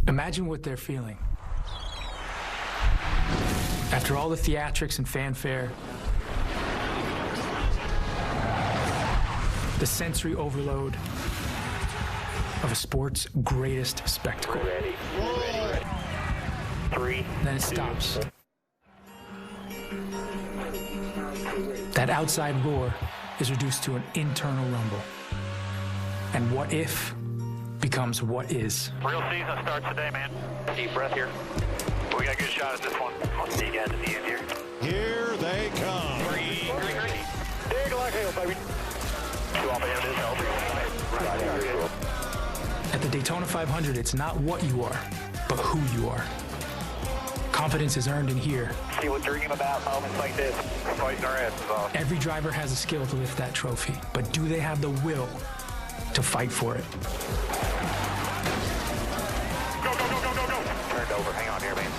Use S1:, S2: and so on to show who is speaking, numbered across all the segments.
S1: Imagine what they're feeling. After all the theatrics and fanfare, the sensory overload of a sport's greatest spectacle.
S2: Ready. 3.
S1: Then it stops. That outside roar is reduced to an internal rumble. And what if becomes what is.
S2: Real season starts today, man. Deep breath here. We got a good shot at this one. I'll see you guys at the end here.
S3: Here they come.
S2: Green. Dig like hell, baby. Two off ahead of this help.
S1: At the Daytona 500, it's not what you are, but who you are. Confidence is earned in here.
S2: See what dream about moments like this. Fighting our asses off.
S1: Every driver has a skill to lift that trophy, but do they have the will to fight for it?
S2: Go. Turned over. Hang on here, man.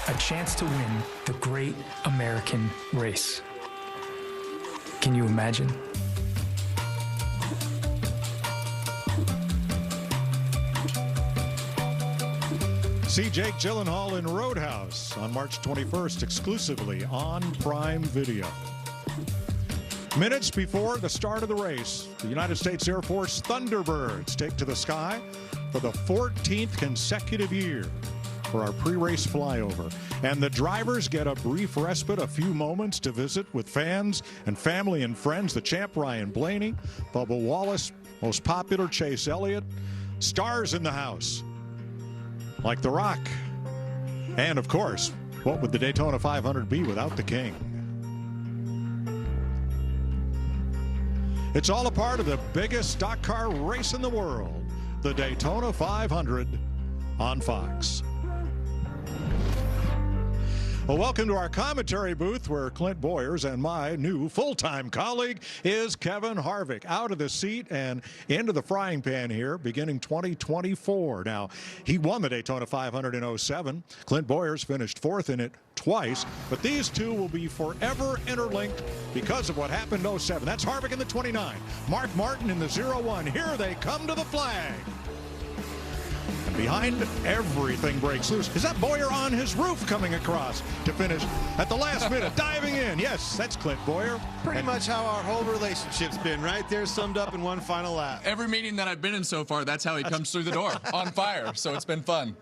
S1: A chance to win the great American race. Can you imagine?
S3: See Jake Gyllenhaal in Roadhouse on March 21st, exclusively on Prime Video. Minutes before the start of the race, the United States Air Force Thunderbirds take to the sky for the 14th consecutive year for our pre-race flyover. And the drivers get a brief respite, a few moments to visit with fans and family and friends. The champ Ryan Blaney, Bubba Wallace, most popular Chase Elliott, stars in the house like The Rock. And of course, what would the Daytona 500 be without the King? It's all a part of the biggest stock car race in the world, the Daytona 500 on Fox. Well, welcome to our commentary booth where Clint Boyers and my new full-time colleague is Kevin Harvick. Out of the seat and into the frying pan here beginning 2024. Now, he won the Daytona 500 in 07. Clint Boyers finished fourth in it twice, but these two will be forever interlinked because of what happened in 07. That's Harvick in the 29, Mark Martin in the 01. Here they come to the flag. And behind everything breaks loose. Is that Boyer on his roof coming across to finish at the last minute, diving in? Yes, that's Clint Boyer.
S4: Pretty much how our whole relationship's been, right there, summed up in one final lap.
S5: Every meeting that I've been in so far, that's how he comes through the door, on fire. So it's been fun.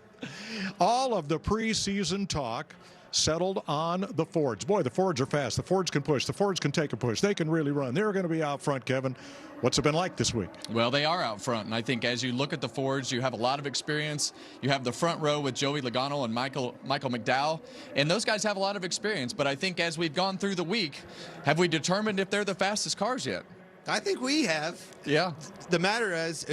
S3: All of the preseason talk settled on the Fords. Boy, the Fords are fast. The Fords can push. The Fords can take a push. They can really run. They're going to be out front, Kevin. What's it been like this week?
S5: Well, they are out front, and I think as you look at the Fords, you have a lot of experience. You have the front row with Joey Logano and Michael McDowell, and those guys have a lot of experience. But I think as we've gone through the week, have we determined if they're the fastest cars yet?
S4: I think we have.
S5: Yeah.
S4: The matter is,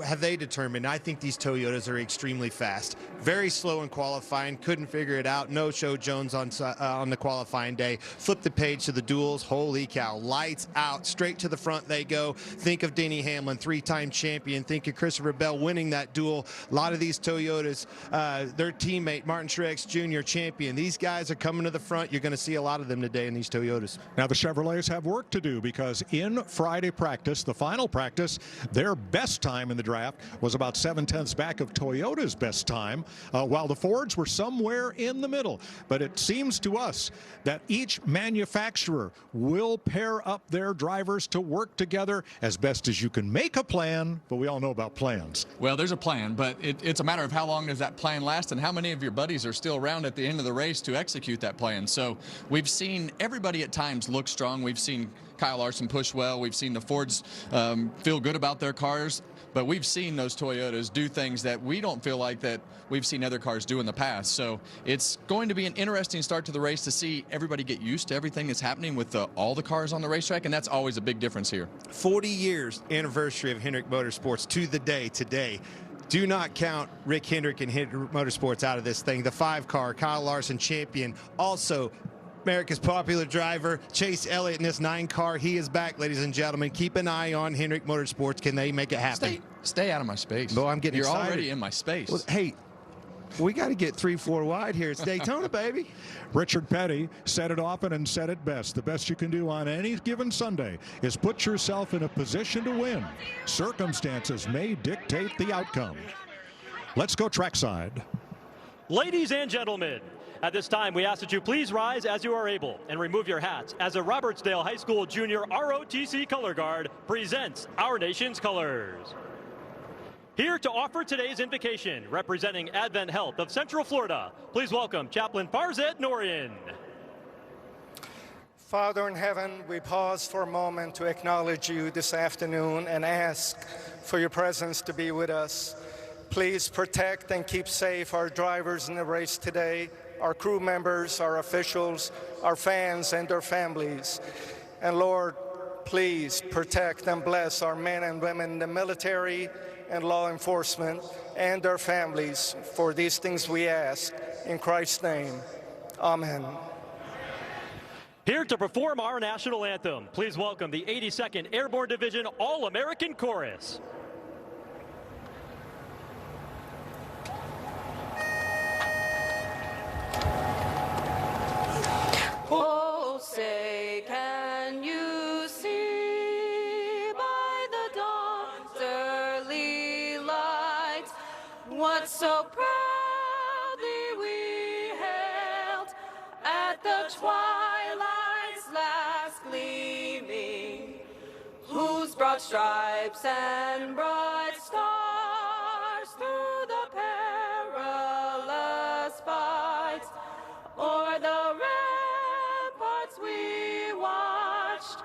S4: have they determined? I think these Toyotas are extremely fast. Very slow in qualifying. Couldn't figure it out. No-show Jones on the qualifying day. Flip the page to the duels. Holy cow. Lights out. Straight to the front they go. Think of Denny Hamlin, three-time champion. Think of Christopher Bell winning that duel. A lot of these Toyotas, their teammate, Martin Truex Jr., champion. These guys are coming to the front. You're going to see a lot of them today in these Toyotas.
S3: Now, the Chevrolets have work to do because in Friday practice, the final practice, their best time in the draft was about 7/10 back of Toyota's best time, while the Fords were somewhere in the middle. But it seems to us that each manufacturer will pair up their drivers to work together as best as you can make a plan, but we all know about plans.
S5: Well, there's a plan, but it's a matter of how long does that plan last and how many of your buddies are still around at the end of the race to execute that plan. So we've seen everybody at times look strong. We've seen Kyle Larson push well. We've seen the Fords feel good about their cars, but we've seen those Toyotas do things that we don't feel like that we've seen other cars do in the past. So it's going to be an interesting start to the race to see everybody get used to everything that's happening with all the cars on the racetrack, and that's always a big difference here.
S4: 40 years anniversary of Hendrick Motorsports to the day today. Do not count Rick Hendrick and Hendrick Motorsports out of this thing. The 5-car, Kyle Larson champion, also America's popular driver, Chase Elliott in this 9-car. He is back, ladies and gentlemen. Keep an eye on Hendrick Motorsports. Can they make it happen?
S5: Stay out of my space.
S4: Well, I'm getting
S5: You're
S4: excited.
S5: Already in my space.
S4: Well, hey, we got to get 3-4 wide here. It's Daytona, baby.
S3: Richard Petty said it often and said it best. The best you can do on any given Sunday is put yourself in a position to win. Circumstances may dictate the outcome. Let's go trackside.
S6: Ladies and gentlemen, at this time, we ask that you please rise as you are able and remove your hats as the Robertsdale High School Junior ROTC Color Guard presents our nation's colors. Here to offer today's invocation, representing Advent Health of Central Florida, please welcome Chaplain Farzad Norian.
S7: Father in heaven, we pause for a moment to acknowledge you this afternoon and ask for your presence to be with us. Please protect and keep safe our drivers in the race today, our crew members, our officials, our fans, and their families. And Lord, please protect and bless our men and women in the military and law enforcement and their families. For these things we ask in Christ's name. Amen.
S6: Here to perform our national anthem, please welcome the 82nd Airborne Division All-American Chorus.
S8: Oh, say, can you see by the dawn's early light what so proudly we hailed at the twilight's last gleaming, whose broad stripes and bright stars through the perilous fights o'er the ramparts we watched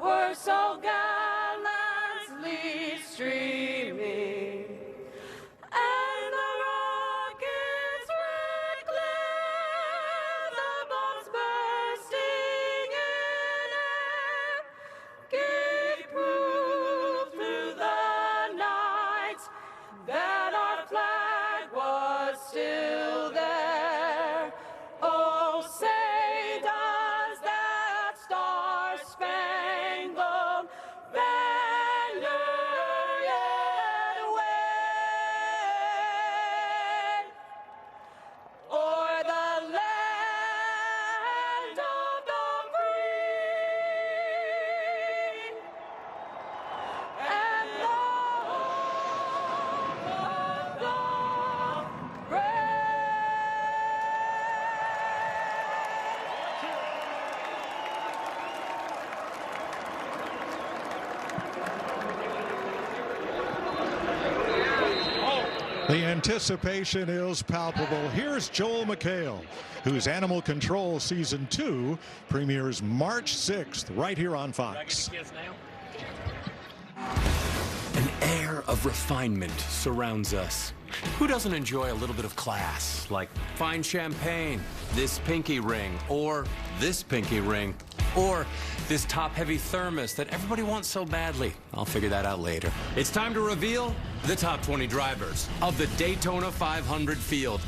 S8: were so gallantly streaming, and the rocket's red glare, the bombs bursting in air, gave proof through the night that our flag was still there. Oh, say does that star-spangled banner yet wave o'er the land of the free and the home of the brave?
S3: The anticipation is palpable. Here's Joel McHale, whose Animal Control Season 2 premieres March 6th right here on Fox.
S9: An air of refinement surrounds us. Who doesn't enjoy a little bit of class, like fine champagne, this pinky ring, or this pinky ring, or this top-heavy thermos that everybody wants so badly? I'll figure that out later. It's time to reveal the top 20 drivers of the Daytona 500 field.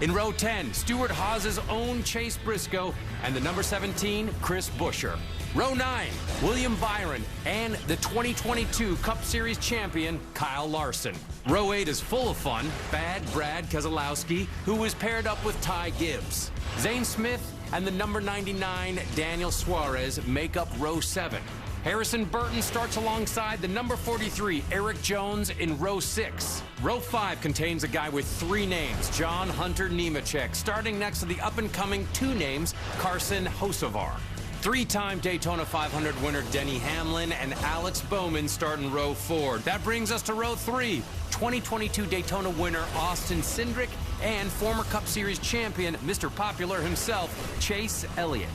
S9: In row 10, Stuart Haas's own Chase Briscoe and the number 17, Chris Buescher. Row 9, William Byron and the 2022 Cup Series champion, Kyle Larson. Row 8 is full of fun. Bad Brad Keselowski, who is paired up with Ty Gibbs. Zane Smith and the number 99, Daniel Suarez, make up row 7. Harrison Burton starts alongside the number 43, Eric Jones, in row 6. Row 5 contains a guy with 3 names, John Hunter Nemechek, starting next to the up-and-coming 2 names, Carson Hocevar. 3-time Daytona 500 winner Denny Hamlin and Alex Bowman start in row 4. That brings us to row 3. 2022 Daytona winner Austin Cindric and former Cup Series champion, Mr. Popular himself, Chase Elliott.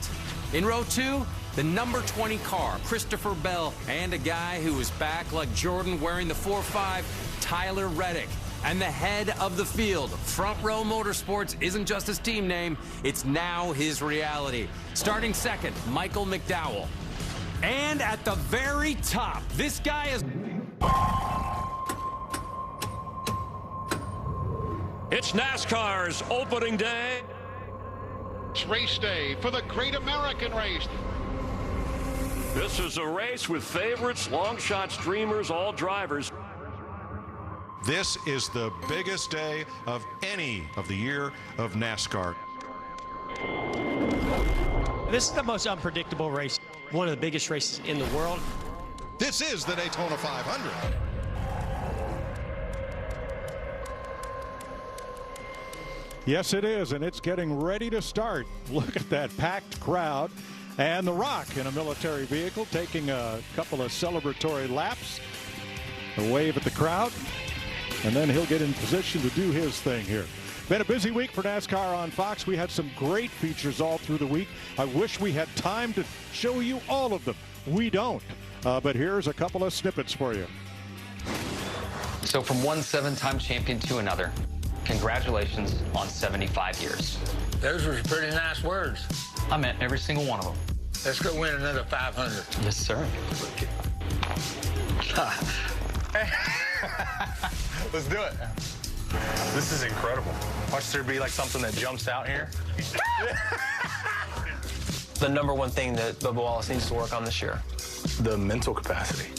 S9: In row 2, the number 20 car, Christopher Bell, and a guy who is back like Jordan wearing the 4-5, Tyler Reddick. And the head of the field, Front Row Motorsports, isn't just his team name, it's now his reality. Starting second, Michael McDowell. And at the very top, this guy is...
S10: It's NASCAR's opening day.
S11: It's race day for the Great American Race.
S10: This is a race with favorites, long shots, dreamers, all drivers.
S3: This is the biggest day of any of the year of NASCAR.
S12: This is the most unpredictable race, one of the biggest races in the world.
S3: This is the Daytona 500. Yes, it is, and it's getting ready to start. Look at that packed crowd. And The Rock in a military vehicle taking a couple of celebratory laps. A wave at the crowd. And then he'll get in position to do his thing here. Been a busy week for NASCAR on Fox. We had some great features all through the week. I wish we had time to show you all of them. We don't. But here's a couple of snippets for you.
S13: So from one 7-time champion to another, congratulations on 75 years.
S14: Those were pretty nice words.
S13: I meant every single one of them.
S14: Let's go win another 500.
S13: Yes, sir.
S15: Let's do it. This is incredible. Watch there be like something that jumps out here.
S16: The number one thing that Bubba Wallace needs to work on this year?
S15: The mental capacity.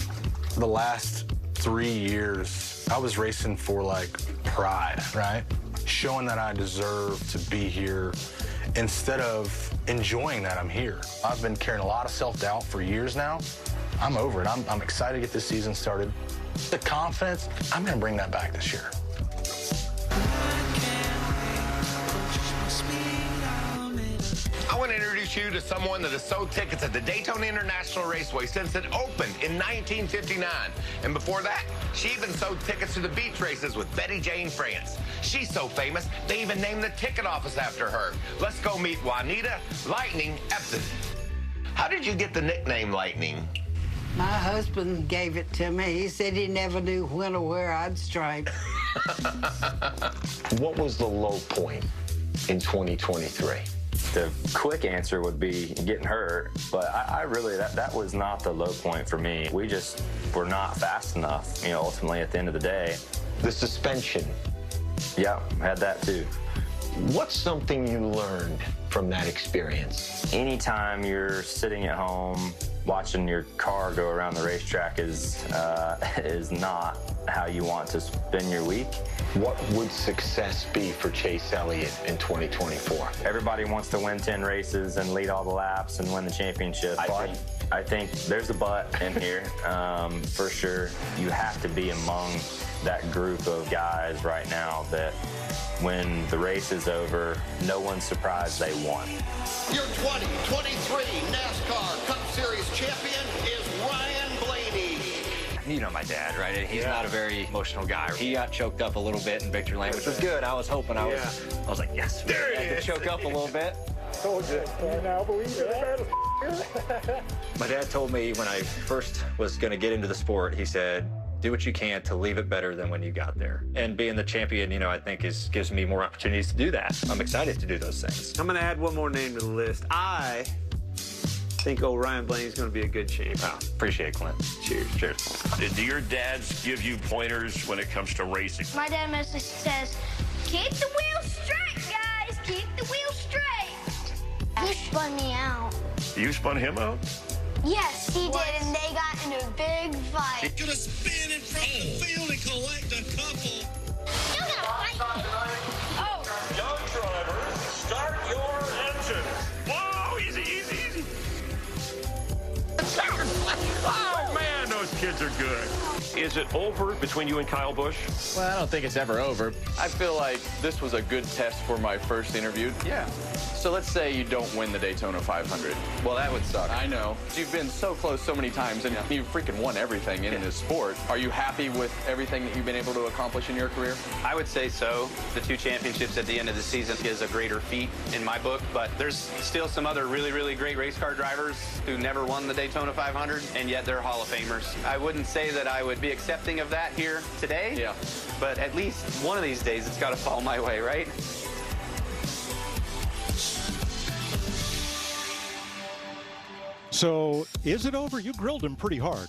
S15: The last 3 years, I was racing for like pride, right? Showing that I deserve to be here instead of enjoying that I'm here. I've been carrying a lot of self-doubt for years now. I'm over it. I'm excited to get this season started. The confidence, I'm going to bring that back this year.
S17: I want to introduce you to someone that has sold tickets at the Daytona International Raceway since it opened in 1959. And before that, she even sold tickets to the beach races with Betty Jane France. She's so famous, they even named the ticket office after her. Let's go meet Juanita Lightning Epton. How did you get the nickname Lightning?
S18: My husband gave it to me. He said he never knew when or where I'd strike.
S19: What was the low point in 2023?
S20: The quick answer would be getting hurt, but I really, that was not the low point for me. We just were not fast enough, ultimately at the end of the day.
S19: The suspension.
S20: Yeah, had that too.
S19: What's something you learned from that experience?
S20: Anytime you're sitting at home watching your car go around the racetrack is not how you want to spend your week.
S19: What would success be for Chase Elliott in 2024?
S20: Everybody wants to win 10 races and lead all the laps and win the championship. I think there's a but in here, for sure. You have to be among that group of guys right now that when the race is over, no one's surprised they won.
S11: Your 2023 NASCAR Cup Series champion is Ryan Blaney.
S21: You know my dad, right? He's not a very emotional guy. He got choked up a little bit in victory lane, which was good. I was hoping I was like, yes, there he is. To choke up a little bit.
S2: Told you. You now believe it.
S21: My dad told me when I first was going to get into the sport, he said, do what you can to leave it better than when you got there. And being the champion, I think gives me more opportunities to do that. I'm excited to do those things.
S22: I'm going to add one more name to the list. I think old Ryan Blaney's going to be a good champion.
S21: Oh, appreciate it, Clint.
S22: Cheers.
S21: Cheers.
S10: Do your dads give you pointers when it comes to racing?
S23: My dad mostly says, keep the wheel straight, guys. Keep the wheel straight. He spun me out.
S10: You spun him out?
S23: Yes, he did, and they got in a big fight.
S11: Gonna spin in front of the field and collect a couple.
S23: You gotta fight. Oh.
S10: Young drivers, start your engine. Whoa, easy, easy, easy. Oh, man, those kids are good. Is it over between you and Kyle Busch?
S5: Well, I don't think it's ever over. I feel like this was a good test for my first interview. Yeah. So let's say you don't win the Daytona 500. Well, that would suck. I know. You've been so close so many times, and you've freaking won everything in this sport. Are you happy with everything that you've been able to accomplish in your career?
S24: I would say so. The 2 championships at the end of the season is a greater feat in my book, but there's still some other really, really great race car drivers who never won the Daytona 500, and yet they're Hall of Famers. I wouldn't say that I would be accepting of that here today, but at least one of these days it's got to fall my way, right?
S3: So, is it over? You grilled him pretty hard.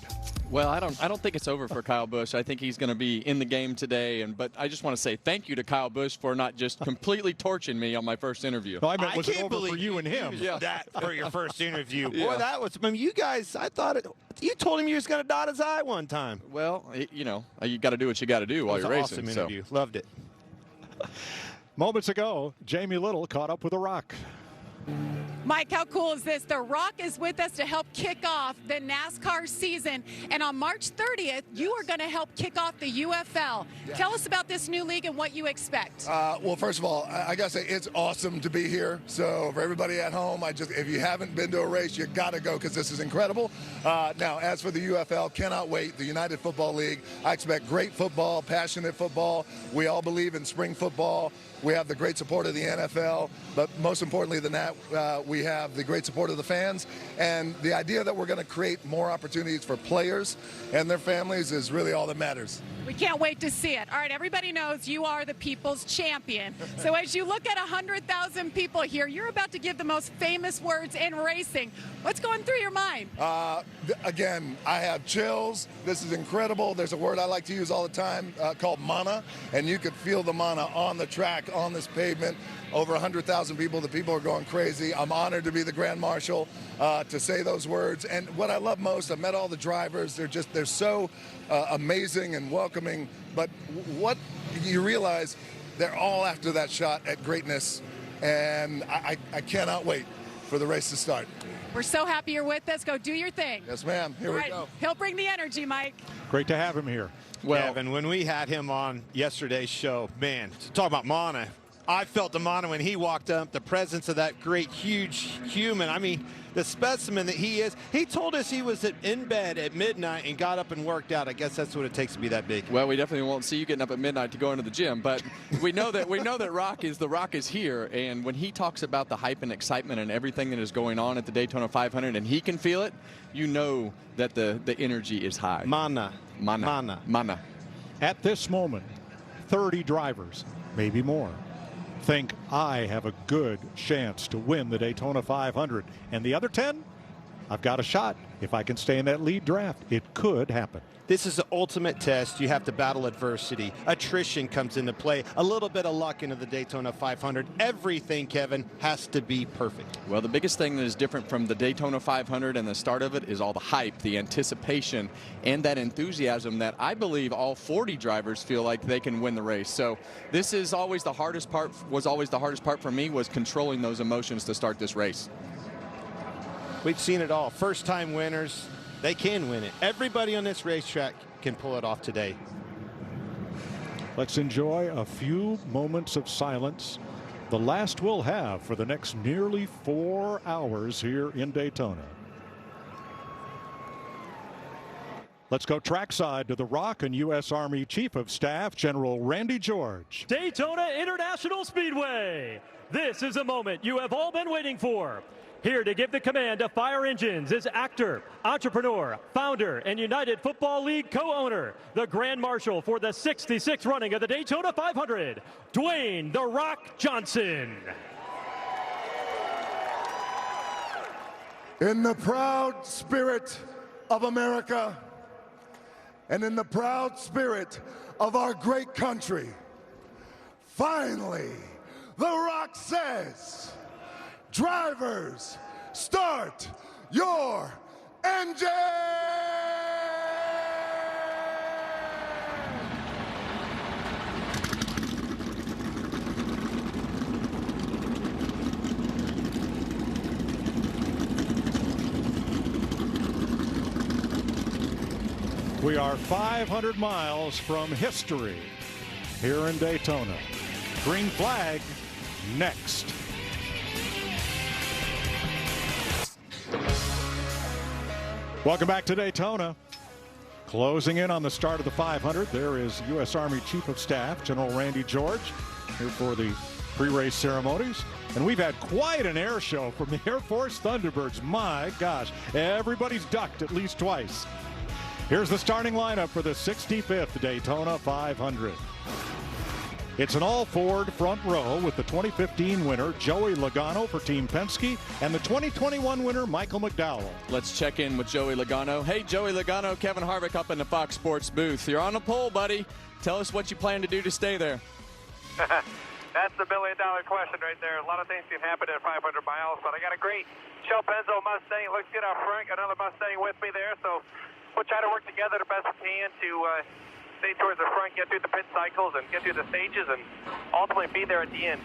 S5: Well, I don't think it's over for Kyle Busch. I think he's going to be in the game today. But I just want to say thank you to Kyle Busch for not just completely torching me on my first interview.
S3: No, I meant was it over for you and him?
S4: That for your first interview.
S5: Yeah.
S4: Boy, that was, you guys, I thought you told him you was going to dot his I one time.
S5: Well, you got to do what you got to do while you're racing.
S4: Awesome interview. Loved it.
S3: Moments ago, Jamie Little caught up with The Rock.
S1: Mike, how cool is this? The Rock is with us to help kick off the NASCAR season. And on March 30th, you are going to help kick off the UFL. Yeah. Tell us about this new league and what you expect.
S6: Well, first of all, I got to say it's awesome to be here. So for everybody at home, if you haven't been to a race, you got to go because this is incredible. Now, as for the UFL, cannot wait. The United Football League, I expect great football, passionate football. We all believe in spring football. We have the great support of the NFL, but most importantly than that, we have the great support of the fans. And the idea that we're going to create more opportunities for players and their families is really all that matters.
S1: We can't wait to see it. All right, everybody knows you are the people's champion. So as you look at 100,000 people here, you're about to give the most famous words in racing. What's going through your mind?
S6: Again, I have chills. This is incredible. There's a word I like to use all the time called mana, and you could feel the mana on the track, on this pavement. Over 100,000 people. The people are going crazy. I'm honored to be the Grand Marshal, to say those words. And what I love most, I met all the drivers. They're so amazing and welcoming. But what you realize, they're all after that shot at greatness. And I cannot wait for the race to start.
S1: We're so happy you're with us. Go do your thing.
S6: Yes, ma'am. Here we go.
S1: He'll bring the energy, Mike.
S3: Great to have him here.
S4: Well, Kevin, when we had him on yesterday's show, man, talk about mana. I felt the mana when he walked up, the presence of that great, huge human. I mean, the specimen that he is. He told us he was in bed at midnight and got up and worked out. I guess that's what it takes to be that big.
S5: Well, we definitely won't see you getting up at midnight to go into the gym, but we know that the Rock is here, and when he talks about the hype and excitement and everything that is going on at the Daytona 500, and he can feel it, you know that the energy is high.
S4: Mana.
S3: At this moment, 30 drivers, maybe more, think I have a good chance to win the Daytona 500. And the other 10, I've got a shot. If I can stay in that lead draft, it could happen.
S4: This is the ultimate test. You have to battle adversity. Attrition comes into play. A little bit of luck into the Daytona 500. Everything, Kevin, has to be perfect.
S5: Well, the biggest thing that is different from the Daytona 500 and the start of it is all the hype, the anticipation, and that enthusiasm that I believe all 40 drivers feel like they can win the race. So this is always the hardest part, for me, was controlling those emotions to start this race.
S4: We've seen it all. First-time winners. They can win it. Everybody on this racetrack can pull it off today.
S3: Let's enjoy a few moments of silence, the last we'll have for the next nearly 4 hours here in Daytona. Let's go trackside to the Rock and U.S. Army Chief of Staff, General Randy George.
S7: Daytona International Speedway. This is a moment you have all been waiting for. Here to give the command of fire engines is actor, entrepreneur, founder, and United Football League co-owner, the Grand Marshal for the 66th running of the Daytona 500, Dwayne "The Rock" Johnson.
S6: In the proud spirit of America and in the proud spirit of our great country, finally, The Rock says, drivers, start your engine!
S3: We are 500 miles from history here in Daytona. Green flag next. Welcome back to Daytona. Closing in on the start of the 500, there is U.S. Army Chief of Staff, General Randy George, here for the pre-race ceremonies. And we've had quite an air show from the Air Force Thunderbirds. My gosh, everybody's ducked at least twice. Here's the starting lineup for the 65th Daytona 500. It's an all-Ford front row with the 2015 winner, Joey Logano for Team Penske, and the 2021 winner, Michael McDowell.
S5: Let's check in with Joey Logano. Hey, Joey Logano, Kevin Harvick up in the Fox Sports booth. You're on the pole, buddy. Tell us what you plan to do to stay there.
S2: That's the billion-dollar question right there. A lot of things can happen at 500 miles, but I got a great Shell Penzo Mustang. Looks good out front. Got another Mustang with me there, so we'll try to work together the best we can to stay towards the front, get through the pit cycles, and get through the stages, and ultimately be there at the end.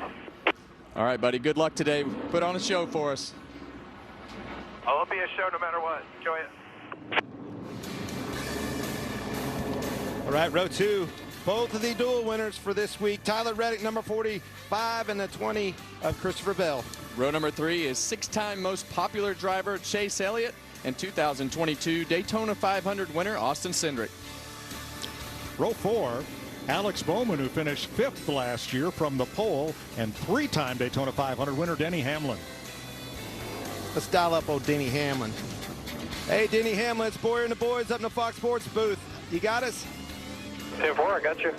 S5: All right, buddy. Good luck today. Put on a show for us.
S2: I'll be a show no matter what. Enjoy it.
S4: All right, row 2. Both of the dual winners for this week. Tyler Reddick, number 45, and the 20 of Christopher Bell.
S5: Row number 3 is 6-time most popular driver Chase Elliott and 2022 Daytona 500 winner Austin Cindric.
S3: Row 4, Alex Bowman, who finished 5th last year from the pole, and 3-time Daytona 500 winner Denny Hamlin.
S4: Let's dial up old Denny Hamlin. Hey, Denny Hamlin, it's Boyer and the boys up in the Fox Sports booth. You got us?
S2: 10-4, I got you.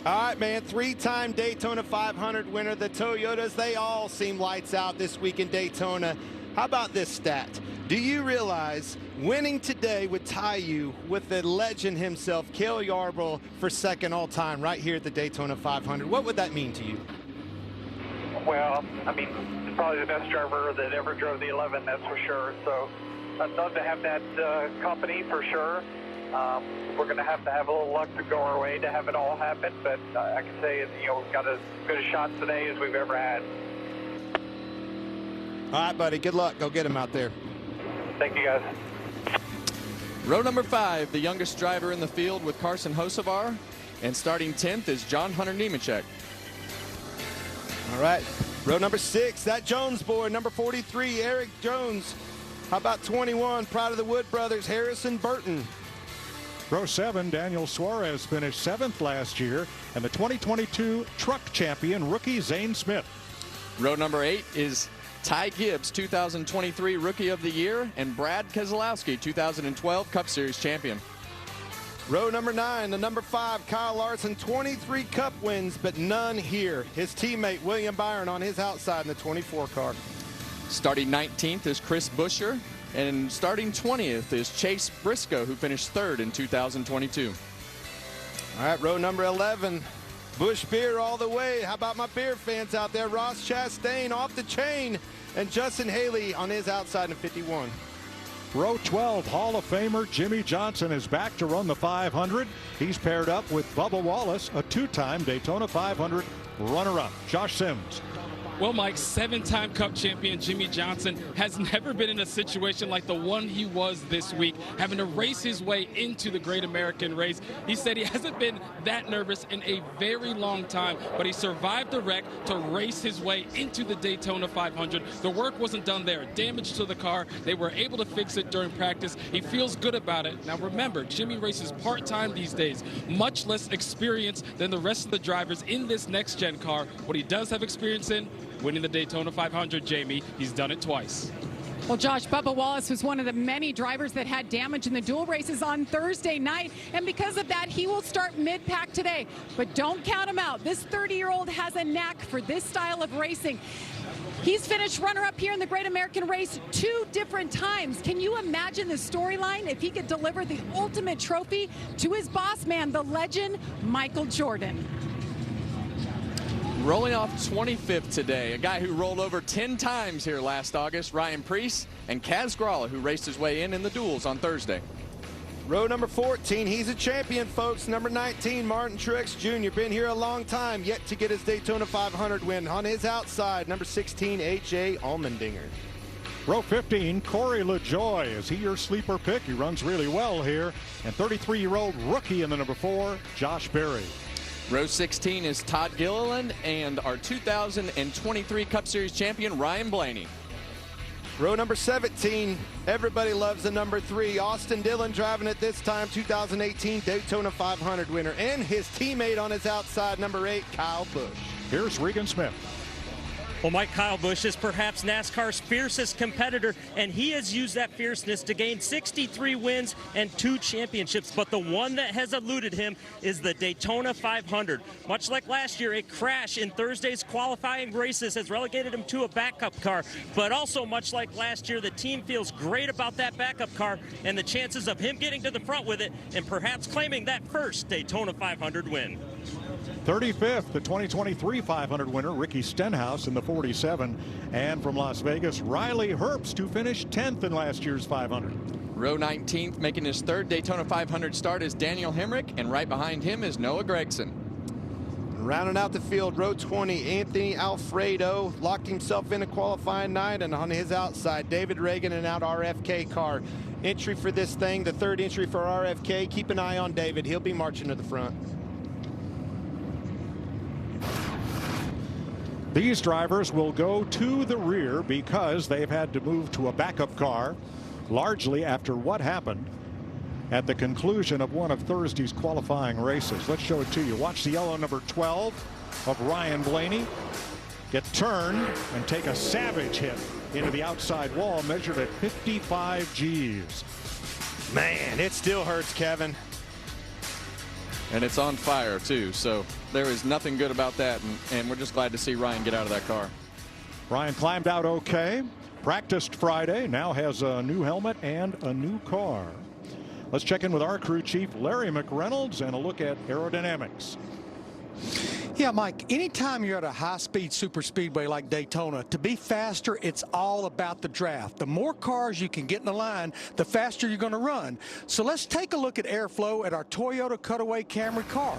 S4: All right, man, 3-time Daytona 500 winner. The Toyotas, they all seem lights out this week in Daytona. How about this stat? Do you realize winning today would tie you with the legend himself, Cale Yarborough, for second all-time right here at the Daytona 500? What would that mean to you?
S2: Well, I mean, he's probably the best driver that ever drove the 11, that's for sure. So I'd love to have that company for sure. We're going to have a little luck to go our way to have it all happen, but I can say, we've got as good a shot today as we've ever had.
S4: All right, buddy, good luck. Go get him out there.
S2: Thank you, guys.
S5: Row number 5, the youngest driver in the field with Carson Hocevar, and starting 10th is John Hunter Nemechek.
S4: All right, row number 6, that Jones boy, number 43, Eric Jones. How about 21, proud of the Wood brothers, Harrison Burton.
S3: Row 7, Daniel Suarez finished 7th last year, and the 2022 truck champion rookie Zane Smith.
S5: Row number 8 is Ty Gibbs, 2023 Rookie of the Year, and Brad Keselowski, 2012 Cup Series champion.
S4: Row number 9, the number 5, Kyle Larson, 23 Cup wins, but none here. His teammate William Byron on his outside in the 24 car.
S5: Starting 19th is Chris Buescher, and starting 20th is Chase Briscoe, who finished 3rd in 2022.
S4: All right, row number 11. Busch beer all the way. How about my beer fans out there? Ross Chastain off the chain, and Justin Haley on his outside in 51.
S3: Row 12, Hall of Famer Jimmy Johnson is back to run the 500. He's paired up with Bubba Wallace, a 2-time Daytona 500 runner-up. Josh Sims.
S8: Well, Mike, 7-time Cup champion Jimmy Johnson has never been in a situation like the one he was this week, having to race his way into the Great American Race. He said he hasn't been that nervous in a very long time, but he survived the wreck to race his way into the Daytona 500. The work wasn't done there. Damage to the car. They were able to fix it during practice. He feels good about it. Now, remember, Jimmy races part-time these days, much less experience than the rest of the drivers in this next-gen car. What he does have experience in, winning the Daytona 500, Jamie. He's done it twice.
S1: Well, Josh, Bubba Wallace was one of the many drivers that had damage in the dual races on Thursday night, and because of that, he will start mid-pack today. But don't count him out. This 30-year-old has a knack for this style of racing. He's finished runner-up here in the Great American Race 2 different times. Can you imagine the storyline if he could deliver the ultimate trophy to his boss man, the legend, Michael Jordan?
S5: Rolling off 25th today, a guy who rolled over 10 times here last August, Ryan Preece, and Kaz Gralla, who raced his way in the duels on Thursday.
S4: Row number 14, he's a champion, folks. Number 19, Martin Truex Jr., been here a long time, yet to get his Daytona 500 win. On his outside, number 16, A.J. Allmendinger.
S3: Row 15, Corey LaJoie. Is he your sleeper pick? He runs really well here. And 33-year-old rookie in the number 4, Josh Berry.
S5: Row 16 is Todd Gilliland and our 2023 Cup Series champion, Ryan Blaney.
S4: Row number 17, everybody loves the number 3, Austin Dillon driving it this time, 2018 Daytona 500 winner, and his teammate on his outside, number 8, Kyle Busch.
S3: Here's Regan Smith.
S9: Well, Mike, Kyle Busch is perhaps NASCAR's fiercest competitor, and he has used that fierceness to gain 63 wins and 2 championships. But the one that has eluded him is the Daytona 500. Much like last year, a crash in Thursday's qualifying races has relegated him to a backup car. But also, much like last year, the team feels great about that backup car and the chances of him getting to the front with it and perhaps claiming that first Daytona 500 win.
S3: 35th, the 2023 500 winner, Ricky Stenhouse in the 47. And from Las Vegas, Riley Herbst, who finished 10th in last year's 500.
S5: Row 19th, making his 3rd Daytona 500 start, is Daniel Hemrick, and right behind him is Noah Gragson.
S4: Rounding out the field, row 20, Anthony Alfredo locked himself in a qualifying night, and on his outside, David Reagan and out RFK car. Entry for this thing, the third entry for RFK. Keep an eye on David. He'll be marching to the front.
S3: These drivers will go to the rear because they've had to move to a backup car, largely after what happened at the conclusion of one of Thursday's qualifying races. Let's show it to you. Watch the yellow number 12 of Ryan Blaney get turned and take a savage hit into the outside wall, measured at 55 G's.
S4: Man, it still hurts, Kevin.
S5: And it's on fire, too. So there is nothing good about that. And we're just glad to see Ryan get out of that car.
S3: Ryan climbed out okay. Practiced Friday. Now has a new helmet and a new car. Let's check in with our crew chief, Larry McReynolds, and a look at aerodynamics.
S12: Yeah, Mike, anytime you're at a high-speed superspeedway like Daytona, to be faster, it's all about the draft. The more cars you can get in the line, the faster you're going to run. So let's take a look at airflow at our Toyota Cutaway Camry car.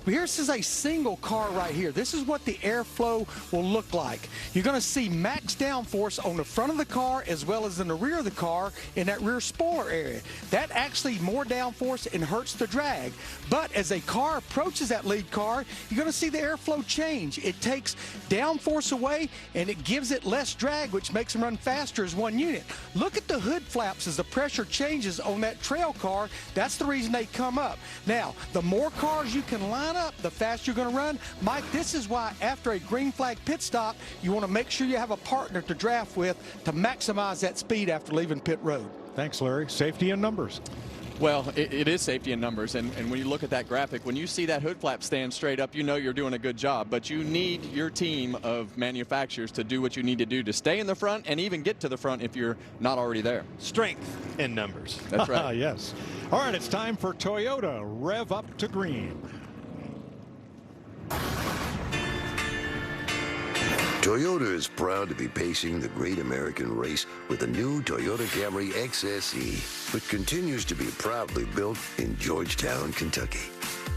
S12: This is a single car right here. This is what the airflow will look like. You're going to see max downforce on the front of the car as well as in the rear of the car in that rear spoiler area. That actually more downforce and hurts the drag. But as a car approaches that lead car, you're going to see the airflow change. It takes downforce away and it gives it less drag, which makes them run faster as one unit. Look at the hood flaps as the pressure changes on that trail car. That's the reason they come up. Now, the more cars you can line up, the faster you're going to run. Mike, this is why after a green flag pit stop, you want to make sure you have a partner to draft with to maximize that speed after leaving pit road.
S3: Thanks, Larry. Safety in numbers.
S5: Well, it is safety in numbers, and when you look at that graphic, when you see that hood flap stand straight up, you know you're doing a good job, but you need your team of manufacturers to do what you need to do to stay in the front and even get to the front if you're not already there.
S4: Strength in numbers.
S5: That's right.
S3: Yes. All right, it's time for Toyota. Rev up to green.
S13: Toyota is proud to be pacing the great American race with the new Toyota Camry XSE, which continues to be proudly built in Georgetown, Kentucky.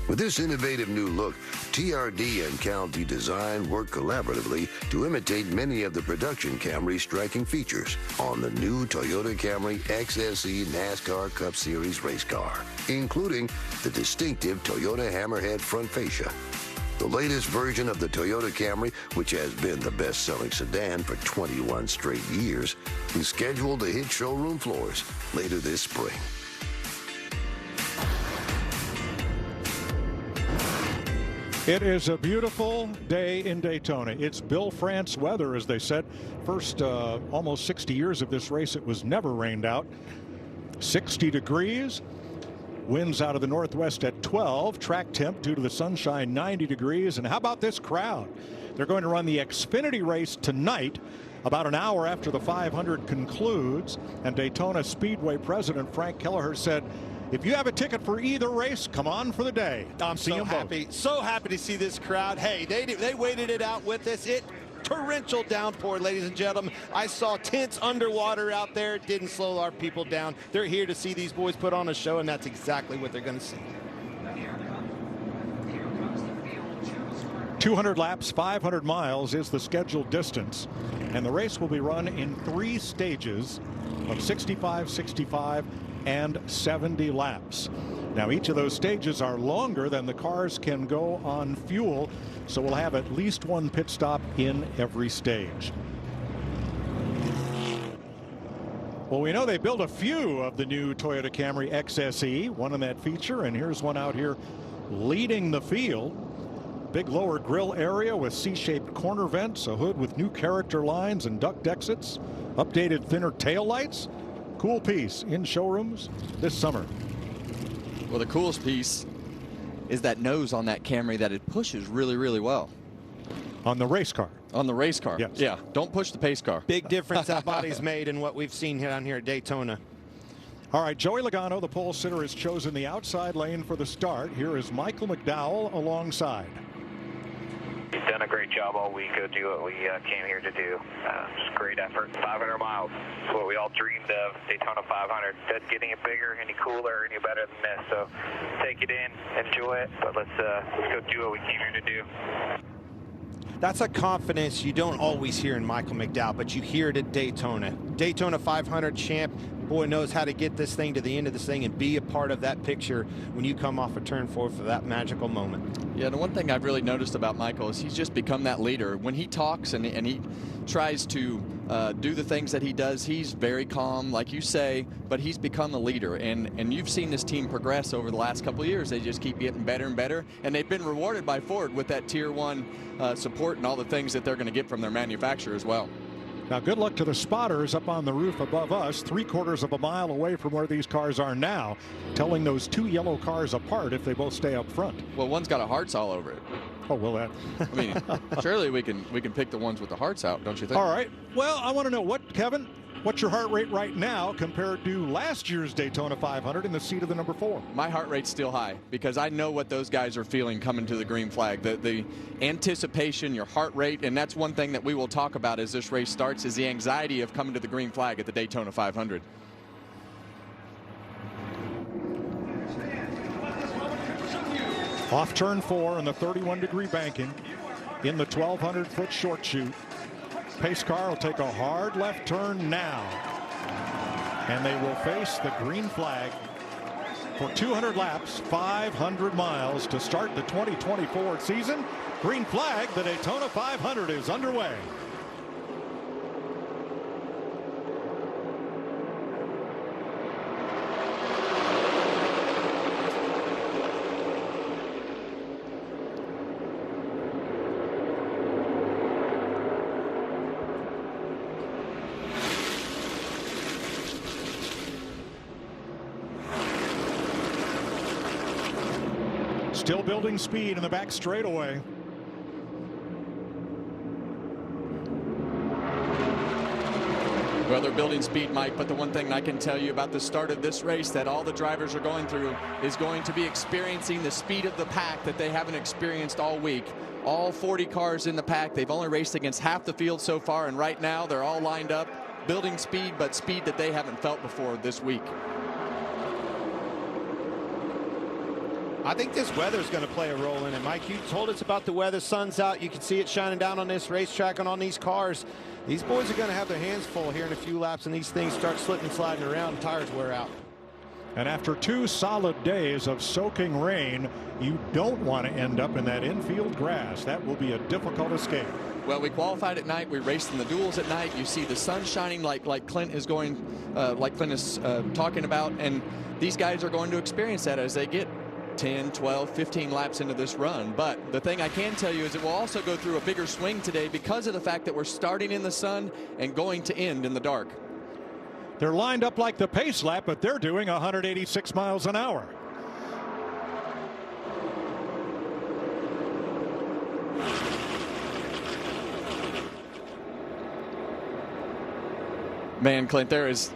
S13: With this innovative new look, TRD and Caldy Design work collaboratively to imitate many of the production Camry's striking features on the new Toyota Camry XSE NASCAR Cup Series race car, including the distinctive Toyota Hammerhead front fascia. The latest version of the Toyota Camry, which has been the best-selling sedan for 21 straight years, is scheduled to hit showroom floors later this spring.
S3: It is a beautiful day in Daytona. It's Bill France weather, as they said. First almost 60 years of this race, it was never rained out. 60 degrees. Winds out of the northwest at 12. Track temp due to the sunshine 90 degrees. And how about this crowd? They're going to run the Xfinity race tonight, about an hour after the 500 concludes. And Daytona Speedway president Frank Kelleher said, if you have a ticket for either race, come on for the day.
S4: I'm so happy to see this crowd. Hey, they waited it out with us. Torrential downpour, ladies and gentlemen. I saw tents underwater out there. It didn't slow our people down. They're here to see these boys put on a show, and that's exactly what they're going to see.
S3: 200 laps, 500 miles is the scheduled distance, and the race will be run in 3 stages of 65, 65, and 70 laps. Now, each of those stages are longer than the cars can go on fuel, so we'll have at least one pit stop in every stage. Well, we know they built a few of the new Toyota Camry XSE, one in that feature, and here's one out here leading the field. Big lower grille area with C-shaped corner vents, a hood with new character lines and duct exits, updated thinner tail lights. Cool piece in showrooms this summer.
S5: Well, the coolest piece is that nose on that Camry that it pushes really, really well.
S3: On the race car.
S5: On the race car.
S3: Yes.
S5: Yeah. Don't push the pace car.
S4: Big difference that body's made in what we've seen down here at Daytona.
S3: All right, Joey Logano, the pole sitter, has chosen the outside lane for the start. Here is Michael McDowell alongside.
S2: You've done a great job all week. Go do what we came here to do. Just great effort. 500 miles. It's what we all dreamed of. Daytona 500. Doesn't get any bigger, any cooler, any better than this. So take it in, enjoy it, but let's go do what we came here to do.
S4: That's a confidence you don't always hear in Michael McDowell, but you hear it at Daytona. Daytona 500 champ, boy knows how to get this thing to the end of this thing and be a part of that picture when you come off of turn 4 for that magical moment.
S5: Yeah, the one thing I've really noticed about Michael is he's just become that leader. When he talks and he tries to do the things that he does, he's very calm, like you say, but he's become a leader. And you've seen this team progress over the last couple of years. They just keep getting better and better, and they've been rewarded by Ford with that Tier 1 support and all the things that they're going to get from their manufacturer as well.
S3: Now, good luck to the spotters up on the roof above us, 3/4 of a mile away from where these cars are now, telling those two yellow cars apart if they both stay up front.
S5: Well, one's got a hearts all over it.
S3: Oh, well, that.
S5: I mean, surely we can pick the ones with the hearts out, don't you think?
S3: All right. Well, I want to know Kevin, what's your heart rate right now compared to last year's Daytona 500 in the seat of the number 4?
S5: My heart rate's still high because I know what those guys are feeling coming to the green flag. The anticipation, your heart rate, and that's one thing that we will talk about as this race starts, is the anxiety of coming to the green flag at the Daytona 500.
S3: Off turn 4 in the 31-degree banking in the 1,200-foot short chute. Pace car will take a hard left turn now, and they will face the green flag for 200 laps, 500 miles to start the 2024 season. Green flag, the Daytona 500 is underway. Still building speed in the back straightaway.
S5: Well, they're building speed, Mike, but the one thing I can tell you about the start of this race that all the drivers are going through is going to be experiencing the speed of the pack that they haven't experienced all week. All 40 cars in the pack. They've only raced against half the field so far, and right now they're all lined up, building speed, but speed that they haven't felt before this week.
S4: I think this weather's going to play a role in it. Mike, you told us about the weather. Sun's out. You can see it shining down on this racetrack and on these cars. These boys are going to have their hands full here in a few laps, and these things start slipping and sliding around, and tires wear out.
S3: And after 2 solid days of soaking rain, you don't want to end up in that infield grass. That will be a difficult escape.
S5: Well, we qualified at night. We raced in the duels at night. You see the sun shining like Clint is talking about, and these guys are going to experience that as they get 10, 12, 15 laps into this run. But the thing I can tell you is it will also go through a bigger swing today because of the fact that we're starting in the sun and going to end in the dark.
S3: They're lined up like the pace lap, but they're doing 186 miles an hour.
S5: Man, Clint, there is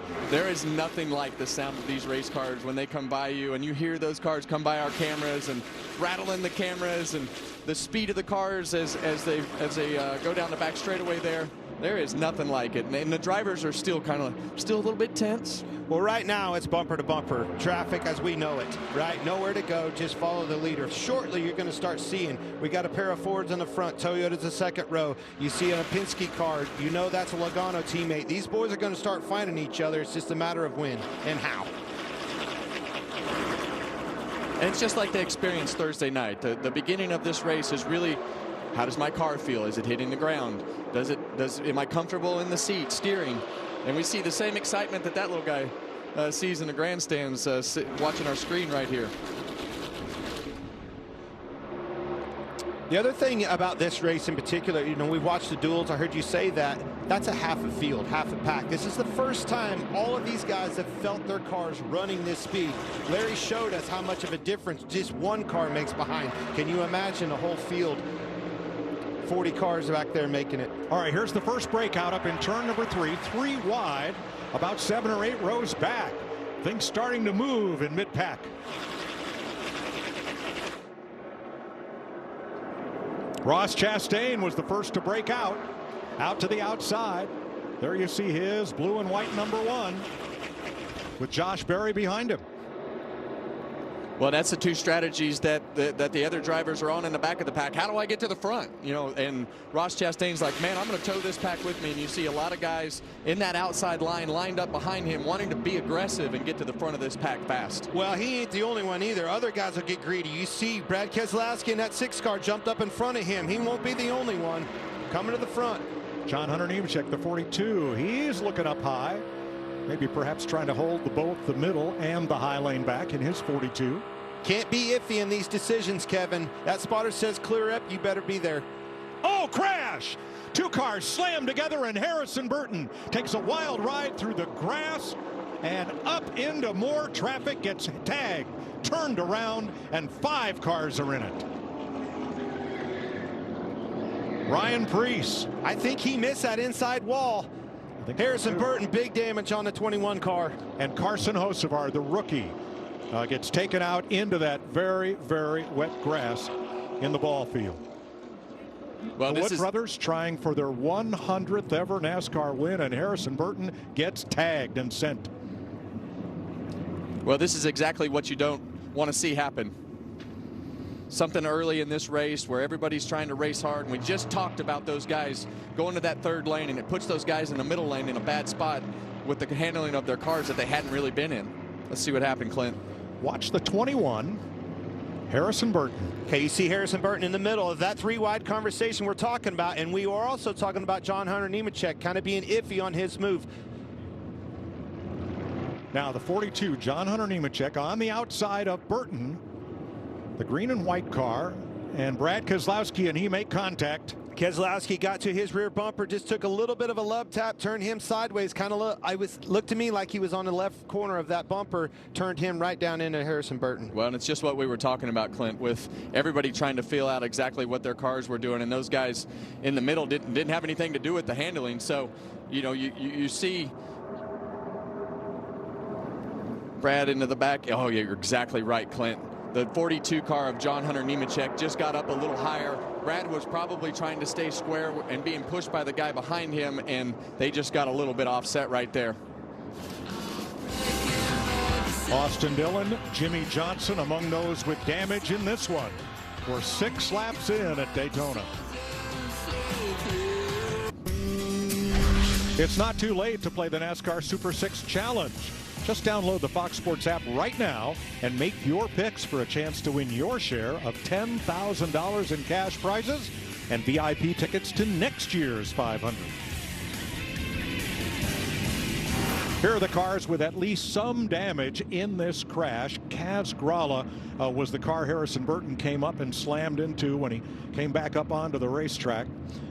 S5: nothing like the sound of these race cars when they come by you, and you hear those cars come by our cameras and rattling the cameras, and the speed of the cars as they go down the back straightaway there. There is nothing like it, and the drivers are still a little bit tense.
S4: Well, right now it's bumper to bumper traffic as we know it, right? Nowhere to go, just follow the leader. Shortly you're going to start seeing, we got a pair of Fords in the front, Toyota's the second row. You see a Penske car, you know that's a Logano teammate. These boys are going to start finding each other. It's just a matter of when and how.
S5: And it's just like they experienced Thursday night. The beginning of this race is really, how does my car feel? Is it hitting the ground? Am I comfortable in the seat, steering? And we see the same excitement that little guy sees in the grandstands watching our screen right here.
S4: The other thing about this race in particular, you know, we've watched the duels. I heard you say that's a half a field, half a pack. This is the first time all of these guys have felt their cars running this speed. Larry showed us how much of a difference just one car makes behind. Can you imagine a whole field? 40 cars back there making it.
S3: All right, here's the first breakout up in turn number 3, 3 wide, about 7 or 8 rows back. Things starting to move in mid-pack. Ross Chastain was the first to break out to the outside. There you see his blue and white number 1 with Josh Berry behind him.
S5: Well, that's the two strategies that the other drivers are on in the back of the pack. How do I get to the front? You know, and Ross Chastain's like, man, I'm going to tow this pack with me. And you see a lot of guys in that outside line lined up behind him wanting to be aggressive and get to the front of this pack fast.
S4: Well, he ain't the only one either. Other guys will get greedy. You see Brad Keselowski in that 6 car jumped up in front of him. He won't be the only one coming to the front.
S3: John Hunter Nemechek, the 42. He's looking up high. Maybe perhaps trying to hold both the middle and the high lane back in his 42.
S4: Can't be iffy in these decisions, Kevin. That spotter says clear up, you better be there.
S3: Oh, crash! 2 cars slammed together, and Harrison Burton takes a wild ride through the grass and up into more traffic, gets tagged, turned around, and 5 cars are in it. Ryan Preece.
S4: I think he missed that inside wall. Harrison Burton, big damage on the 21 car.
S3: And Carson Hocevar, the rookie, gets taken out into that very, very wet grass in the ball field. Well, the Wood brothers trying for their 100th ever NASCAR win, and Harrison Burton gets tagged and sent.
S5: Well, this is exactly what you don't want to see happen. Something early in this race where everybody's trying to race hard, and we just talked about those guys going to that 3rd lane, and it puts those guys in the middle lane in a bad spot with the handling of their cars that they hadn't really been in. Let's see what happened, Clint.
S3: Watch the 21, Harrison Burton.
S4: Okay, you see Harrison Burton in the middle of that 3-wide conversation we're talking about, and we are also talking about John Hunter Nemechek kind of being iffy on his move.
S3: Now the 42, John Hunter Nemechek on the outside of Burton. The green and white car, and Brad Keselowski and he make contact.
S4: Keselowski got to his rear bumper, just took a little bit of a love tap, turned him sideways, kind of looked to me like he was on the left corner of that bumper, turned him right down into Harrison Burton.
S5: Well, and it's just what we were talking about, Clint, with everybody trying to feel out exactly what their cars were doing, and those guys in the middle didn't have anything to do with the handling. So, you know, you see Brad into the back. Oh, yeah, you're exactly right, Clint. The 42 car of John Hunter Nemechek just got up a little higher. Brad was probably trying to stay square and being pushed by the guy behind him, and they just got a little bit offset right there.
S3: Austin Dillon, Jimmy Johnson among those with damage in this one. We're 6 laps in at Daytona. It's not too late to play the NASCAR Super 6 Challenge. Just download the Fox Sports app right now and make your picks for a chance to win your share of $10,000 in cash prizes and VIP tickets to next year's 500. Here are the cars with at least some damage in this crash. Kaz Grala was the car Harrison Burton came up and slammed into when he came back up onto the racetrack.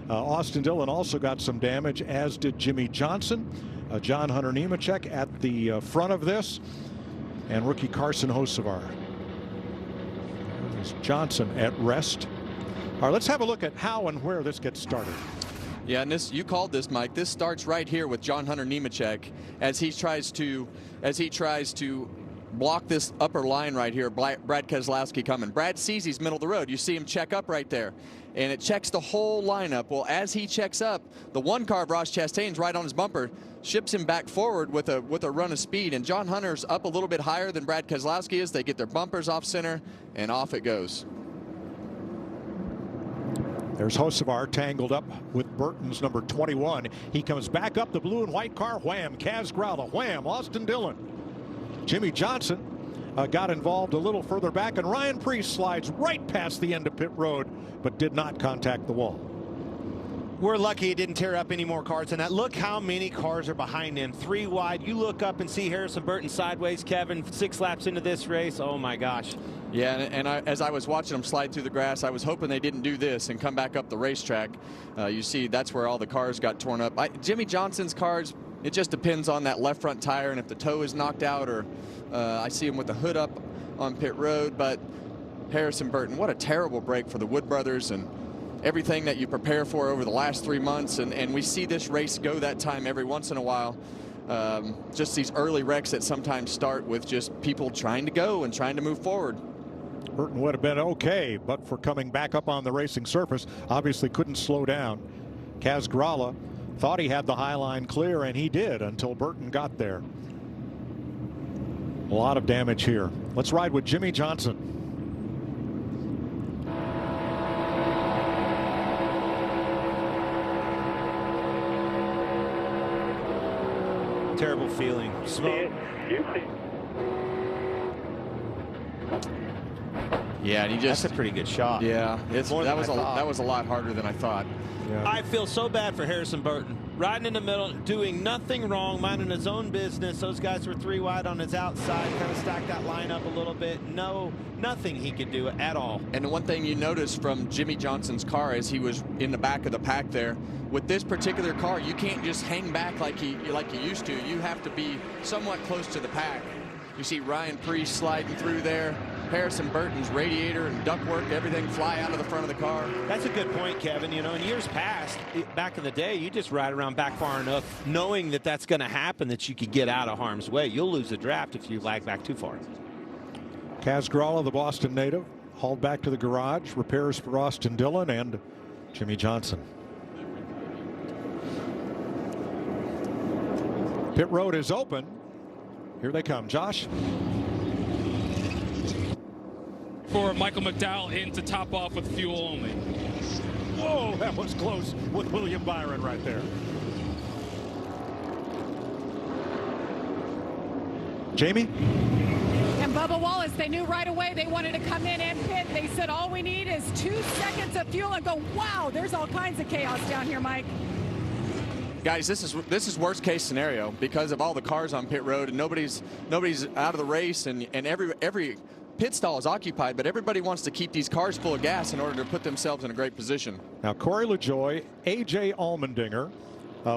S3: Austin Dillon also got some damage, as did Jimmy Johnson. John Hunter Nemechek at the front of this, and rookie Carson Hocevar. There's Johnson at rest. All right, let's have a look at how and where this gets started.
S5: Yeah, and this, you called this, Mike. This starts right here with John Hunter Nemechek as he tries to block this upper line right here. Brad Keselowski coming. Brad sees he's middle of the road. You see him check up right there, and it checks the whole lineup. Well, as he checks up, the 1 car of Ross Chastain's right on his bumper, ships him back forward with a run of speed, and John Hunter's up a little bit higher than Brad Keselowski is. They get their bumpers off center, and off it goes.
S3: There's Hocevar tangled up with Burton's number 21. He comes back up the blue and white car. Wham! Kaz Grala. Wham! Austin Dillon. Jimmy Johnson got involved a little further back, and Ryan Preece slides right past the end of pit road, but did not contact the wall.
S4: We're lucky it didn't tear up any more cars than that. Look how many cars are behind him. 3 wide. You look up and see Harrison Burton sideways, Kevin, 6 laps into this race. Oh, my gosh.
S5: Yeah, and as I was watching them slide through the grass, I was hoping they didn't do this and come back up the racetrack. You see, that's where all the cars got torn up. Jimmy Johnson's cars, it just depends on that left front tire and if the toe is knocked out, or I see him with the hood up on pit road. But Harrison Burton, what a terrible break for the Wood brothers and everything that you prepare for over the last 3 months. And we see this race go that time every once in a while. Just these early wrecks that sometimes start with just people trying to go and trying to move forward.
S3: Burton would have been okay, but for coming back up on the racing surface, obviously couldn't slow down. Kaz Grala thought he had the high line clear, and he did until Burton got there. A lot of damage here. Let's ride with Jimmy Johnson.
S14: Terrible feeling. Smoke.
S5: Yeah, and he just.
S14: That's a pretty good shot.
S5: Yeah, that was a lot harder than I thought.
S14: Yeah. I feel so bad for Harrison Burton. Riding in the middle, doing nothing wrong, minding his own business. Those guys were 3 wide on his outside, kind of stacked that line up a little bit. Nothing he could do at all.
S5: And the one thing you notice from Jimmy Johnson's car is he was in the back of the pack there. With this particular car, you can't just hang back like you used to. You have to be somewhat close to the pack. You see Ryan Preece sliding through there. Harrison Burton's radiator and ductwork, everything fly out of the front of the car.
S14: That's a good point, Kevin. You know, in years past, back in the day, you just ride around back far enough knowing that that's going to happen, that you could get out of harm's way. You'll lose the draft if you lag back too far.
S3: Kaz Grala, the Boston native, hauled back to the garage. Repairs for Austin Dillon and Jimmy Johnson. Pit road is open. Here they come. Josh.
S8: For Michael McDowell in to top off with fuel only.
S3: Whoa, that was close with William Byron right there. Jamie?
S1: And Bubba Wallace, they knew right away they wanted to come in and pit. They said all we need is 2 seconds of fuel, and go, wow, there's all kinds of chaos down here, Mike.
S5: Guys, this is worst case scenario because of all the cars on pit road and nobody's out of the race, and every pit stall is occupied, but everybody wants to keep these cars full of gas in order to put themselves in a great position.
S3: Now Corey LaJoie, AJ Allmendinger,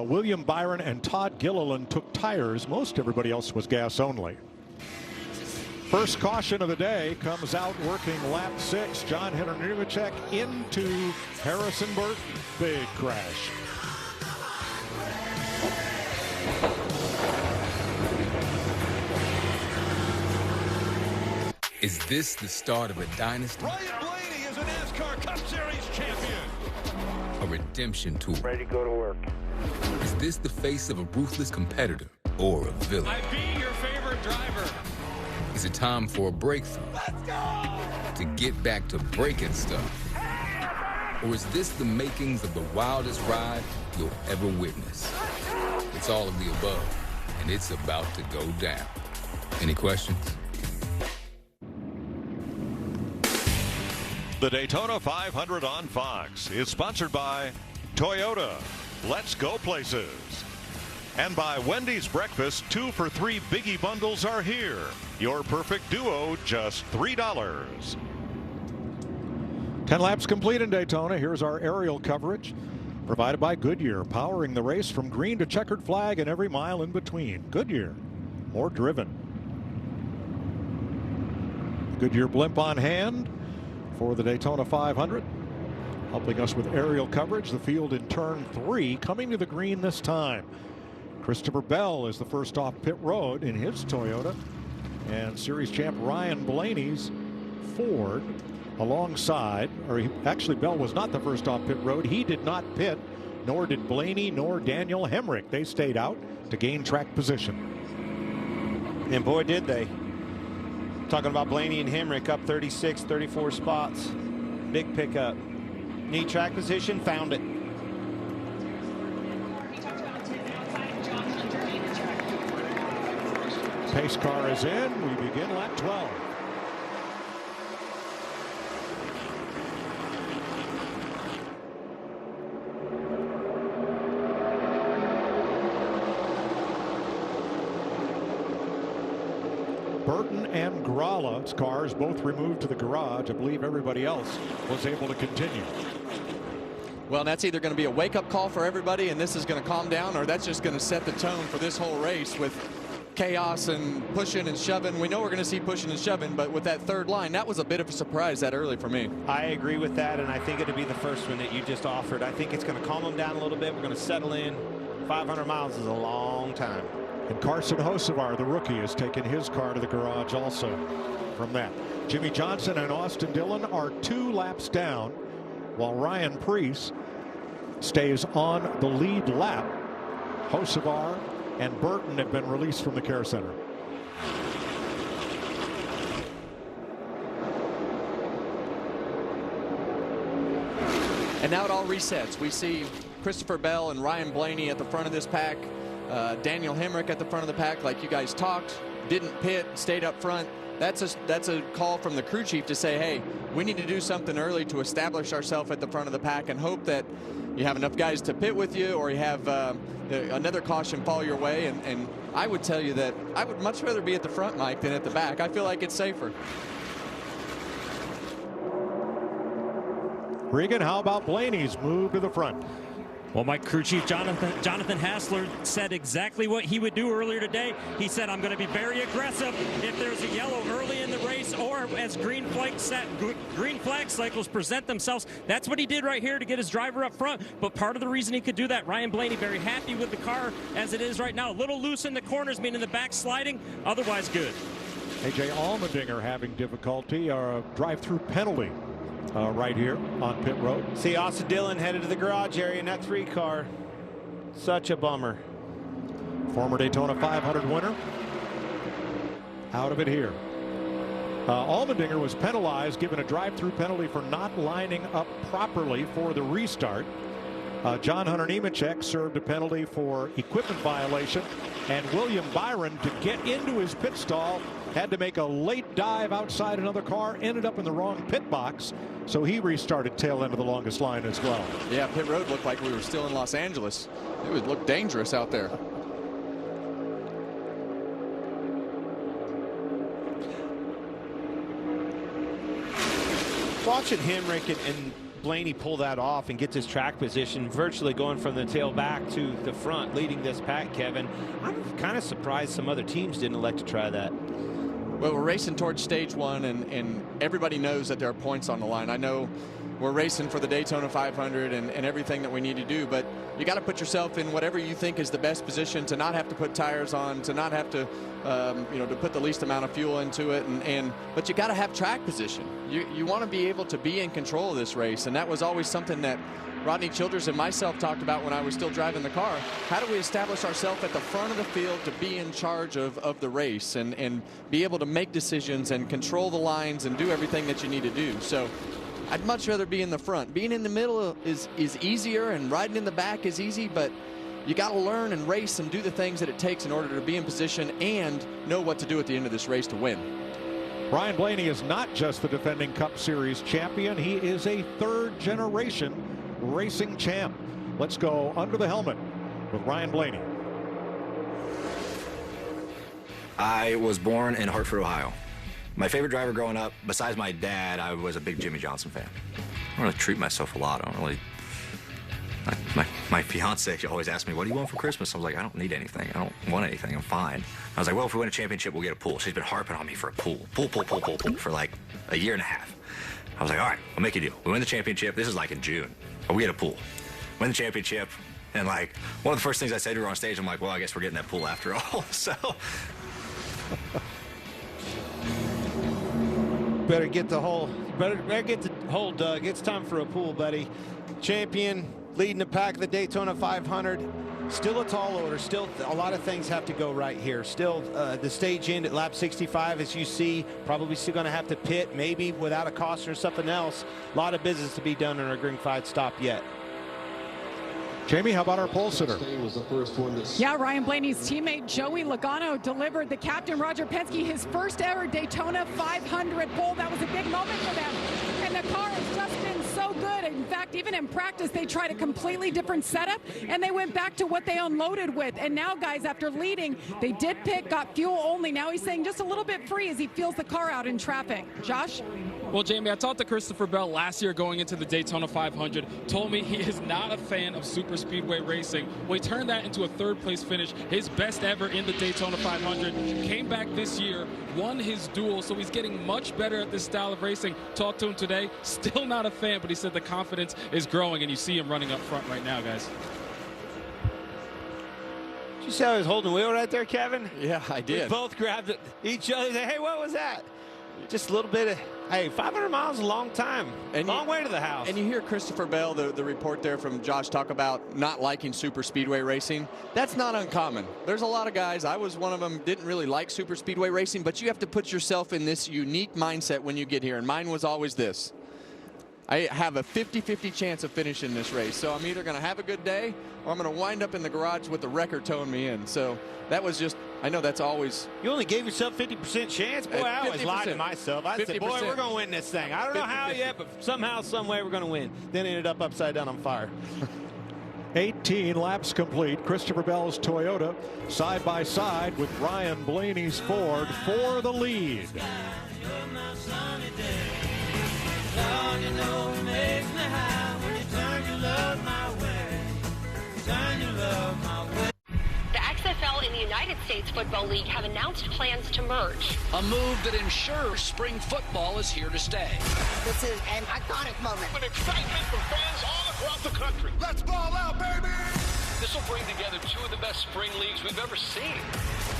S3: William Byron, and Todd Gilliland took tires. Most everybody else was gas only. First caution of the day comes out working lap 6. John Henry Nemechek into Harrison Burton. Big crash.
S15: Is this the start of a dynasty?
S11: Ryan Blaney is a NASCAR Cup Series champion.
S15: A redemption tour?
S11: Ready to go to work.
S15: Is this the face of a ruthless competitor or a villain?
S8: I'm being your favorite driver.
S15: Is it time for a breakthrough?
S11: Let's go!
S15: To get back to breaking stuff? Or is this the makings of the wildest ride you'll ever witness? It's all of the above, and it's about to go down. Any questions?
S16: The Daytona 500 on Fox is sponsored by Toyota. Let's go places. And by Wendy's Breakfast, 2 for $3 Biggie Bundles are here. Your perfect duo, just $3.
S3: 10 laps complete in Daytona. Here's our aerial coverage provided by Goodyear, powering the race from green to checkered flag and every mile in between. Goodyear, more driven. Goodyear blimp on hand for the Daytona 500. Helping us with aerial coverage, the field in turn 3, coming to the green this time. Christopher Bell is the first off pit road in his Toyota, and series champ Ryan Blaney's Ford alongside, actually Bell was not the first off pit road. He did not pit, nor did Blaney nor Daniel Hemrick. They stayed out to gain track position.
S14: And boy, did they. Talking about Blaney and Hemrick up 36, 34 spots. Big pickup. Need track position, found it.
S3: Pace car is in. We begin lap 12. Burton and Grala's cars both removed to the garage. I believe everybody else was able to continue.
S5: Well, that's either going to be a wake-up call for everybody and this is going to calm down, or that's just going to set the tone for this whole race with chaos and pushing and shoving. We know we're going to see pushing and shoving, but with that third line, that was a bit of a surprise that early for me.
S14: I agree with that, and I think it'll be the first one that you just offered. I think it's going to calm them down a little bit. We're going to settle in. 500 miles is a long time.
S3: And Carson Hocevar, the rookie, has taken his car to the garage also from that. Jimmy Johnson and Austin Dillon are 2 laps down, while Ryan Preece stays on the lead lap. Hocevar and Burton have been released from the care center.
S5: And now it all resets. We see Christopher Bell and Ryan Blaney at the front of this pack. Daniel Hemrick at the front of the pack, like you guys talked, didn't pit, stayed up front. That's a call from the crew chief to say, hey, we need to do something early to establish ourselves at the front of the pack and hope that you have enough guys to pit with you, or you have another caution fall your way. And I would tell you that I would much rather be at the front, Mike, than at the back. I feel like it's safer.
S3: Regan, how about Blaney's move to the front?
S9: Well, Mike, crew chief Jonathan Hassler said exactly what he would do earlier today. He said, I'm going to be very aggressive if there's a yellow early in the race, or as green flag cycles present themselves. That's what he did right here to get his driver up front. But part of the reason he could do that, Ryan Blaney very happy with the car as it is right now. A little loose in the corners, meaning the back sliding, otherwise good.
S3: A.J. Allmendinger having difficulty, or a drive-through penalty. Right here on pit road.
S14: See Austin Dillon headed to the garage area in that 3 car. Such a bummer.
S3: Former Daytona 500 winner. Out of it here. Allmendinger was penalized, given a drive-through penalty for not lining up properly for the restart. John Hunter Nemechek served a penalty for equipment violation, and William Byron, to get into his pit stall, had to make a late dive outside another car, ended up in the wrong pit box, so he restarted tail end of the longest line as well.
S5: Yeah, pit road looked like we were still in Los Angeles. It would look dangerous out there.
S14: Watching Hemrick and Blaney pull that off and gets his track position, virtually going from the tail back to the front, leading this pack, Kevin. I'm kind of surprised some other teams didn't elect to try that.
S5: Well, we're racing towards stage 1, and everybody knows that there are points on the line. I know we're racing for the Daytona 500 and everything that we need to do, but you got to put yourself in whatever you think is the best position to not have to put tires on, to not have to, to put the least amount of fuel into it, but you got to have track position. You want to be able to be in control of this race, and that was always something that Rodney Childers and myself talked about when I was still driving the car. How do we establish ourselves at the front of the field to be in charge of the race and be able to make decisions and control the lines and do everything that you need to do? So I'd much rather be in the front. Being in the middle is easier, and riding in the back is easy, but you got to learn and race and do the things that it takes in order to be in position and know what to do at the end of this race to win.
S3: Ryan Blaney is not just the defending Cup Series champion. He is a third-generation racing champ. Let's go under the helmet with Ryan Blaney.
S17: I was born in Hartford, Ohio. My favorite driver growing up, besides my dad, I was a big Jimmy Johnson fan. I don't really treat myself a lot. I don't really. My fiance always asks me, what do you want for Christmas? I was like, I don't need anything. I don't want anything. I'm fine. I was like, well, if we win a championship, we'll get a pool. She's been harping on me for a pool. Pool for like a year and a half. I was like, all right, we'll make a deal. We win the championship. This is like in June. We get a pool. Win the championship. And like, one of the first things I said to her on stage, I'm like, well, I guess we're getting that pool after all. So.
S14: Better get the hole dug. It's time for a pool, buddy. Champion, leading the pack of the Daytona 500. Still a tall order. Still a lot of things have to go right here. Still the stage end at lap 65, as you see, probably still going to have to pit, maybe without a caution or something else. A lot of business to be done in our green flag stop yet.
S3: Jamie, how about our pole sitter?
S1: Yeah, Ryan Blaney's teammate Joey Logano delivered the captain Roger Penske his first ever Daytona 500 pole. That was a big moment for them. And the car has just been so good. In fact, even in practice, they tried a completely different setup, and they went back to what they unloaded with. And now, guys, after leading, they did pit, got fuel only. Now he's saying just a little bit free as he feels the car out in traffic. Josh?
S8: Well, Jamie, I talked to Christopher Bell last year going into the Daytona 500, told me he is not a fan of super speedway racing. Well, he turned that into a third-place finish, his best ever in the Daytona 500. Came back this year, won his duel, so he's getting much better at this style of racing. Talked to him today, still not a fan, but he said the confidence is growing, and you see him running up front right now, guys.
S14: Did you see how he was holding the wheel right there, Kevin?
S5: Yeah, I did.
S14: We both grabbed it, each other. Hey, what was that? Just a little bit of, hey, 500 miles is a long time. Long way to the house.
S5: And you hear Christopher Bell, the report there from Josh, talk about not liking super speedway racing. That's not uncommon. There's a lot of guys, I was one of them, didn't really like super speedway racing, but you have to put yourself in this unique mindset when you get here. And mine was always this. I have a 50-50 chance of finishing this race. So I'm either going to have a good day or I'm going to wind up in the garage with the wrecker towing me in. So that was just, I know that's always.
S14: You only gave yourself 50% chance? Boy, I always lied to myself. I said, boy, we're going to win this thing. I don't know how yet, but somehow, some way we're going to win. Then ended up upside down on fire.
S3: 18 laps complete. Christopher Bell's Toyota side by side with Ryan Blaney's Ford for the lead.
S18: Lord, you know it makes me high when you turn your love my way. Turn your love my way.
S19: The XFL and the United States Football League have announced plans to merge.
S20: A move that ensures spring football is here to stay.
S22: This is an iconic moment.
S11: With excitement from fans all across the country. Let's ball out, baby!
S20: This will bring together two of the best spring leagues we've ever seen.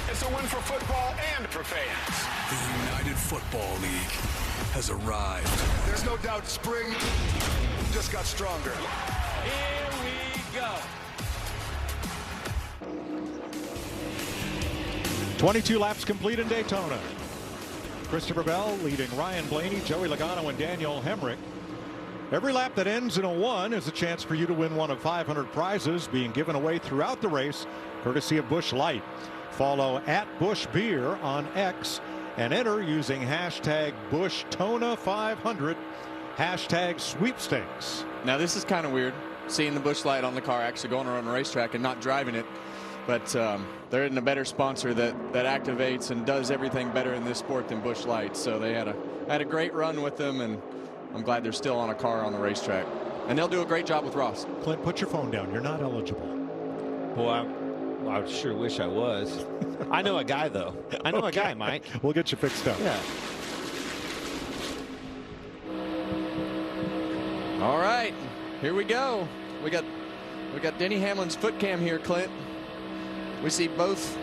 S11: It's a win for football and for fans.
S25: The United Football League has arrived.
S11: There's no doubt spring just got stronger.
S20: Here we go.
S3: 22 laps complete in Daytona. Christopher Bell leading Ryan Blaney, Joey Logano, and Daniel Hemrick. Every lap that ends in a 1 is a chance for you to win one of 500 prizes being given away throughout the race, courtesy of Busch Light. Follow @BuschBeer on X and enter using hashtag BuschTona500, hashtag sweepstakes.
S5: Now this is kind of weird, seeing the Busch Light on the car actually going around the racetrack and not driving it. But there isn't a better sponsor that activates and does everything better in this sport than Busch Light. So they had a great run with them, and I'm glad they're still on a car on the racetrack. And they'll do a great job with Ross.
S3: Clint, put your phone down. You're not eligible.
S14: Boy, I sure wish I was. I know a guy, though. I know a guy, Mike.
S3: We'll get you fixed up.
S14: Yeah.
S5: All right, here we go. We got Denny Hamlin's foot cam here, Clint. We see both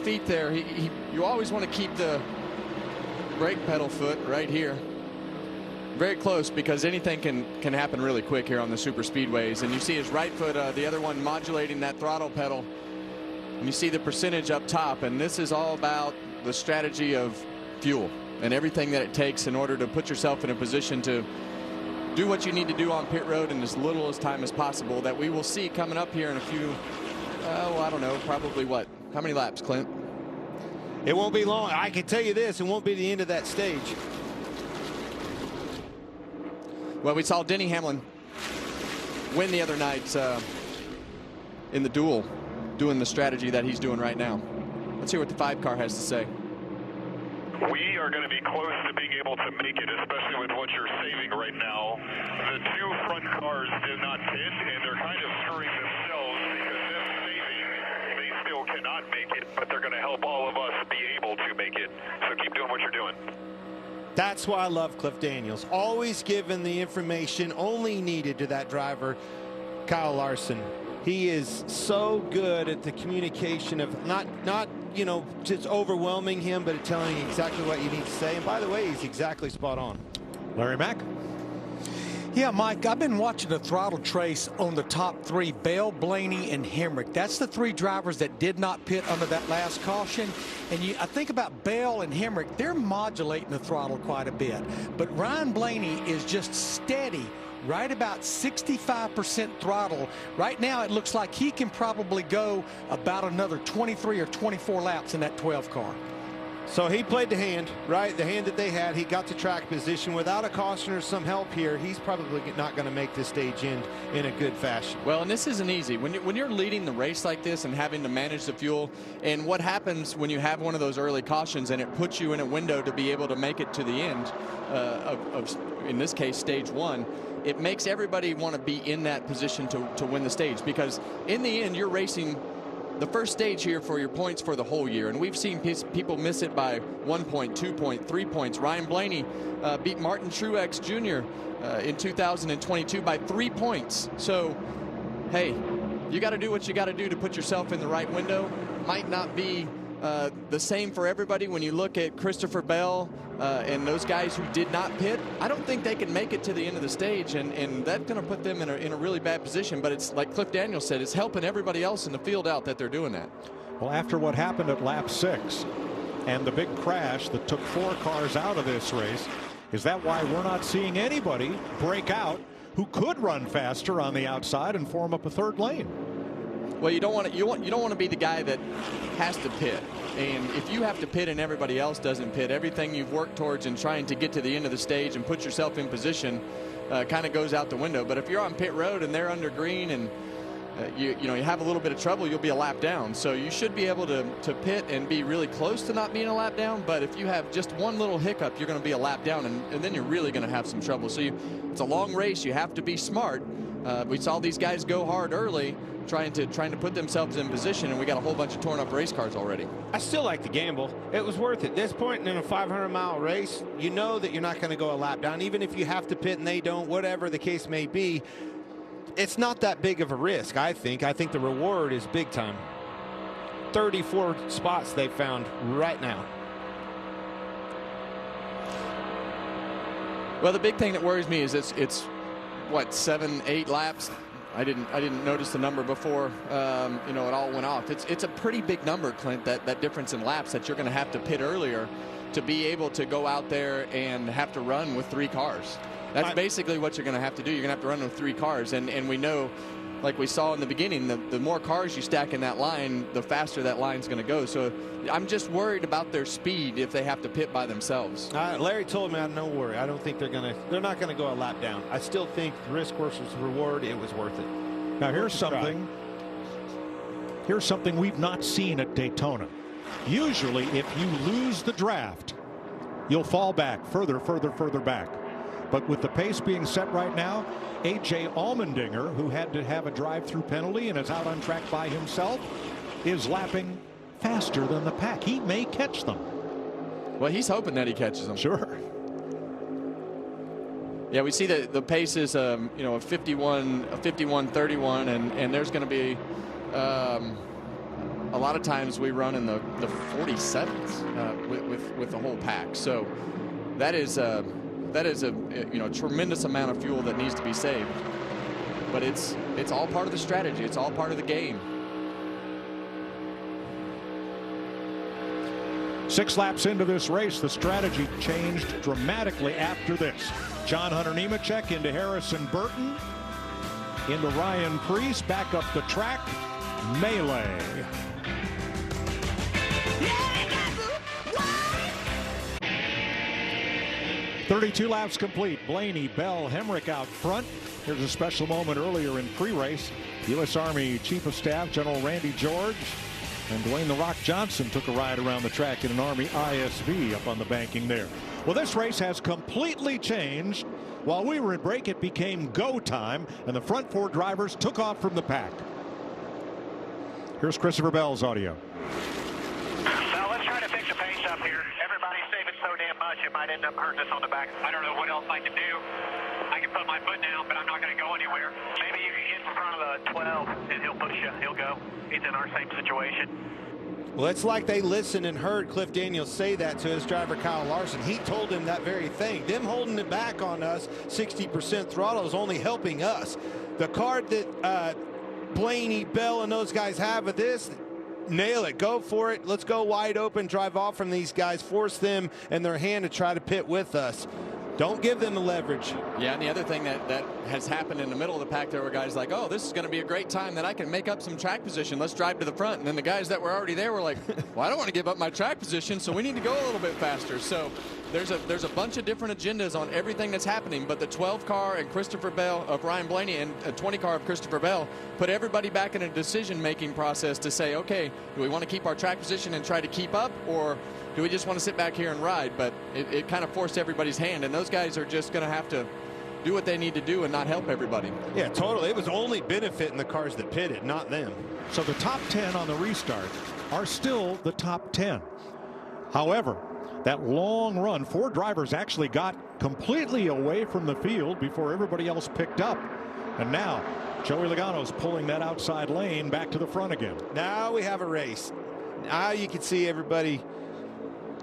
S5: feet there. You always want to keep the brake pedal foot right here, very close, because anything can happen really quick here on the super speedways. And you see his right foot, the other one modulating that throttle pedal. And you see the percentage up top, and this is all about the strategy of fuel and everything that it takes in order to put yourself in a position to do what you need to do on pit road in as little as time as possible. That we will see coming up here in a few, I don't know, probably what? How many laps, Clint?
S14: It won't be long. I can tell you this, it won't be the end of that stage.
S5: Well, we saw Denny Hamlin win the other night in the duel, doing the strategy that he's doing right now. Let's hear what the 5 car has to say.
S2: We are going to be close to being able to make it, especially with what you're saving right now. The 2 front cars did not pit, and they're kind of screwing themselves because this saving, they still cannot make it, but they're going to help all of us be able to make it. So keep doing what you're doing.
S14: That's why I love Cliff Daniels. Always giving the information only needed to that driver, Kyle Larson. He is so good at the communication of not you know, just overwhelming him, but telling you exactly what you need to say. And by the way, he's exactly spot on.
S3: Larry Mack.
S12: Yeah, Mike, I've been watching the throttle trace on the top 3, Bell, Blaney, and Hemrick. That's the 3 drivers that did not pit under that last caution. And I think about Bell and Hemrick, they're modulating the throttle quite a bit. But Ryan Blaney is just steady, right about 65% throttle. Right now, it looks like he can probably go about another 23 or 24 laps in that 12 car.
S14: So he played the hand, right? The hand that they had. He got to track position. Without a caution or some help here, he's probably not going to make this stage end in a good fashion.
S5: Well, and this isn't easy. When you're leading the race like this and having to manage the fuel, and what happens when you have one of those early cautions and it puts you in a window to be able to make it to the end of in this case, stage 1, it makes everybody want to be in that position to win the stage, because in the end, you're racing the first stage here for your points for the whole year. And we've seen people miss it by 1 point, 2 point, 3 points. Ryan Blaney beat Martin Truex Jr. In 2022 by 3 points. So, hey, you got to do what you got to do to put yourself in the right window. Might not be the same for everybody. When you look at Christopher Bell and those guys who did not pit, I don't think they can make it to the end of the stage, and that's going to put them in a really bad position. But it's like Cliff Daniels said, it's helping everybody else in the field out that they're doing that.
S3: Well, after what happened at lap 6 and the big crash that took 4 cars out of this race, is that why we're not seeing anybody break out who could run faster on the outside and form up a third lane?
S5: Well, you don't want to be the guy that has to pit. And if you have to pit and everybody else doesn't pit, everything you've worked towards in trying to get to the end of the stage and put yourself in position kind of goes out the window. But if you're on pit road and they're under green and you have a little bit of trouble, you'll be a lap down. So you should be able to pit and be really close to not being a lap down. But if you have just one little hiccup, you're going to be a lap down, and then you're really going to have some trouble. So it's a long race. You have to be smart. We saw these guys go hard early, trying to put themselves in position, and we got a whole bunch of torn up race cars already.
S14: I still like the gamble. It was worth it. This point in a 500-mile race, you know that you're not going to go a lap down, even if you have to pit and they don't, whatever the case may be. It's not that big of a risk, I think. I think the reward is big time. 34 spots they found right now.
S5: Well, the big thing that worries me is it's what, 7-8 laps. I didn't notice the number before it all went off. It's a pretty big number, Clint, that difference in laps that you're going to have to pit earlier to be able to go out there and have to run with 3 cars. That's basically what you're going to have to do. You're going to have to run with 3 cars, and we know, like we saw in the beginning, the more cars you stack in that line, the faster that line's going to go. So I'm just worried about their speed if they have to pit by themselves.
S14: Larry told me, no worry. I don't think they're not going to go a lap down. I still think risk versus reward, it was worth it.
S3: Now here's something we've not seen at Daytona. Usually if you lose the draft, you'll fall back further back. But with the pace being set right now, A.J. Allmendinger, who had to have a drive-through penalty and is out on track by himself, is lapping faster than the pack. He may catch them.
S5: Well, he's hoping that he catches them.
S3: Sure.
S5: Yeah, we see that the pace is a 51-31, and there's going to be a lot of times we run in the 47s with the whole pack. So that is a tremendous amount of fuel that needs to be saved. But it's all part of the strategy. It's all part of the game.
S3: 6 laps into this race, the strategy changed dramatically after this. John Hunter Nemechek into Harrison Burton, into Ryan Preece, back up the track, melee. 32 laps complete. Blaney, Bell, Hemrick out front. Here's a special moment earlier in pre-race. U.S. Army Chief of Staff General Randy George and Dwayne "The Rock" Johnson took a ride around the track in an Army ISV up on the banking there. Well, this race has completely changed. While we were at break, it became go time, and the front 4 drivers took off from the pack. Here's Christopher Bell's audio.
S2: Now let's try to fix the pace up here. Everybody's saving so damn much it might end up hurting us on the back. I don't know what else I can do. I can put my foot down, but I'm not going to go anywhere. Maybe you can get in front of the 12 and he'll push you. He'll go. He's in our same situation.
S14: Well, it's like they listened and heard Cliff Daniels say that to his driver, Kyle Larson. He told him that very thing. Them holding it back on us, 60% throttle, is only helping us. The card that Blaney, Bell, and those guys have of this, nail it. Go for it. Let's go wide open, drive off from these guys, force them and their hand to try to pit with us. Don't give them the leverage.
S5: Yeah, and the other thing that has happened in the middle of the pack, there were guys like, oh, this is going to be a great time that I can make up some track position. Let's drive to the front. And then the guys that were already there were like, well, I don't want to give up my track position, so we need to go a little bit faster. So there's a bunch of different agendas on everything that's happening. But the 12 car and Christopher Bell of Ryan Blaney and a 20 car of Christopher Bell put everybody back in a decision-making process to say, okay, do we want to keep our track position and try to keep up, or do we just want to sit back here and ride? But it kind of forced everybody's hand, and those guys are just going to have to do what they need to do and not help everybody.
S14: Yeah, totally. It was only benefiting the cars that pitted, not them.
S3: So the top 10 on the restart are still the top 10. However, that long run, 4 drivers actually got completely away from the field before everybody else picked up. And now Joey Logano's pulling that outside lane back to the front again.
S14: Now we have a race. now you can see everybody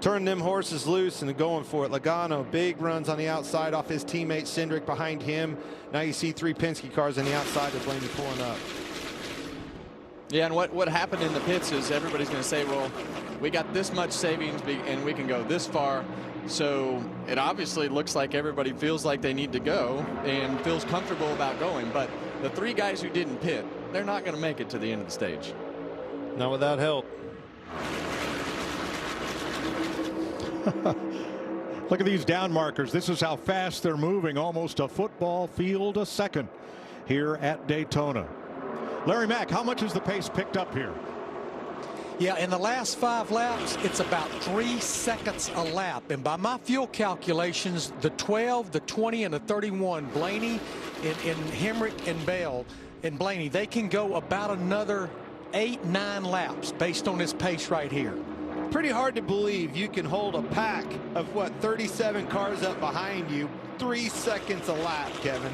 S14: turning them horses loose and going for it. Logano, big runs on the outside off his teammate Cindric behind him. Now you see 3 Penske cars on the outside with Blaney pulling up.
S5: Yeah, and what happened in the pits is everybody's going to say, well, we got this much savings and we can go this far. So it obviously looks like everybody feels like they need to go and feels comfortable about going. But the 3 guys who didn't pit, they're not going to make it to the end of the stage.
S14: Not without help.
S3: Look at these down markers. This is how fast they're moving, almost a football field a second here at Daytona. Larry Mack, how much has the pace picked up here?
S12: Yeah, in the last 5 laps, it's about 3 seconds a lap. And by my fuel calculations, the 12, the 20, and the 31, Blaney and Hemrick and Bell and Blaney, they can go about another 8, 9 laps based on this pace right here.
S14: Pretty hard to believe you can hold a pack of, 37 cars up behind you, 3 seconds a lap, Kevin.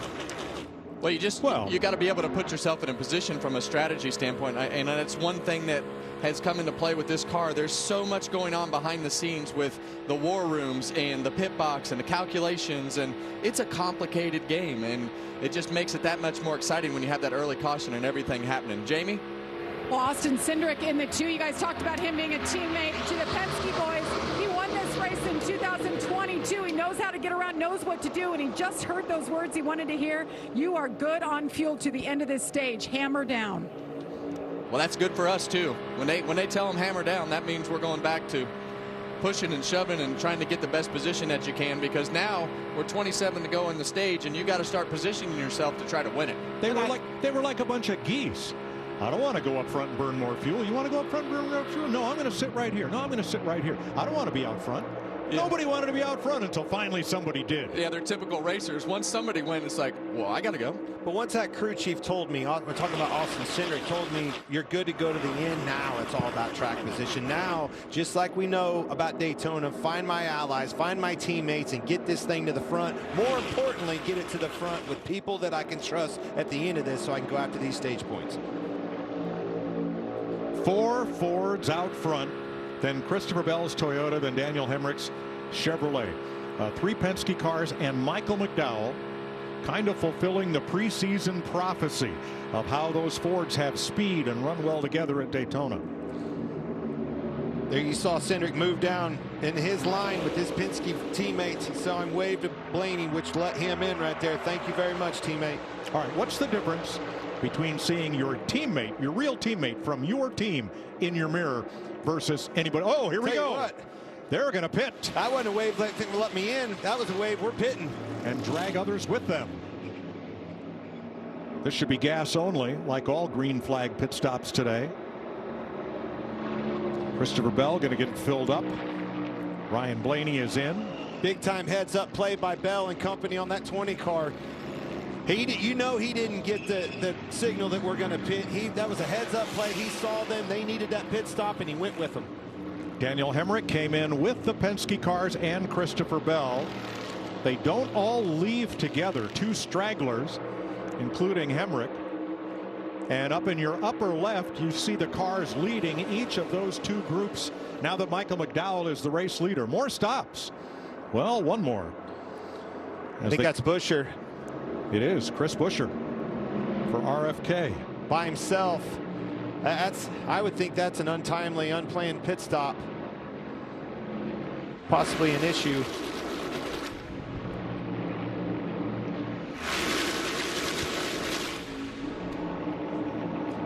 S5: Well, you got to be able to put yourself in a position from a strategy standpoint. And that's one thing that has come into play with this car. There's so much going on behind the scenes with the war rooms and the pit box and the calculations. And it's a complicated game. And it just makes it that much more exciting when you have that early caution and everything happening. Jamie?
S1: Well, Austin Cindric in the 2. You guys talked about him being a teammate to the Penske boys. He won this race in 2022. He knows how to get around, knows what to do, and he just heard those words he wanted to hear. You are good on fuel to the end of this stage. Hammer down.
S5: Well, that's good for us, too. When they tell them hammer down, that means we're going back to pushing and shoving and trying to get the best position that you can, because now we're 27 to go in the stage, and you got to start positioning yourself to try to win it.
S3: They were like a bunch of geese. I don't want to go up front and burn more fuel. You want to go up front and burn more fuel? No, I'm going to sit right here. No, I'm going to sit right here. I don't want to be out front. Yeah. Nobody wanted to be out front until finally somebody did.
S5: Yeah, they're typical racers. Once somebody went, it's like, well, I got to go.
S14: But once that crew chief told me, we're talking about Austin Cindric, told me you're good to go to the end. Now it's all about track position. Now, just like we know about Daytona, find my allies, find my teammates, and get this thing to the front. More importantly, get it to the front with people that I can trust at the end of this so I can go after these stage points.
S3: 4 Fords out front, then Christopher Bell's Toyota, then Daniel Hemrick's Chevrolet. 3 Penske cars and Michael McDowell kind of fulfilling the preseason prophecy of how those Fords have speed and run well together at Daytona.
S14: There you saw Cindric move down in his line with his Penske teammates. He saw him wave to Blaney, which let him in right there. Thank you very much, teammate.
S3: All right, what's the difference between seeing your teammate, your real teammate from your team in your mirror versus anybody? Oh, here we go. What? They're going to pit.
S14: I wasn't a wave let me in. That was a wave. We're pitting.
S3: And drag others with them. This should be gas only, like all green flag pit stops today. Christopher Bell going to get it filled up. Ryan Blaney is in.
S14: Big time heads up play by Bell and company on that 20 car. He didn't get the signal that we're going to pit. That was a heads-up play. He saw them. They needed that pit stop, and he went with them.
S3: Daniel Hemrick came in with the Penske cars and Christopher Bell. They don't all leave together. 2 stragglers, including Hemrick. And up in your upper left, you see the cars leading each of those 2 groups now that Michael McDowell is the race leader. More stops. Well, one more.
S14: I think that's Buescher.
S3: It is Chris Buescher for RFK.
S14: By himself. I would think that's an untimely, unplanned pit stop. Possibly an issue.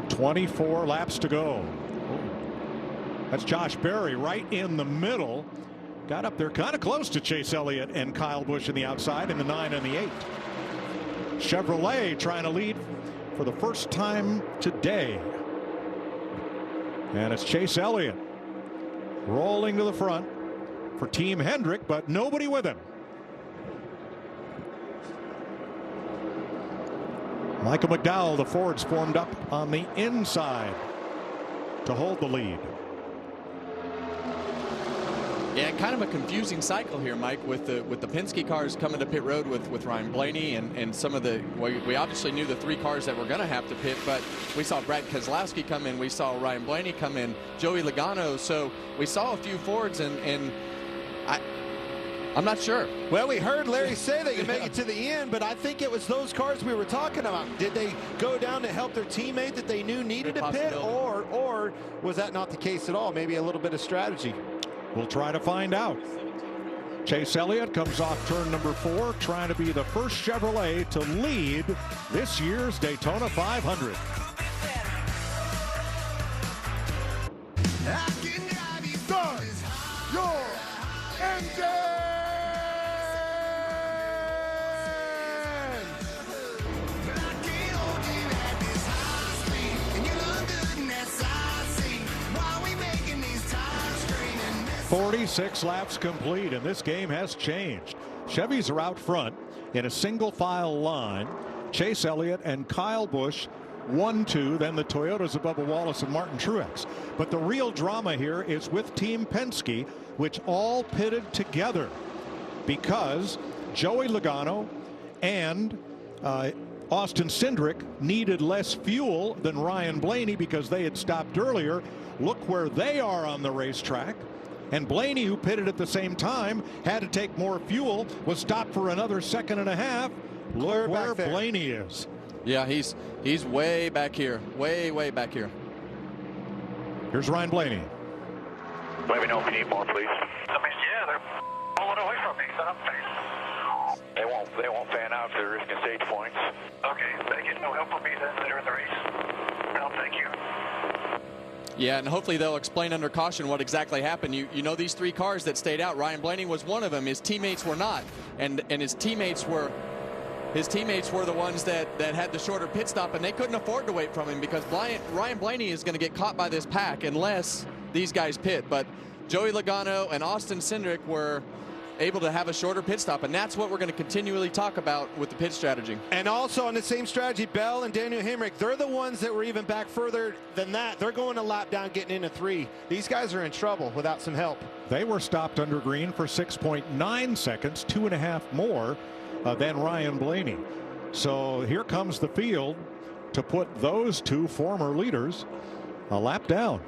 S3: .24 laps to go. That's Josh Berry right in the middle. Got up there kind of close to Chase Elliott and Kyle Busch in the outside in the 9 and the 8. Chevrolet trying to lead for the first time today. And it's Chase Elliott rolling to the front for Team Hendrick, but nobody with him. Michael McDowell, the Fords formed up on the inside to hold the lead.
S5: Yeah, kind of a confusing cycle here, Mike, with the Penske cars coming to pit road with Ryan Blaney and some of the, we obviously knew the 3 cars that were going to have to pit, but we saw Brad Keselowski come in, we saw Ryan Blaney come in, Joey Logano, so we saw a few Fords, and I'm not sure.
S14: Well, we heard Larry say they could make it to the end, but I think it was those cars we were talking about. Did they go down to help their teammate that they knew needed a pit, or was that not the case at all? Maybe a little bit of strategy.
S3: We'll try to find out. Chase Elliott comes off turn number 4, trying to be the first Chevrolet to lead this year's Daytona 500.
S6: Start your engine!
S3: "46 laps complete, and this game has changed. Chevys are out front in a single file line. Chase Elliott and Kyle Busch 1-2, then the Toyotas of Bubba Wallace and Martin Truex. But the real drama here is with Team Penske, which all pitted together because Joey Logano and Austin Cindric needed less fuel than Ryan Blaney because they had stopped earlier. Look where they are on the racetrack. And Blaney, who pitted at the same time, had to take more fuel, was stopped for another 1.5 seconds. Look where Blaney is.
S5: Yeah, he's way back here, way back here.
S3: Here's Ryan Blaney.
S2: Let me know if you need more, please. Yeah, they're pulling away from me. They won't fan out if they're risking stage points. Okay, they get no help from me then later in the race. No, thank you.
S5: Yeah, and hopefully they'll explain under caution what exactly happened. You know these 3 cars that stayed out. Ryan Blaney was one of them. His teammates were not, and his teammates were the ones that had the shorter pit stop, and they couldn't afford to wait from him because Ryan Blaney is going to get caught by this pack unless these guys pit. But Joey Logano and Austin Cindric were able to have a shorter pit stop, and that's what we're going to continually talk about with the pit strategy.
S14: And also on the same strategy, Bell and Daniel Hemrick, they're the ones that were even back further than that. They're going a lap down, getting into 3. These guys are in trouble without some help.
S3: They were stopped under green for 6.9 seconds, 2.5 more than Ryan Blaney. So here comes the field to put those 2 former leaders a lap down.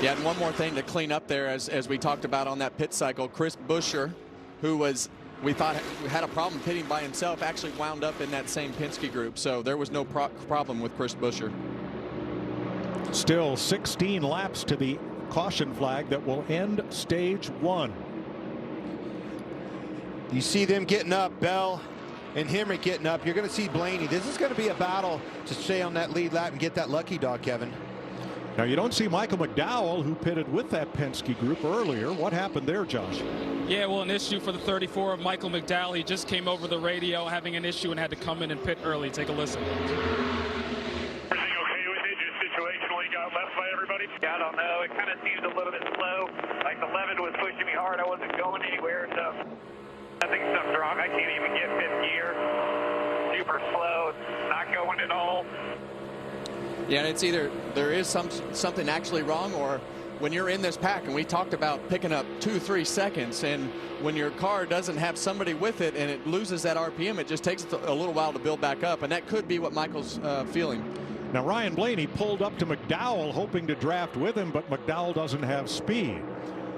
S5: Yeah, and one more thing to clean up there as we talked about on that pit cycle, Chris Buescher, who we thought had a problem pitting by himself, actually wound up in that same Penske group. So there was no problem with Chris Buescher.
S3: Still 16 laps to the caution flag that will end stage 1.
S14: You see them getting up, Bell and Hemrick getting up. You're going to see Blaney. This is going to be a battle to stay on that lead lap and get that lucky dog, Kevin.
S3: Now you don't see Michael McDowell, who pitted with that Penske group earlier. What happened there, Josh?
S8: Yeah, well, an issue for the 34 of Michael McDowell. He just came over the radio having an issue and had to come in and pit early. Take a listen.
S2: Everything okay with it? Just situationally got left by everybody? Yeah, I don't know. It kind of seemed a little bit slow. Like the 11 was pushing me hard. I wasn't going anywhere, so I think something's wrong. I can't even get 5th gear. Super slow. Not going at all.
S5: Yeah, and it's either there is something actually wrong, or when you're in this pack, and we talked about picking up 2-3 seconds, and when your car doesn't have somebody with it and it loses that RPM, it just takes a little while to build back up, and that could be what Michael's feeling.
S3: Now Ryan Blaney pulled up to McDowell hoping to draft with him, but McDowell doesn't have speed.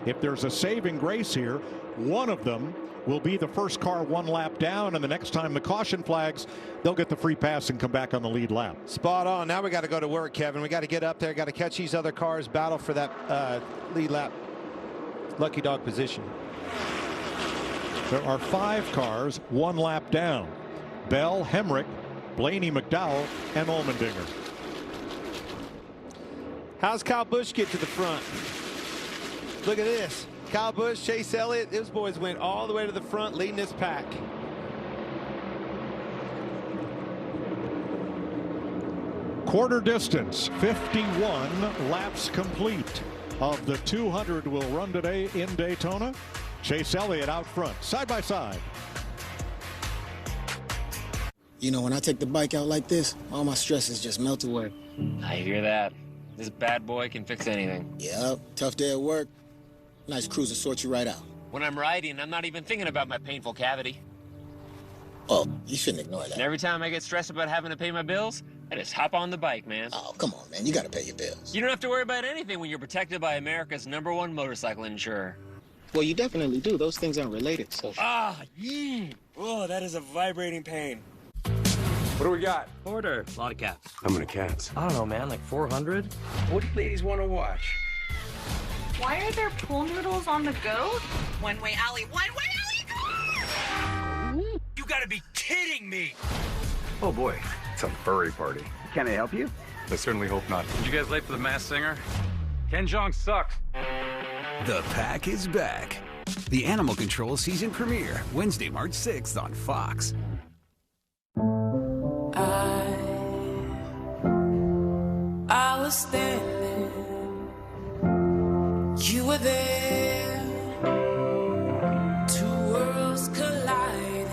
S3: If there's a saving grace here, one of them will be the first car 1 lap down, and the next time the caution flags, they'll get the free pass and come back on the lead lap.
S14: Spot on. Now we got to go to work, Kevin. We got to get up there, got to catch these other cars, battle for that lead lap lucky dog position.
S3: There are 5 cars 1 lap down: Bell, Hemrick, Blaney, McDowell, and Allmendinger.
S14: How's Kyle Busch get to the front? Look at this. Kyle Busch, Chase Elliott, those boys went all the way to the front leading this pack.
S3: Quarter distance, 51 laps complete of the 200 will run today in Daytona. Chase Elliott out front, side by side.
S7: You know, when I take the bike out like this, all my stresses just melt away.
S10: I hear that. This bad boy can fix anything.
S7: Yep, tough day at work. Nice cruise to sort you right out.
S10: When I'm riding, I'm not even thinking about my painful cavity.
S7: Oh, you shouldn't ignore that.
S10: And every time I get stressed about having to pay my bills, I just hop on the bike, man.
S7: Oh, come on, man. You gotta pay your bills.
S10: You don't have to worry about anything when you're protected by America's #1 motorcycle insurer.
S7: Well, you definitely do. Those things aren't related, so...
S9: Oh, that is a vibrating pain.
S21: What do we got?
S10: Order. A lot of cats.
S21: How many cats?
S10: I don't know, man. Like 400?
S21: What do you ladies want to watch?
S23: Why are there pool noodles on the go? One-way alley, one-way alley!
S21: You gotta be kidding me! Oh boy, it's a furry party. Can I help you? I certainly hope not. Did you guys late for the Masked Singer? Ken Jeong sucks.
S24: The Pack is back. The Animal Control season premiere, Wednesday, March 6th on Fox.
S18: I was standing, you were there, two worlds collided,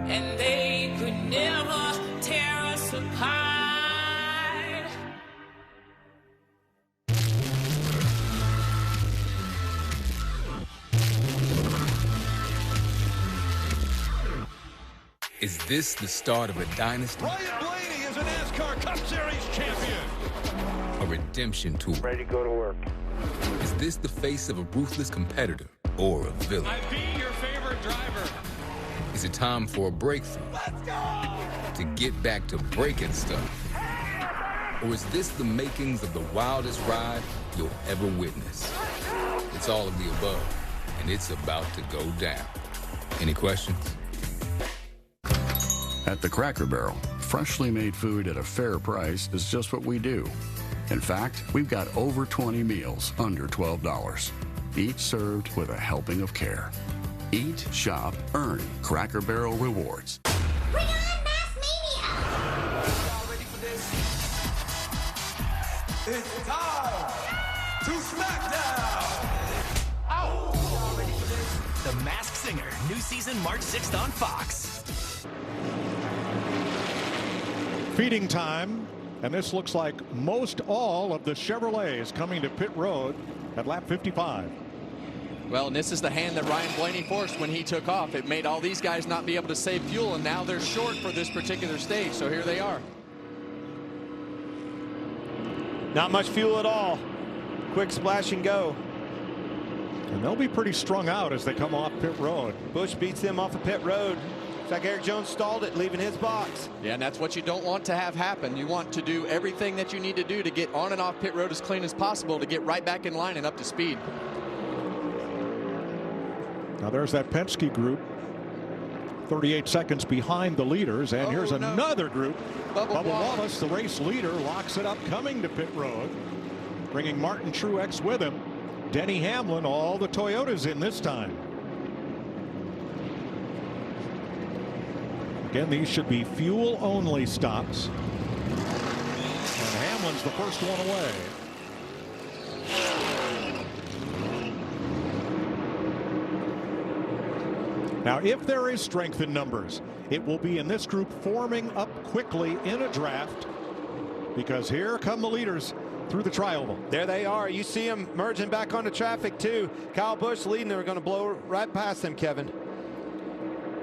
S18: and they could never tear us apart.
S15: Is this the start of a dynasty?
S16: Ryan Blaney is a NASCAR Cup Series champion.
S15: A redemption tour?
S21: Ready to go to work.
S15: Is this the face of a ruthless competitor or a villain?
S8: I'd be your favorite driver.
S15: Is it time for a breakthrough?
S18: Let's go!
S15: To get back to breaking stuff? Or is this the makings of the wildest ride you'll ever witness? It's all of the above, and it's about to go down. Any questions?
S26: At the Cracker Barrel, freshly made food at a fair price is just what we do. In fact, we've got over 20 meals under $12, each served with a helping of care. Eat, shop, earn Cracker Barrel rewards.
S18: Bring on Mass Mania!
S21: Y'all ready for this? It's time to SmackDown! Ow! Y'all ready for this?
S27: The Masked Singer, new season March 6th on Fox.
S3: Feeding time, and this looks like most all of the Chevrolets coming to pit road at lap 55.
S5: Well, and this is the hand that Ryan Blaney forced when he took off. It made all these guys not be able to save fuel, and now they're short for this particular stage, so here they are.
S14: Not much fuel at all. Quick splash and go.
S3: And they'll be pretty strung out as they come off pit road.
S14: Busch beats them off of pit road. It's like Eric Jones stalled it, leaving his box.
S5: Yeah, and that's what you don't want to have happen. You want to do everything that you need to do to get on and off pit road as clean as possible to get right back in line and up to speed.
S3: Now there's that Penske group, 38 seconds behind the leaders, and here's another group. Bubba Wallace, the race leader, locks it up coming to pit road, bringing Martin Truex with him. Denny Hamlin, all the Toyotas in this time. Again, these should be fuel-only stops. And Hamlin's the first one away. Now, if there is strength in numbers, it will be in this group forming up quickly in a draft, because here come the leaders through the trioval.
S14: There they are. You see them merging back onto traffic, too. Kyle Busch leading. They're going to blow right past them, Kevin.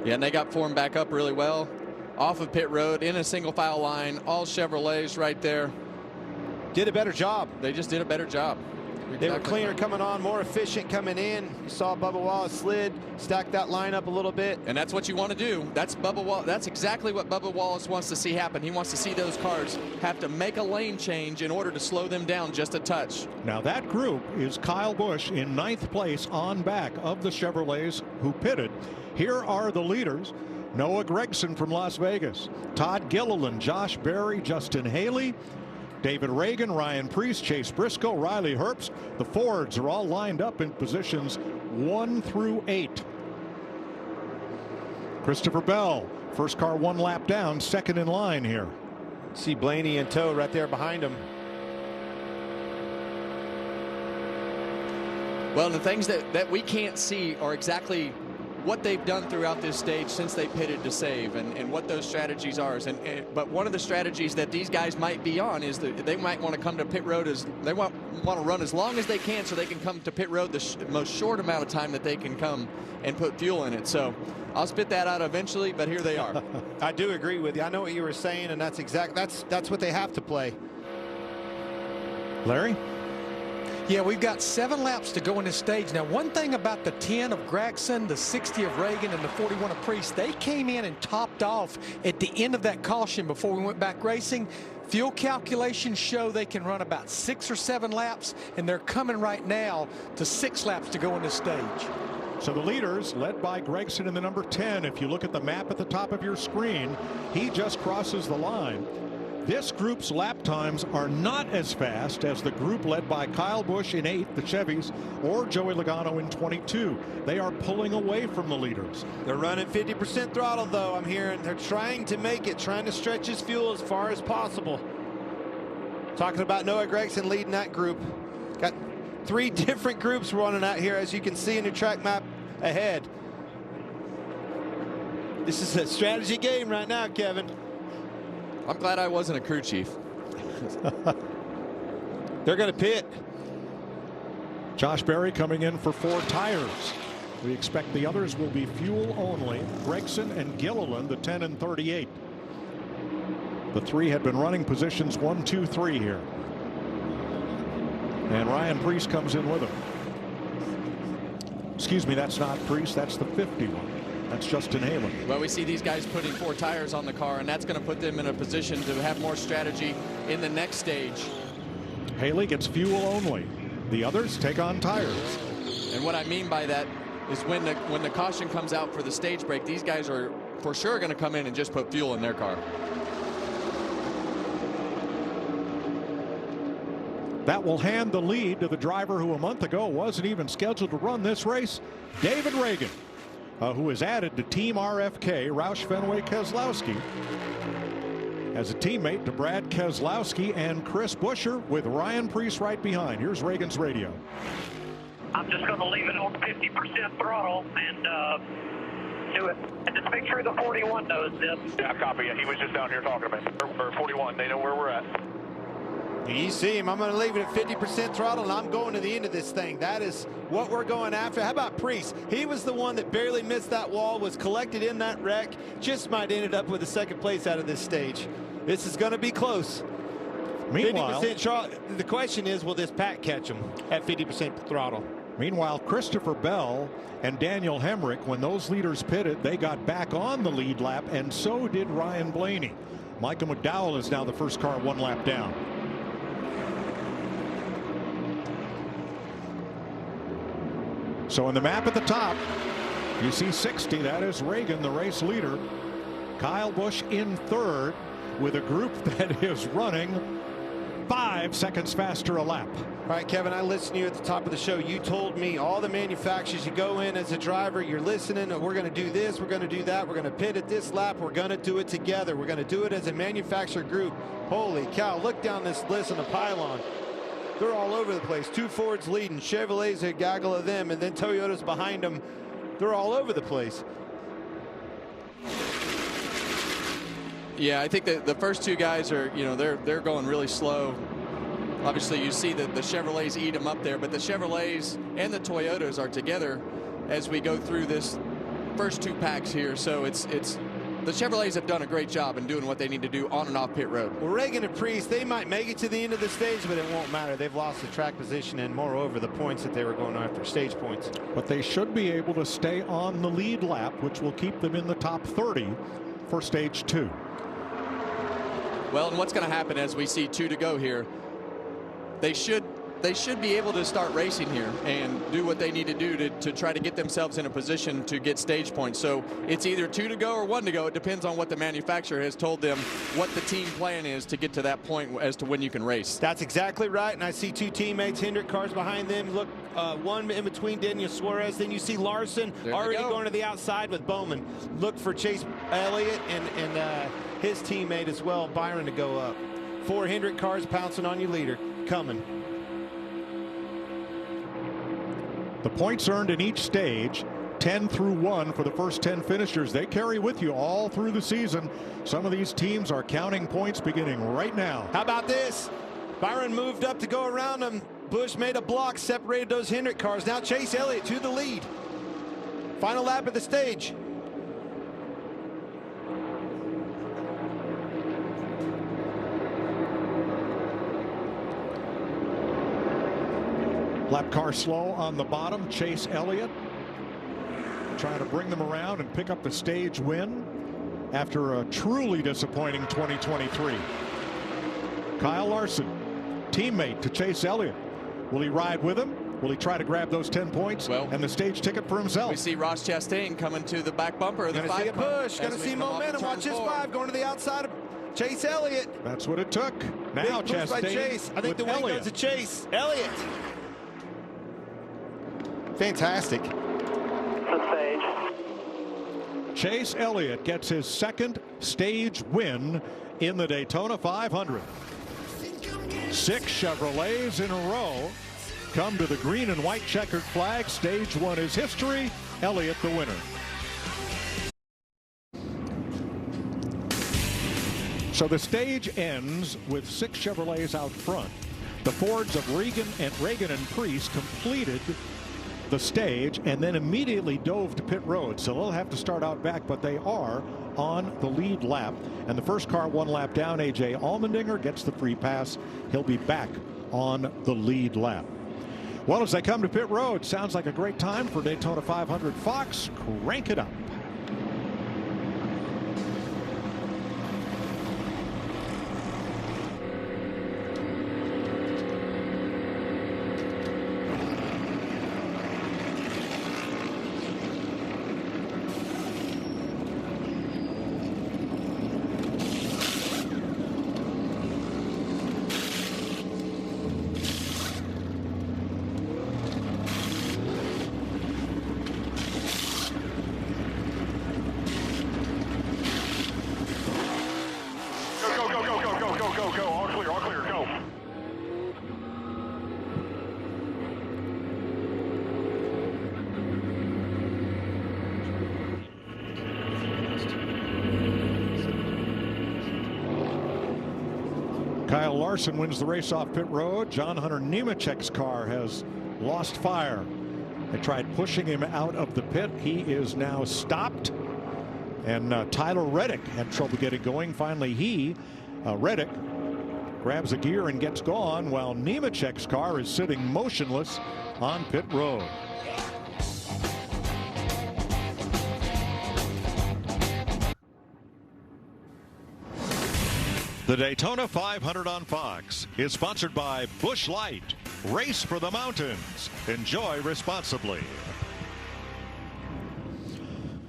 S5: Yeah, and they got formed back up really well. Off of pit road, in a single file line, all Chevrolets right there.
S14: Did a better job.
S5: They just did a better job.
S14: They were cleaner coming on, more efficient coming in. You saw Bubba Wallace slid, stack that line up a little bit.
S5: And that's what you want to do. That's That's exactly what Bubba Wallace wants to see happen. He wants to see those cars have to make a lane change in order to slow them down just a touch.
S3: Now that group is Kyle Busch in 9th place on back of the Chevrolets who pitted. Here are the leaders. Noah Gragson from Las Vegas, Todd Gilliland, Josh Berry, Justin Haley, David Reagan, Ryan Preece, Chase Briscoe, Riley Herbst. The Fords are all lined up in positions 1 through 8. Christopher Bell, first car 1 lap down, second in line here.
S14: See Blaney in tow right there behind him.
S5: Well, the things that we can't see are exactly what they've done throughout this stage since they pitted to save and what those strategies are. But one of the strategies that these guys might be on is that they might want to come to pit road they want to run as long as they can so they can come to pit road the most short amount of time that they can come and put fuel in it. So I'll spit that out eventually, but here they are.
S14: I do agree with you. I know what you were saying, and that's what they have to play.
S3: Larry?
S12: Yeah, we've got 7 laps to go in this stage. Now, one thing about the 10 of Gregson, the 60 of Reagan, and the 41 of Priest, they came in and topped off at the end of that caution before we went back racing. Fuel calculations show they can run about 6 or 7 laps, and they're coming right now to 6 laps to go in this stage.
S3: So the leaders, led by Gregson in the number 10. If you look at the map at the top of your screen, he just crosses the line. This group's lap times are not as fast as the group led by Kyle Busch in 8, the Chevys, or Joey Logano in 22. They are pulling away from the leaders.
S14: They're running 50% throttle, though. I'm hearing they're trying to make it, trying to stretch his fuel as far as possible. Talking about Noah Gragson leading that group. Got 3 different groups running out here, as you can see in the track map ahead. This is a strategy game right now, Kevin.
S5: I'm glad I wasn't a crew chief.
S14: They're going to pit.
S3: Josh Berry coming in for 4 tires. We expect the others will be fuel only. Gregson and Gilliland, the 10 and 38. The 3 had been running positions 1, 2, 3 here. And Ryan Priest comes in with him. Excuse me, that's not Priest, that's the 51. That's Justin Haley.
S5: Well, we see these guys putting 4 tires on the car, and that's going to put them in a position to have more strategy in the next stage.
S3: Haley gets fuel only. The others take on tires.
S5: And what I mean by that is when the caution comes out for the stage break, these guys are for sure going to come in and just put fuel in their car.
S3: That will hand the lead to the driver who a month ago wasn't even scheduled to run this race, David Reagan, who is added to Team RFK, Roush Fenway Keselowski, as a teammate to Brad Keselowski and Chris Buescher, with Ryan Priest right behind. Here's Reagan's radio.
S2: I'm just going to leave it on 50% throttle and do it. And just make sure the 41 knows this.
S4: Yeah, copy. He was just down here talking about it. Or 41. They know where we're at.
S14: You see him. I'm going to leave it at 50% throttle, and I'm going to the end of this thing. That is what we're going after. How about Priest? He was the one that barely missed that wall, was collected in that wreck, just might ended up with a 2nd place out of this stage. This is going to be close.
S3: Meanwhile,
S14: 50%. The question is, will this pack catch him at 50% throttle?
S3: Meanwhile, Christopher Bell and Daniel Hemrick, when those leaders pitted, they got back on the lead lap, and so did Ryan Blaney. Michael McDowell is now the first car 1 lap down. So in the map at the top, you see 60. That is Reagan, the race leader. Kyle Busch in 3rd, with a group that is running 5 seconds faster a lap.
S14: All right, Kevin, I listened to you at the top of the show. You told me all the manufacturers, you go in as a driver, you're listening, we're going to do this, we're going to do that, we're going to pit at this lap, we're going to do it together. We're going to do it as a manufacturer group. Holy cow, look down this list on the pylon. They're all over the place. 2 Fords leading, Chevrolets, a gaggle of them, and then Toyota's behind them. They're all over the place.
S5: Yeah, I think that the first 2 guys are, they're going really slow. Obviously, you see that the Chevrolets eat them up there, but the Chevrolets and the Toyotas are together as we go through this first 2 packs here. So it's the Chevrolets have done a great job in doing what they need to do on and off pit road.
S14: Well, Reagan and Priest, they might make it to the end of the stage, but it won't matter. They've lost the track position and, moreover, the points that they were going after, stage points.
S3: But they should be able to stay on the lead lap, which will keep them in the top 30 for stage 2.
S5: Well, and what's going to happen as we see 2 to go here, they should be able to start racing here and do what they need to do to try to get themselves in a position to get stage points. So it's either 2 to go or 1 to go. It depends on what the manufacturer has told them what the team plan is to get to that point as to when you can race.
S14: That's exactly right. And I see 2 teammates, Hendrick cars behind them. Look, 1 in between Daniel Suarez. Then you see Larson already going to the outside with Bowman. Look for Chase Elliott and his teammate as well, Byron, to go up. 4 Hendrick cars pouncing on your leader. Coming.
S3: The points earned in each stage, 10 through 1 for the first 10 finishers. They carry with you all through the season. Some of these teams are counting points beginning right now.
S14: How about this? Byron moved up to go around him. Busch made a block, separated those Hendrick cars. Now Chase Elliott to the lead. Final lap of the stage.
S3: Lap car slow on the bottom. Chase Elliott trying to bring them around and pick up the stage win after a truly disappointing 2023. Kyle Larson, teammate to Chase Elliott. Will he ride with him? Will he try to grab those 10 points and the stage ticket for himself?
S5: We see Ross Chastain coming to the back bumper of the 5 car.
S14: Gonna see a push, gonna see momentum. Watch his 5 going to the outside of Chase Elliott.
S3: That's what it took. Now
S14: Big push
S3: Chastain
S14: by Chase. I think the win goes to Chase Elliott. Fantastic.
S3: Chase Elliott gets his second stage win in the Daytona 500. 6 Chevrolets in a row come to the green and white checkered flag. Stage 1 is history. Elliott the winner. So the stage ends with 6 Chevrolets out front. The Fords of Reagan and Priest completed the stage and then immediately dove to pit road. So they'll have to start out back, but they are on the lead lap. And the first car 1 lap down, A.J. Allmendinger, gets the free pass. He'll be back on the lead lap. Well, as they come to pit road, sounds like a great time for Daytona 500 Fox. Crank it up. Kyle Larson wins the race off pit road. John Hunter Nemechek's car has lost fire. They tried pushing him out of the pit. He is now stopped. And Tyler Reddick had trouble getting going. Finally, Reddick, grabs a gear and gets gone while Nemechek's car is sitting motionless on pit road. The Daytona 500 on Fox is sponsored by Busch Light. Race for the mountains. Enjoy responsibly.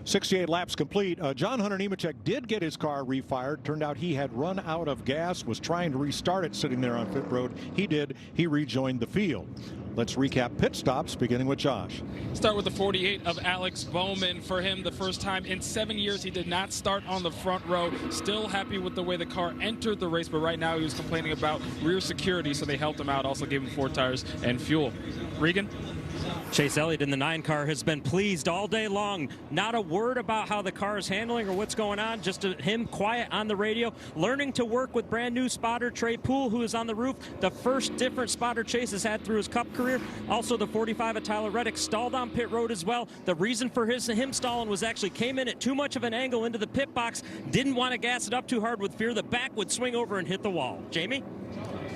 S3: 68 laps complete. John Hunter Nemechek did get his car refired. Turned out he had run out of gas, was trying to restart it sitting there on pit road. He did. He rejoined the field. Let's recap pit stops, beginning with Josh.
S8: Start with the 48 of Alex Bowman. For him, the first time in 7 years he did not start on the front row. Still happy with the way the car entered the race, but right now he was complaining about rear security, so they helped him out. Also gave him 4 tires and fuel. Regan?
S9: Chase Elliott in the 9 car has been pleased all day long. Not a word about how the car is handling or what's going on. Just him quiet on the radio, learning to work with brand new spotter Trey Poole, who is on the roof. The first different spotter Chase has had through his Cup career. Also, the 45 of Tyler Reddick stalled on pit road as well. The reason for him stalling was actually came in at too much of an angle into the pit box. Didn't want to gas it up too hard with fear the back would swing over and hit the wall. Jamie?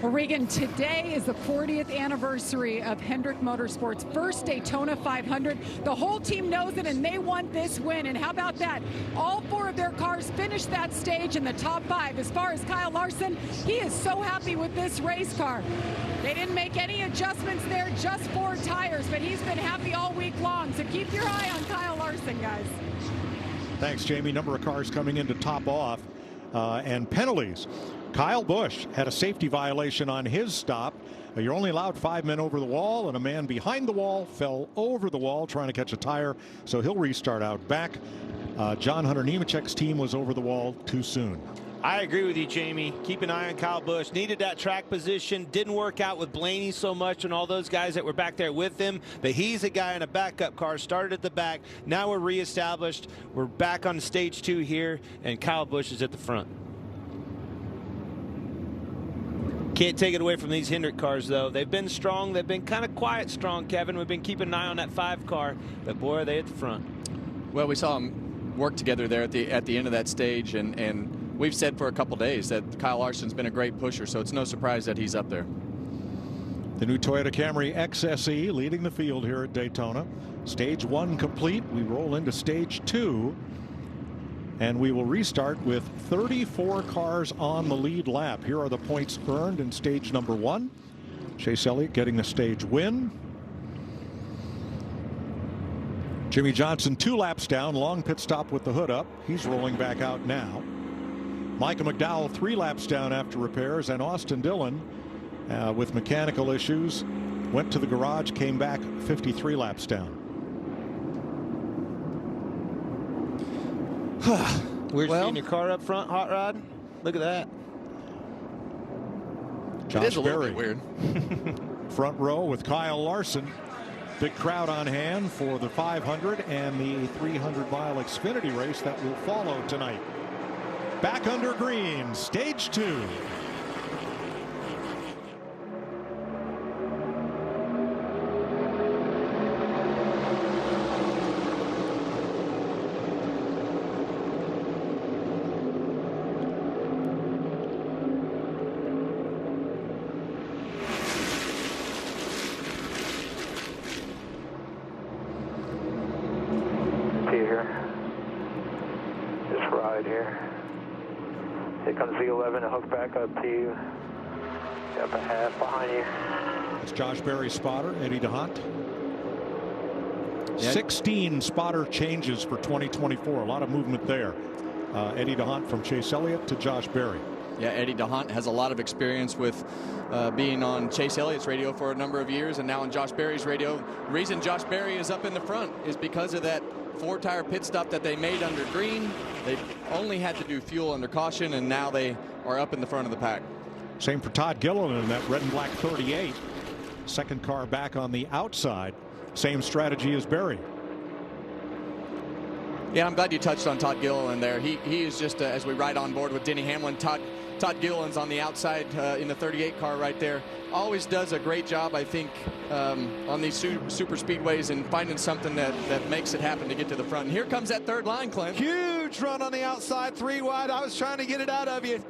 S1: Well, Regan, today is the 40th anniversary of Hendrick Motorsports' first Daytona 500. The whole team knows it, and they want this win. And how about that? All 4 of their cars finished that stage in the top 5. As far as Kyle Larson, he is so happy with this race car. They didn't make any adjustments there, just 4 tires, but he's been happy all week long. So keep your eye on Kyle Larson, guys.
S3: Thanks, Jamie. Number of cars coming in to top off and penalties. Kyle Busch had a safety violation on his stop. You're only allowed 5 men over the wall, and a man behind the wall fell over the wall trying to catch a tire, so he'll restart out back. John Hunter Nemechek's team was over the wall too soon.
S14: I agree with you, Jamie. Keep an eye on Kyle Busch. Needed that track position. Didn't work out with Blaney so much and all those guys that were back there with him. But he's a guy in a backup car. Started at the back. Now we're reestablished. We're back on stage 2 here, and Kyle Busch is at the front. Can't take it away from these Hendrick cars, though. They've been strong. They've been kind of quiet strong, Kevin. We've been keeping an eye on that 5 car. But, boy, are they at the front.
S5: Well, we saw them work together there at the end of that stage, and we've said for a couple days that Kyle Larson's been a great pusher, so it's no surprise that he's up there.
S3: The new Toyota Camry XSE leading the field here at Daytona. Stage 1 complete. We roll into stage 2. And we will restart with 34 cars on the lead lap. Here are the points earned in stage number 1. Chase Elliott getting the stage win. Jimmy Johnson 2 laps down, long pit stop with the hood up. He's rolling back out now. Micah McDowell 3 laps down after repairs, and Austin Dillon with mechanical issues went to the garage, came back 53 laps down.
S14: We're seeing your car up front, Hot Rod. Look at that.
S3: Josh
S5: it is a little
S3: Berry.
S5: bit weird.
S3: Front row with Kyle Larson. Big crowd on hand for the 500 and the 300-mile Xfinity race that will follow tonight. Back under green, stage 2.
S2: Here comes V11 to hook back up to you. Up a half behind you.
S3: That's Josh Berry's spotter, Eddie DeHaan. 16 spotter changes for 2024. A lot of movement there. Eddie DeHaan from Chase Elliott to Josh Berry.
S5: Yeah, Eddie DeHaan has a lot of experience with being on Chase Elliott's radio for a number of years and now on Josh Berry's radio. The reason Josh Berry is up in the front is because of that 4-tire pit stop that they made under green. They only had to do fuel under caution, and now they are up in the front of the pack.
S3: Same for Todd Gilliland in that red and black 38. Second car back on the outside. Same strategy as Berry.
S5: Yeah, I'm glad you touched on Todd Gilliland there. He is just, as we ride on board with Denny Hamlin, Todd Gilliland's on the outside in the 38 car right there. Always does a great job, I think, on these super speedways and finding something that makes it happen to get to the front. And here comes that third line, Clint.
S14: Huge run on the outside, 3 wide. I was trying to get it out of you.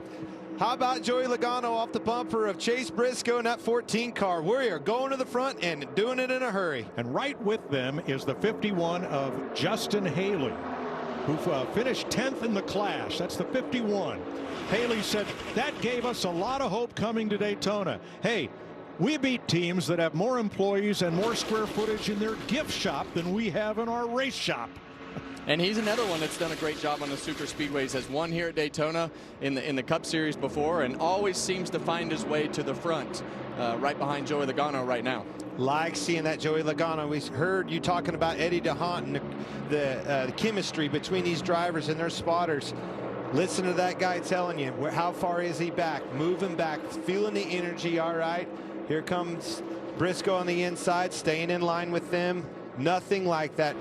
S14: How about Joey Logano off the bumper of Chase Briscoe in that 14 car? We are going to the front and doing it in a hurry.
S3: And right with them is the 51 of Justin Haley, who finished 10th in the clash. That's the 51. Haley said, that gave us a lot of hope coming to Daytona. Hey, we beat teams that have more employees and more square footage in their gift shop than we have in our race shop.
S5: And he's another one that's done a great job on the super speedways. Has won here at Daytona in the Cup Series before, and always seems to find his way to the front, right behind Joey Logano right now.
S14: Like seeing that Joey Logano. We heard you talking about Eddie DeHaan and the chemistry between these drivers and their spotters. Listen to that guy telling you how far is he back, moving back, feeling the energy. All right, here comes Briscoe on the inside, staying in line with them. Nothing like that.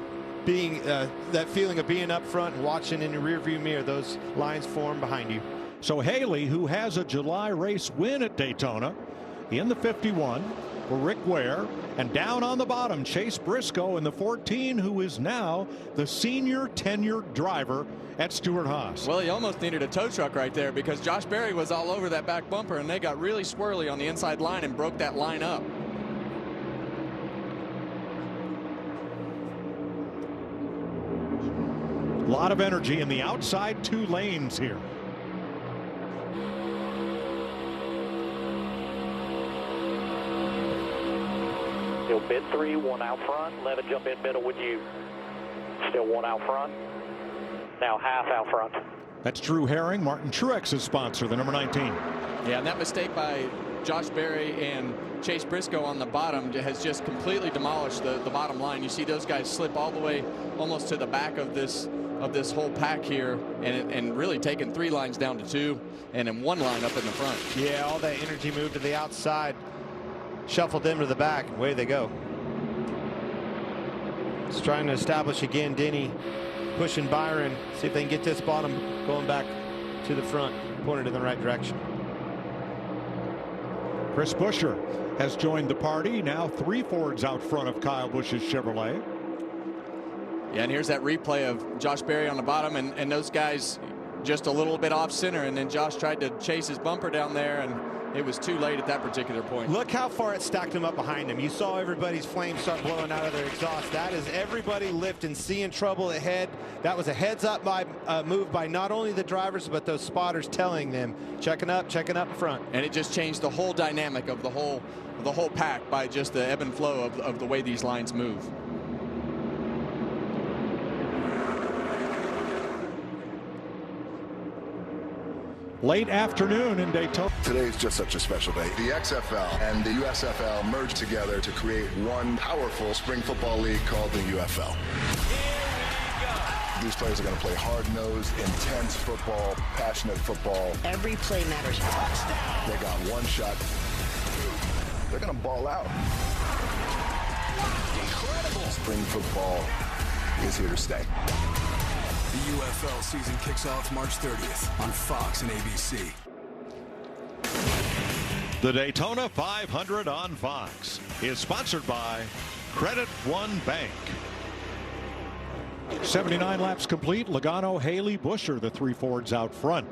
S14: Being that feeling of being up front and watching in the rearview mirror, those lines form behind you.
S3: So Haley, who has a July race win at Daytona in the 51 for Rick Ware, and down on the bottom Chase Briscoe in the 14, who is now the senior tenured driver at Stewart-Haas.
S5: Well, he almost needed a tow truck right there because Josh Berry was all over that back bumper, and they got really swirly on the inside line and broke that line up.
S3: A lot of energy in the outside 2 lanes here.
S2: Still mid 3, 1 out front. Let it jump in middle with you. Still 1 out front. Now half out front.
S3: That's Drew Herring, Martin Truex's sponsor, the number 19.
S5: Yeah, and that mistake by Josh Berry and Chase Briscoe on the bottom has just completely demolished the bottom line. You see those guys slip all the way almost to the back of this whole pack here, and really taking 3 lines down to 2, and then 1 line up in the front.
S14: Yeah, all that energy moved to the outside, shuffled them to the back, and away they go. Just trying to establish again. Denny pushing Byron, see if they can get this bottom going back to the front, pointed in the right direction.
S3: Chris Buescher has joined the party. Now 3 Fords out front of Kyle Busch's Chevrolet.
S5: Yeah, and here's that replay of Josh Berry on the bottom, and those guys just a little bit off center, and then Josh tried to chase his bumper down there, and it was too late at that particular point.
S14: Look how far it stacked them up behind him. You saw everybody's flames start blowing out of their exhaust. That is everybody lifting, seeing trouble ahead. That was a heads-up move by not only the drivers, but those spotters telling them, checking up in front.
S5: And it just changed the whole dynamic of the whole pack by just the ebb and flow of the way these lines move.
S3: Late afternoon in Daytona.
S6: Today's just such a special day. The XFL and the USFL merged together to create one powerful spring football league called the UFL. These players are going to play hard-nosed, intense football, passionate football.
S11: Every play matters.
S6: They got one shot. They're going to ball out. Incredible. Spring football is here to stay.
S24: The UFL season kicks off March 30th on Fox and ABC.
S16: The Daytona 500 on Fox is sponsored by Credit One Bank.
S3: 79 laps complete. Logano, Haley, Buescher, the 3 Fords out front.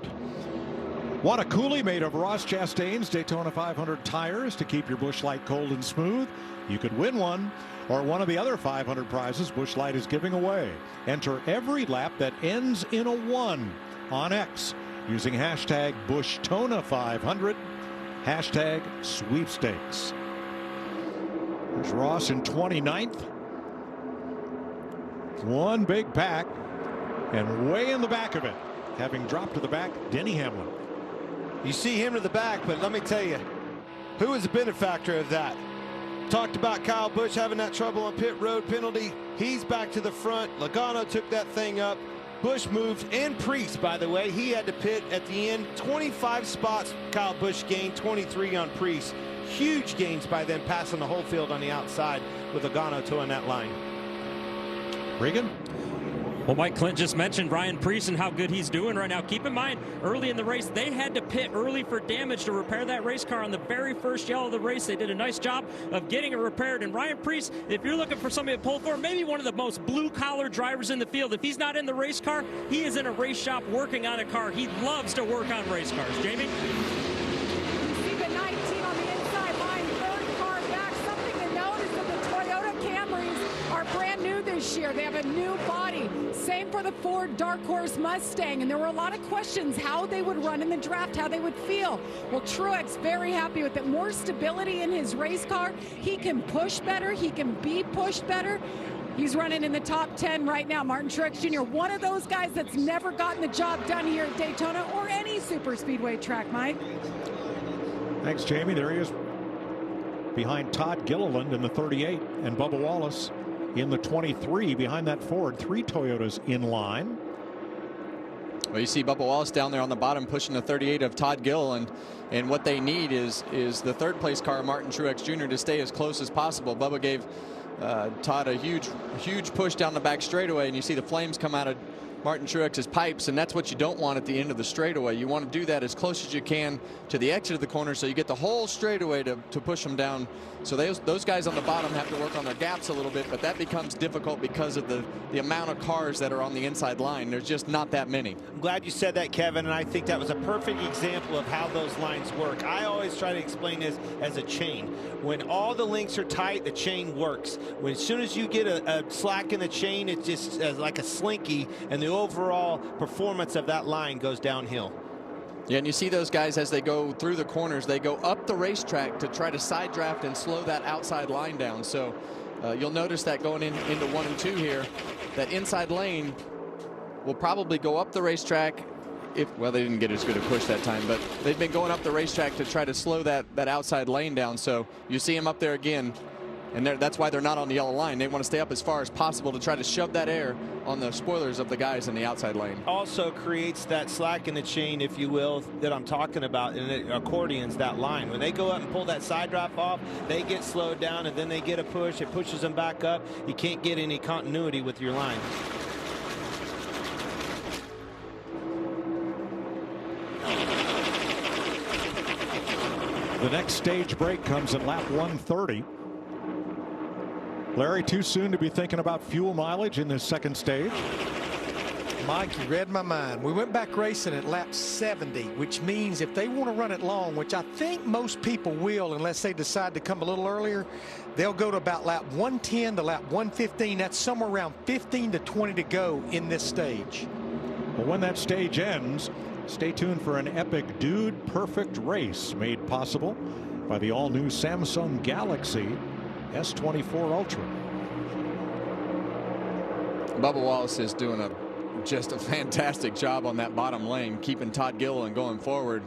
S3: Want a coolie made of Ross Chastain's Daytona 500 tires to keep your Busch Light cold and smooth? You could win one, or one of the other 500 prizes Busch Light is giving away. Enter every lap that ends in a 1 on X using hashtag BuschTona500, hashtag sweepstakes. There's Ross in 29th. One big pack, and way in the back of it, having dropped to the back, Denny Hamlin.
S14: You see him to the back, but let me tell you, who is the benefactor of that? Talked about Kyle Busch having that trouble on pit road penalty. He's back to the front. Logano took that thing up. Busch moved, and Priest, by the way, he had to pit at the end. 25 spots Kyle Busch gained, 23 on Priest. Huge gains by them, passing the whole field on the outside with Logano towing that line.
S3: Regan?
S9: Well, Mike, Clint just mentioned Ryan Priest and how good he's doing right now. Keep in mind, early in the race, they had to pit early for damage to repair that race car on the very first yellow of the race. They did a nice job of getting it repaired. And Ryan Priest, if you're looking for somebody to pull for, maybe one of the most blue-collar drivers in the field. If he's not in the race car, he is in a race shop working on a car. He loves to work on race cars. Jamie?
S1: See the 19 on the inside line, 3rd car back. Something to note is that the Toyota Camrys are brand new this year. They have a new body. Same for the Ford Dark Horse Mustang, and there were a lot of questions how they would run in the draft, how they would feel. Well, Truex very happy with it. More stability in his race car. He can push better. He can be pushed better. He's running in the top 10 right now. Martin Truex Jr., one of those guys that's never gotten the job done here at Daytona or any super speedway track, Mike.
S3: Thanks, Jamie. There he is behind Todd Gilliland in the 38 and Bubba Wallace in the 23 behind that Ford. 3 Toyotas in line.
S5: Well, you see Bubba Wallace down there on the bottom pushing the 38 of Todd Gilliland, and what they need is the 3rd place car, Martin Truex Jr., to stay as close as possible. Bubba gave Todd a huge push down the back straightaway, and you see the flames come out of Martin Truex's pipes, and that's what you don't want at the end of the straightaway. You want to do that as close as you can to the exit of the corner so you get the whole straightaway to push them down. So those guys on the bottom have to work on their gaps a little bit, but that becomes difficult because of the amount of cars that are on the inside line. There's just not that many.
S14: I'm glad you said that, Kevin, and I think that was a perfect example of how those lines work. I always try to explain this as a chain. When all the links are tight, the chain works. As soon as you get a slack in the chain, it's just like a slinky, and the overall performance of that line goes downhill.
S5: Yeah, and you see those guys as they go through the corners, they go up the racetrack to try to side draft and slow that outside line down. So you'll notice that going into 1 and 2 here, that inside lane will probably go up the racetrack well, they didn't get as good a push that time, but they've been going up the racetrack to try to slow that outside lane down. So you see them up there again, and that's why they're not on the yellow line. They want to stay up as far as possible to try to shove that air on the spoilers of the guys in the outside lane.
S14: Also creates that slack in the chain, if you will, that I'm talking about, and it accordions that line. When they go up and pull that side drop off, they get slowed down, and then they get a push. It pushes them back up. You can't get any continuity with your line.
S3: The next stage break comes at lap 130. Larry, too soon to be thinking about fuel mileage in this second stage?
S12: Mike, you read my mind. We went back racing at lap 70, which means if they want to run it long, which I think most people will unless they decide to come a little earlier, they'll go to about lap 110 to lap 115. That's somewhere around 15 to 20 to go in this stage.
S3: Well, when that stage ends, stay tuned for an epic dude perfect race made possible by the all-new Samsung Galaxy S24 Ultra.
S5: Bubba Wallace is doing just a fantastic job on that bottom lane, keeping Todd Gilliland going forward.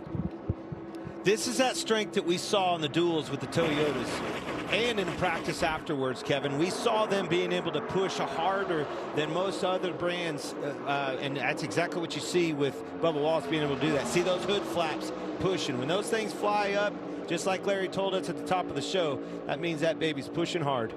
S14: This is that strength that we saw in the duels with the Toyotas and in practice afterwards, Kevin. We saw them being able to push harder than most other brands, and that's exactly what you see with Bubba Wallace being able to do that. See those hood flaps pushing. When those things fly up, just like Larry told us at the top of the show, that means that baby's pushing hard.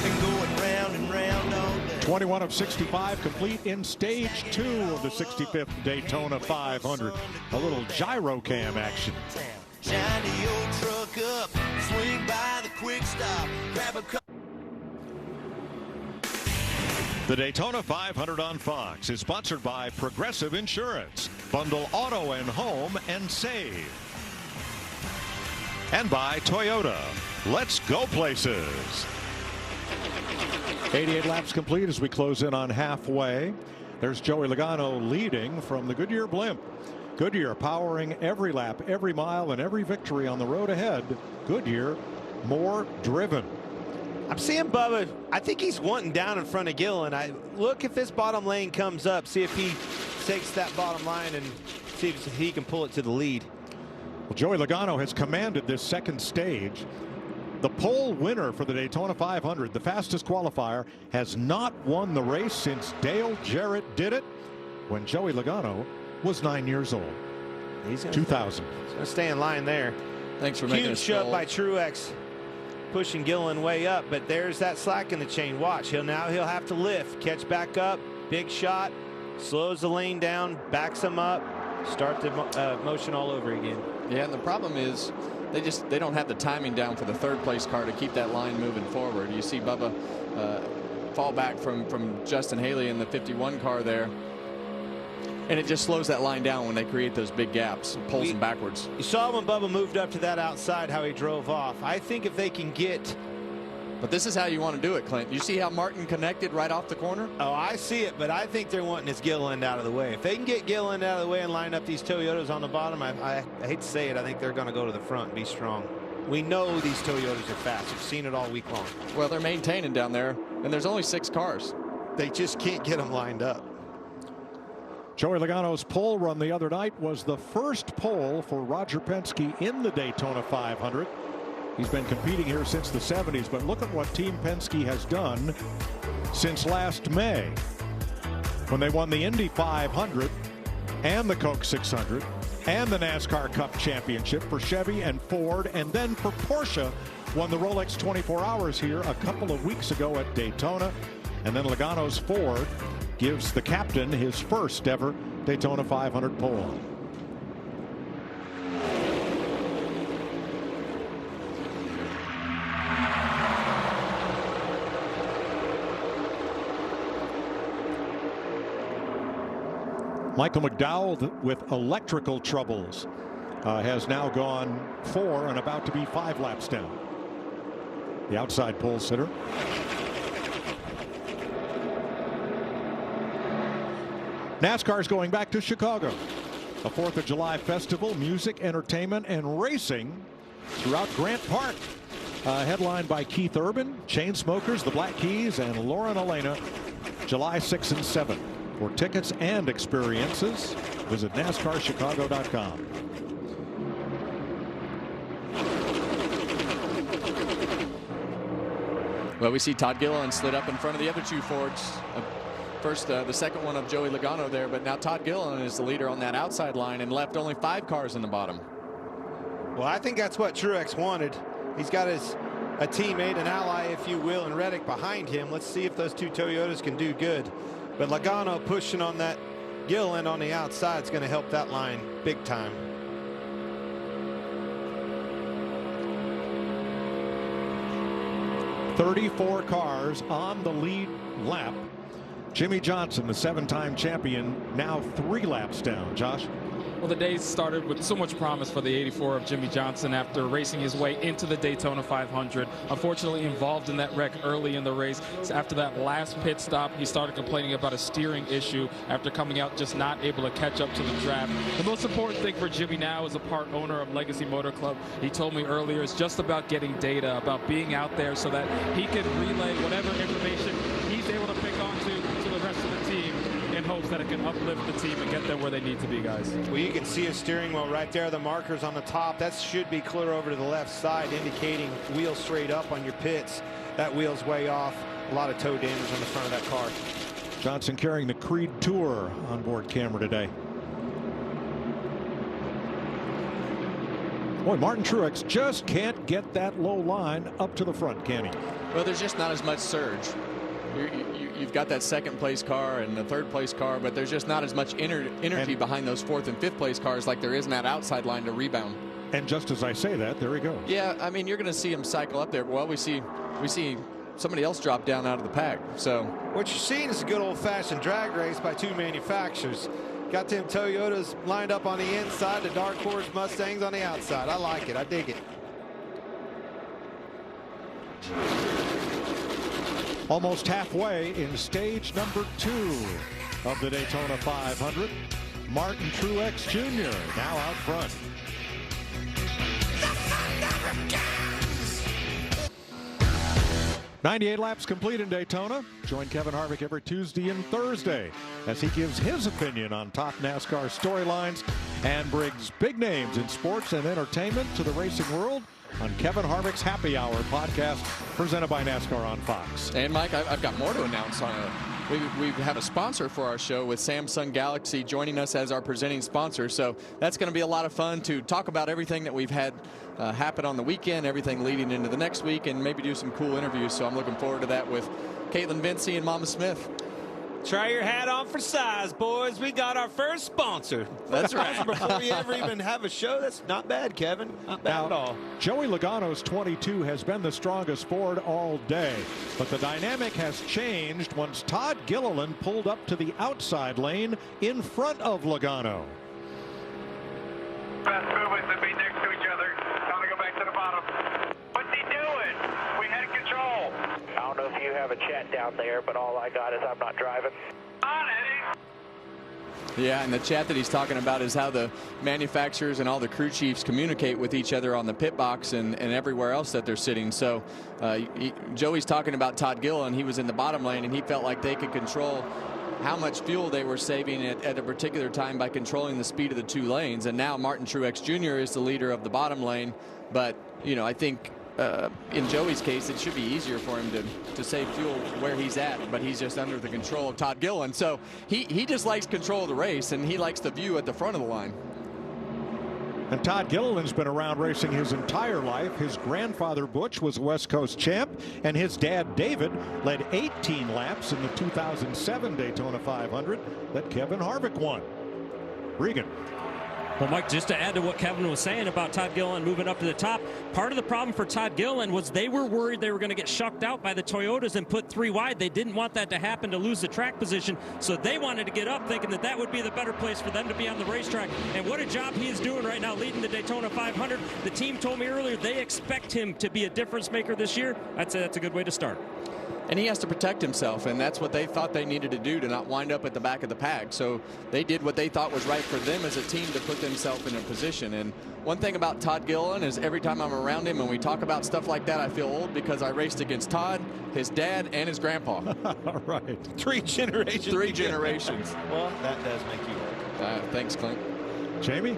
S18: Been going round and round all day.
S3: 21 of 65 complete in stage 2 of the 65th Daytona 500. A little gyro cam action.
S18: Shiny old truck up, swing by the quick stop, grab a cup.
S16: The Daytona 500 on Fox is sponsored by Progressive Insurance. Bundle auto and home and save. And by Toyota. Let's go places.
S3: 88 laps complete as we close in on halfway. There's Joey Logano leading from the Goodyear blimp. Goodyear powering every lap, every mile, and every victory on the road ahead. Goodyear, more driven.
S14: I'm seeing Bubba. I think he's wanting down in front of Gillen. Look if this bottom lane comes up. See if he takes that bottom line and see if he can pull it to the lead.
S3: Well, Joey Logano has commanded this second stage. The pole winner for the Daytona 500, the fastest qualifier, has not won the race since Dale Jarrett did it when Joey Logano was 9 years old.
S14: He's
S3: 2000.
S14: He's going to stay in line there.
S5: Thanks for making
S14: huge shove by Truex, pushing Gillen way up, but there's that slack in the chain. Watch, he'll have to lift, catch back up, big shot, slows the lane down, backs him up, start the motion all over again.
S5: Yeah, and the problem is they don't have the timing down for the third place car to keep that line moving forward. You see Bubba fall back from Justin Haley in the 51 car there. And it just slows that line down when they create those big gaps, pulls them backwards.
S14: You saw when Bubba moved up to that outside how he drove off. I think if they can get...
S5: But this is how you want to do it, Clint. You see how Martin connected right off the corner?
S14: Oh, I see it, but I think they're wanting his Gilliland out of the way. If they can get Gilliland out of the way and line up these Toyotas on the bottom, I hate to say it, I think they're going to go to the front and be strong. We know these Toyotas are fast. We've seen it all week long.
S5: Well, they're maintaining down there, and there's only 6 cars.
S14: They just can't get them lined up.
S3: Joey Logano's pole run the other night was the first pole for Roger Penske in the Daytona 500. He's been competing here since the 70s, but look at what Team Penske has done since last May when they won the Indy 500 and the Coke 600 and the NASCAR Cup Championship for Chevy and Ford, and then for Porsche won the Rolex 24 Hours here a couple of weeks ago at Daytona. And then Logano's Ford gives the captain his first ever Daytona 500 pole. Michael McDowell with electrical troubles has now gone 4 and about to be 5 laps down. The outside pole sitter. NASCAR is going back to Chicago. A 4th of July festival, music, entertainment, and racing throughout Grant Park. Headlined by Keith Urban, Chainsmokers, the Black Keys, and Lauren Elena, July 6 and 7. For tickets and experiences, visit NASCARchicago.com.
S5: Well, we see Todd Gilliland slid up in front of the other two Fords. First, the second one of Joey Logano there, but now Todd Gilliland is the leader on that outside line and left only 5 cars in the bottom.
S14: Well, I think that's what Truex wanted. He's got a teammate, an ally, if you will, and Reddick behind him. Let's see if those two Toyotas can do good. But Logano pushing on that Gilliland on the outside is going to help that line big time.
S3: "34 cars on the lead lap. Jimmy Johnson, the 7-time champion, now 3 laps down. Josh?
S8: Well, the day started with so much promise for the 84 of Jimmy Johnson after racing his way into the Daytona 500. Unfortunately involved in that wreck early in the race. So after that last pit stop, he started complaining about a steering issue after coming out just not able to catch up to the draft. The most important thing for Jimmy now as a part owner of Legacy Motor Club, he told me earlier, is just about getting data, about being out there so that he can relay whatever information he's able to pick onto to the rest of the team, in hopes that it can uplift the team and get them where they need to be, guys.
S14: Well, you can see a steering wheel right there, the markers on the top. That should be clear over to the left side, indicating wheel straight up on your pits. That wheel's way off. A lot of toe damage on the front of that car.
S3: Johnson carrying the Creed Tour onboard camera today. Boy, Martin Truex just can't get that low line up to the front, can he?
S5: Well, there's just not as much surge. You've got that 2nd place car and the 3rd place car, but there's just not as much energy behind those 4th and 5th place cars like there is in that outside line to rebound.
S3: And just as I say that, there he goes.
S5: Yeah, I mean, you're going to see him cycle up there. Well, we see somebody else drop down out of the pack. So
S14: what you're seeing is a good old-fashioned drag race by 2 manufacturers. Got them Toyotas lined up on the inside, the Dark Horse Mustangs on the outside. I like it. I dig it.
S3: Almost halfway in stage number 2 of the Daytona 500. Martin Truex Jr. now out front. 98 laps complete in Daytona. Join Kevin Harvick every Tuesday and Thursday as he gives his opinion on top NASCAR storylines and brings big names in sports and entertainment to the racing world on Kevin Harvick's Happy Hour podcast, presented by NASCAR on Fox.
S5: And Mike, I've got more to announce on it. We have a sponsor for our show with Samsung Galaxy joining us as our presenting sponsor. So that's going to be a lot of fun to talk about everything that we've had happen on the weekend, everything leading into the next week, and maybe do some cool interviews. So I'm looking forward to that with Caitlin Vincey and Mama Smith.
S14: Try your hat on for size, boys. We got our first sponsor.
S5: That's right.
S14: Before we ever even have a show, that's not bad, Kevin. Not bad at all.
S3: Joey Logano's 22 has been the strongest Ford all day, but the dynamic has changed once Todd Gilliland pulled up to the outside lane in front of Logano.
S2: Best movements to be next to each other. Time to go back to the bottom. What's he doing? We had control.
S11: I don't know if you have a chat down there, but all I got is I'm not driving.
S2: On it.
S5: Yeah, and the chat that he's talking about is how the manufacturers and all the crew chiefs communicate with each other on the pit box and everywhere else that they're sitting. So Joey's talking about Todd Gilliland. He was in the bottom lane, and he felt like they could control how much fuel they were saving at a particular time by controlling the speed of the 2 lanes. And now Martin Truex Jr. is the leader of the bottom lane. But, you know, I think in Joey's case, it should be easier for him to save fuel where he's at, but he's just under the control of Todd Gilliland. So he just likes control of the race, and he likes the view at the front of the line.
S3: And Todd Gilliland's been around racing his entire life. His grandfather, Butch, was a West Coast champ, and his dad, David, led 18 laps in the 2007 Daytona 500 that Kevin Harvick won. Regan.
S9: Well, Mike, just to add to what Kevin was saying about Todd Gilliland moving up to the top, part of the problem for Todd Gilliland was they were worried they were going to get shucked out by the Toyotas and put 3 wide. They didn't want that to happen, to lose the track position, so they wanted to get up thinking that that would be the better place for them to be on the racetrack. And what a job he is doing right now leading the Daytona 500. The team told me earlier they expect him to be a difference maker this year. I'd say that's a good way to start.
S5: And he has to protect himself, and that's what they thought they needed to do to not wind up at the back of the pack. So they did what they thought was right for them as a team to put themselves in a position. And one thing about Todd Gilliland is every time I'm around him and we talk about stuff like that, I feel old because I raced against Todd, his dad, and his grandpa.
S3: All right.
S14: 3 generations.
S5: 3 generations.
S14: Well, that does make you old.
S5: Thanks, Clint.
S3: Jamie?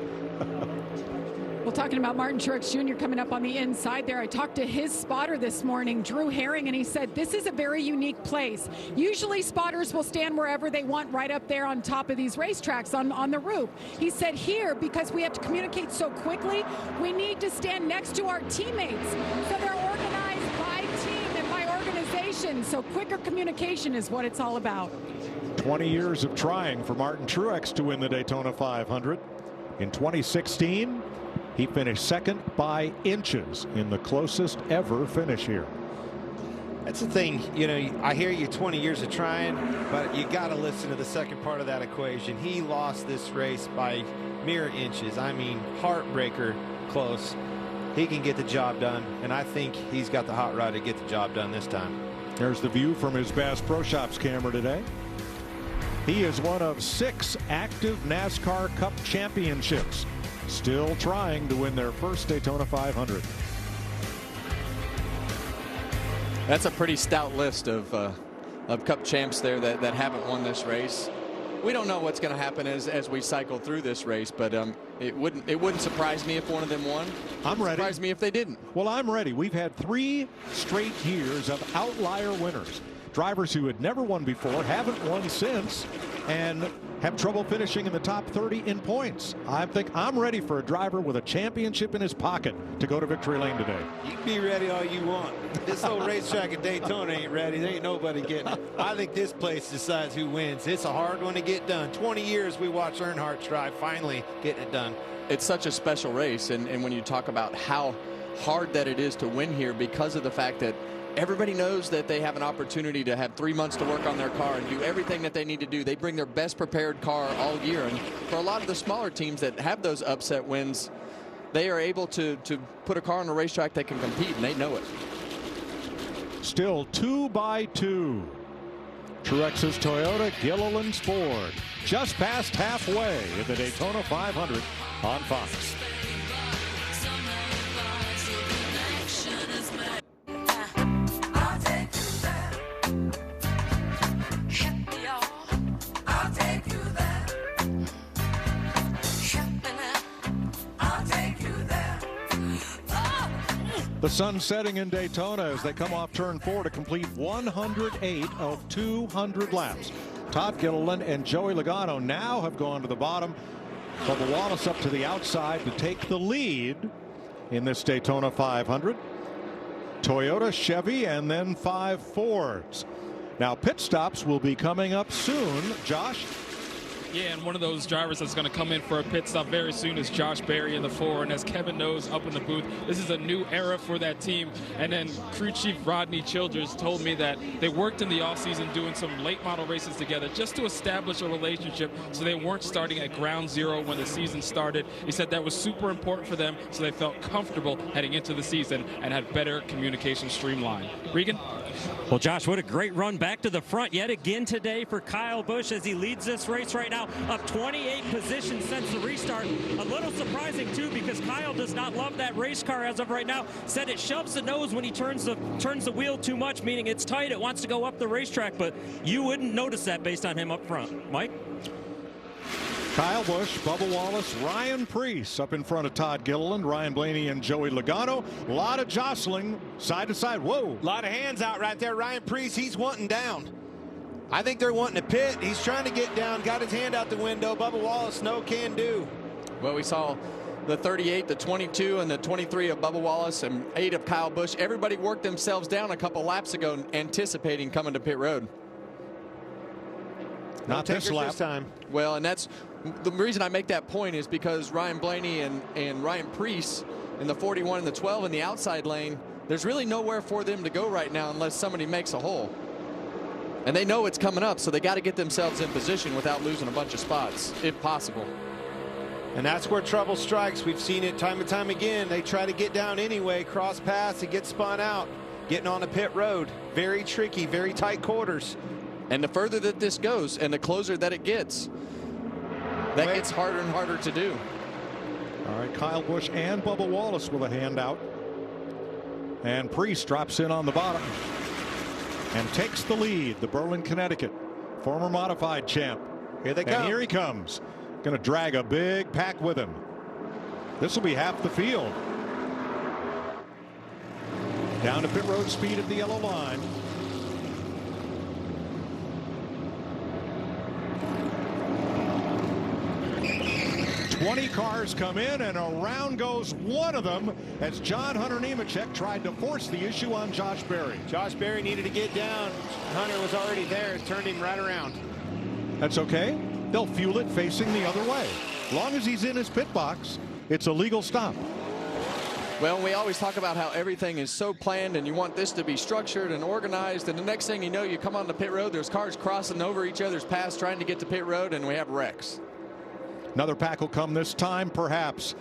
S1: Well, talking about Martin Truex Jr. coming up on the inside there, I talked to his spotter this morning, Drew Herring, and he said this is a very unique place. Usually spotters will stand wherever they want right up there on top of these racetracks on the roof. He said here, because we have to communicate so quickly, we need to stand next to our teammates. So they're organized by team and by organization. So quicker communication is what it's all about.
S3: 20 years of trying for Martin Truex to win the Daytona 500. In 2016, he finished second by inches in the closest ever finish here.
S14: That's the thing, you know, I hear you 20 years of trying, but you got to listen to the second part of that equation. He lost this race by mere inches. I mean, heartbreaker close. He can get the job done, and I think he's got the hot rod to get the job done this time.
S3: There's the view from his Bass Pro Shops camera today. He is one of 6 active NASCAR Cup championships, still trying to win their first Daytona 500.
S5: That's a pretty stout list of Cup champs there that haven't won this race. We don't know what's going to happen as we cycle through this race, but it wouldn't surprise me if one of them won.
S3: I'm ready.
S5: Surprise me if they didn't.
S3: Well, I'm ready. We've had 3 straight years of outlier winners. Drivers who had never won before, haven't won since, and have trouble finishing in the top 30 in points. I think I'm ready for a driver with a championship in his pocket to go to victory lane today.
S14: You can be ready all you want. This old racetrack at Daytona ain't ready. There ain't nobody getting it. I think this place decides who wins. It's a hard one to get done. 20 years we watched Earnhardt drive, finally getting it done.
S5: It's such a special race, and when you talk about how hard that it is to win here because of the fact that everybody knows that they have an opportunity to have 3 months to work on their car and do everything that they need to do. They bring their best prepared car all year. And for a lot of the smaller teams that have those upset wins, they are able to put a car on a racetrack that can compete, and they know it.
S3: Still 2 by 2. Truex's Toyota, Gilliland's Ford. Just past halfway in the Daytona 500 on Fox. The sun setting in Daytona as they come off turn 4 to complete 108 of 200 laps. Todd Gilliland and Joey Logano now have gone to the bottom. Bubba Wallace up to the outside to take the lead in this Daytona 500. Toyota, Chevy, and then 5 Fords. Now pit stops will be coming up soon. Josh?
S8: Yeah, and one of those drivers that's going to come in for a pit stop very soon is Josh Berry in the Ford. And as Kevin knows up in the booth, this is a new era for that team. And then crew chief Rodney Childers told me that they worked in the offseason doing some late model races together just to establish a relationship so they weren't starting at ground zero when the season started. He said that was super important for them so they felt comfortable heading into the season and had better communication streamlined. Regan?
S9: Well, Josh, what a great run back to the front yet again today for Kyle Busch as he leads this race right now, up 28 positions since the restart. A little surprising, too, because Kyle does not love that race car as of right now. Said it shoves the nose when he turns the wheel too much, meaning it's tight. It wants to go up the racetrack, but you wouldn't notice that based on him up front. Mike?
S3: Kyle Busch, Bubba Wallace, Ryan Preece up in front of Todd Gilliland, Ryan Blaney and Joey Logano. A lot of jostling side to side. Whoa.
S14: A lot of hands out right there. Ryan Preece, he's wanting down. I think they're wanting to pit. He's trying to get down, got his hand out the window. Bubba Wallace, no can do.
S5: Well, we saw the 38, the 22, and the 23 of Bubba Wallace and 8 of Kyle Busch. Everybody worked themselves down a couple laps ago anticipating coming to pit road.
S3: Not this lap.
S14: This time.
S5: Well, and that's the reason I make that point is because Ryan Blaney and Ryan Preece in the 41 and the 12 in the outside lane, there's really nowhere for them to go right now unless somebody makes a hole. And they know it's coming up, so they got to get themselves in position without losing a bunch of spots, if possible.
S14: And that's where trouble strikes. We've seen it time and time again. They try to get down anyway, cross paths, and get spun out. getting on a pit road. Very tricky, very tight quarters.
S5: And the further that this goes and the closer that it gets, that gets harder and harder to do.
S3: All right, Kyle Busch and Bubba Wallace with a handout. And Priest drops in on the bottom and takes the lead. The Berlin, Connecticut former modified champ.
S14: Here they go.
S3: And here he comes. Going to drag a big pack with him. This will be half the field. Down to pit road speed at the yellow line. Cars come in, and around goes one of them as John Hunter Nemechek tried to force the issue on Josh Berry.
S14: Josh Berry needed to get down. Hunter was already there. It turned him right around.
S3: That's okay. They'll fuel it facing the other way. As long as he's in his pit box, it's a legal stop.
S5: Well, we always talk about how everything is so planned and you want this to be structured and organized, and the next thing you know, you come on the pit road, there's cars crossing over each other's paths trying to get to pit road, and we have wrecks.
S3: Another pack will come this time, perhaps.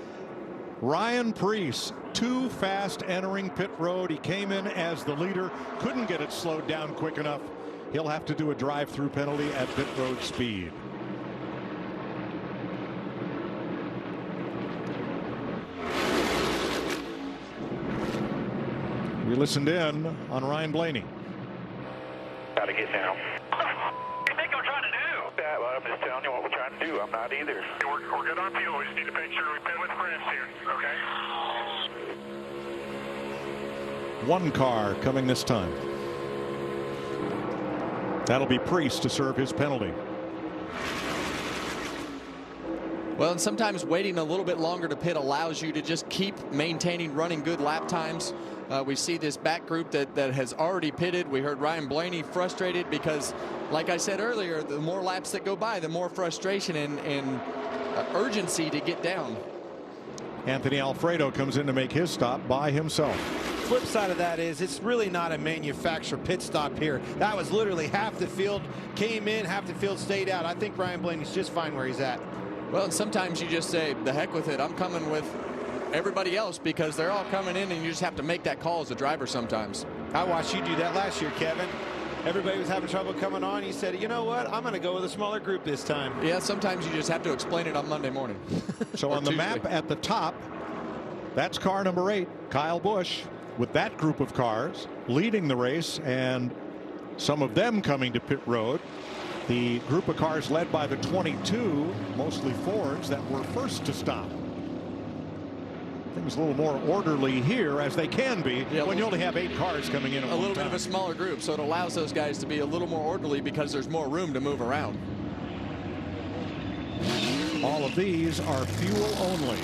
S3: Ryan Preece, too fast entering pit road. He came in as the leader, couldn't get it slowed down quick enough. He'll have to do a drive-through penalty at pit road speed. We listened in on Ryan Blaney.
S4: Got to get down. What do you think I'm trying to do? Yeah, well, I'm just telling you what we're trying to do. I'm not either. We're good on fuel. We just need to make sure we pit with friends here. Okay?
S3: One car coming this time. That'll be Priest to serve his penalty.
S5: Well, and sometimes waiting a little bit longer to pit allows you to just keep maintaining running good lap times. We see this back group that has already pitted. We heard Ryan Blaney frustrated because, like I said earlier, the more laps that go by, the more frustration and urgency to get down.
S3: Anthony Alfredo comes in to make his stop by himself.
S14: Flip side of that is it's really not a manufacturer pit stop here. That was literally half the field came in, half the field stayed out. I think Ryan Blaney's just fine where he's at.
S5: Well, and sometimes you just say, the heck with it. I'm coming with everybody else because they're all coming in, and you just have to make that call as a driver sometimes.
S14: I watched you do that last year, Kevin. Everybody was having trouble coming on. You said, you know what? I'm going to go with a smaller group this time.
S5: Yeah, sometimes you just have to explain it on Monday morning.
S3: So on the map at the top, that's car number 8, Kyle Busch, with that group of cars leading the race, and some of them coming to pit road. The group of cars led by the 22, mostly Fords, that were first to stop. Things a little more orderly here, as they can be, when you only have 8 cars coming in at one time.
S5: A little bit of a smaller group, so it allows those guys to be a little more orderly because there's more room to move around.
S3: All of these are fuel only.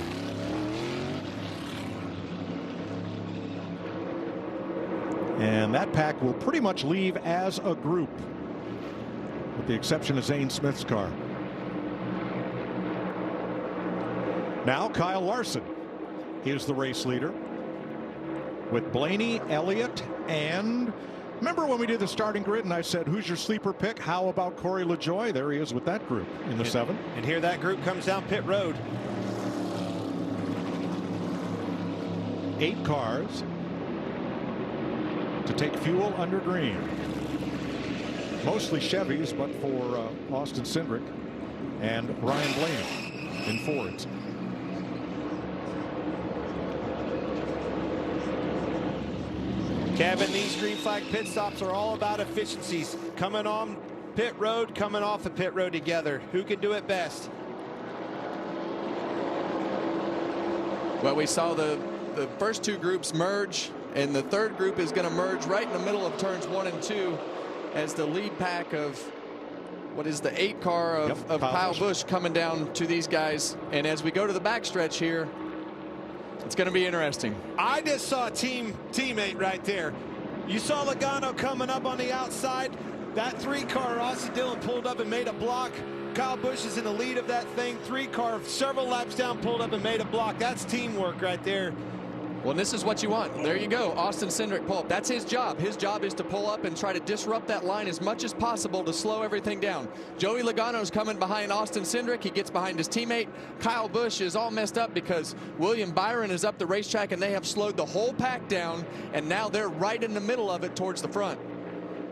S3: And that pack will pretty much leave as a group, with the exception of Zane Smith's car. Now Kyle Larson is the race leader with Blaney, Elliott, and remember when we did the starting grid and I said, who's your sleeper pick? How about Corey LaJoie? There he is with that group in the 7.
S14: And here that group comes down pit road.
S3: 8 cars to take fuel under green. Mostly Chevys, but for Austin Cindric and Ryan Blaney in Fords.
S14: Kevin, these green flag pit stops are all about efficiencies. Coming on pit road, coming off the pit road together. Who can do it best?
S5: Well, we saw the first 2 groups merge, and the third group is going to merge right in the middle of turns 1 and 2 as the lead pack of what is the 8 car of Kyle Busch coming down to these guys. And as we go to the backstretch here, it's going to be interesting.
S14: I just saw a teammate right there. You saw Logano coming up on the outside. That 3 car, Austin Dillon pulled up and made a block. Kyle Busch is in the lead of that thing. 3 car, several laps down, pulled up and made a block. That's teamwork right there.
S5: Well, this is what you want. There you go. Austin Cindric pull up. That's his job. His job is to pull up and try to disrupt that line as much as possible to slow everything down. Joey Logano's coming behind Austin Cindric. He gets behind his teammate. Kyle Busch is all messed up because William Byron is up the racetrack, and they have slowed the whole pack down, and now they're right in the middle of it towards the front.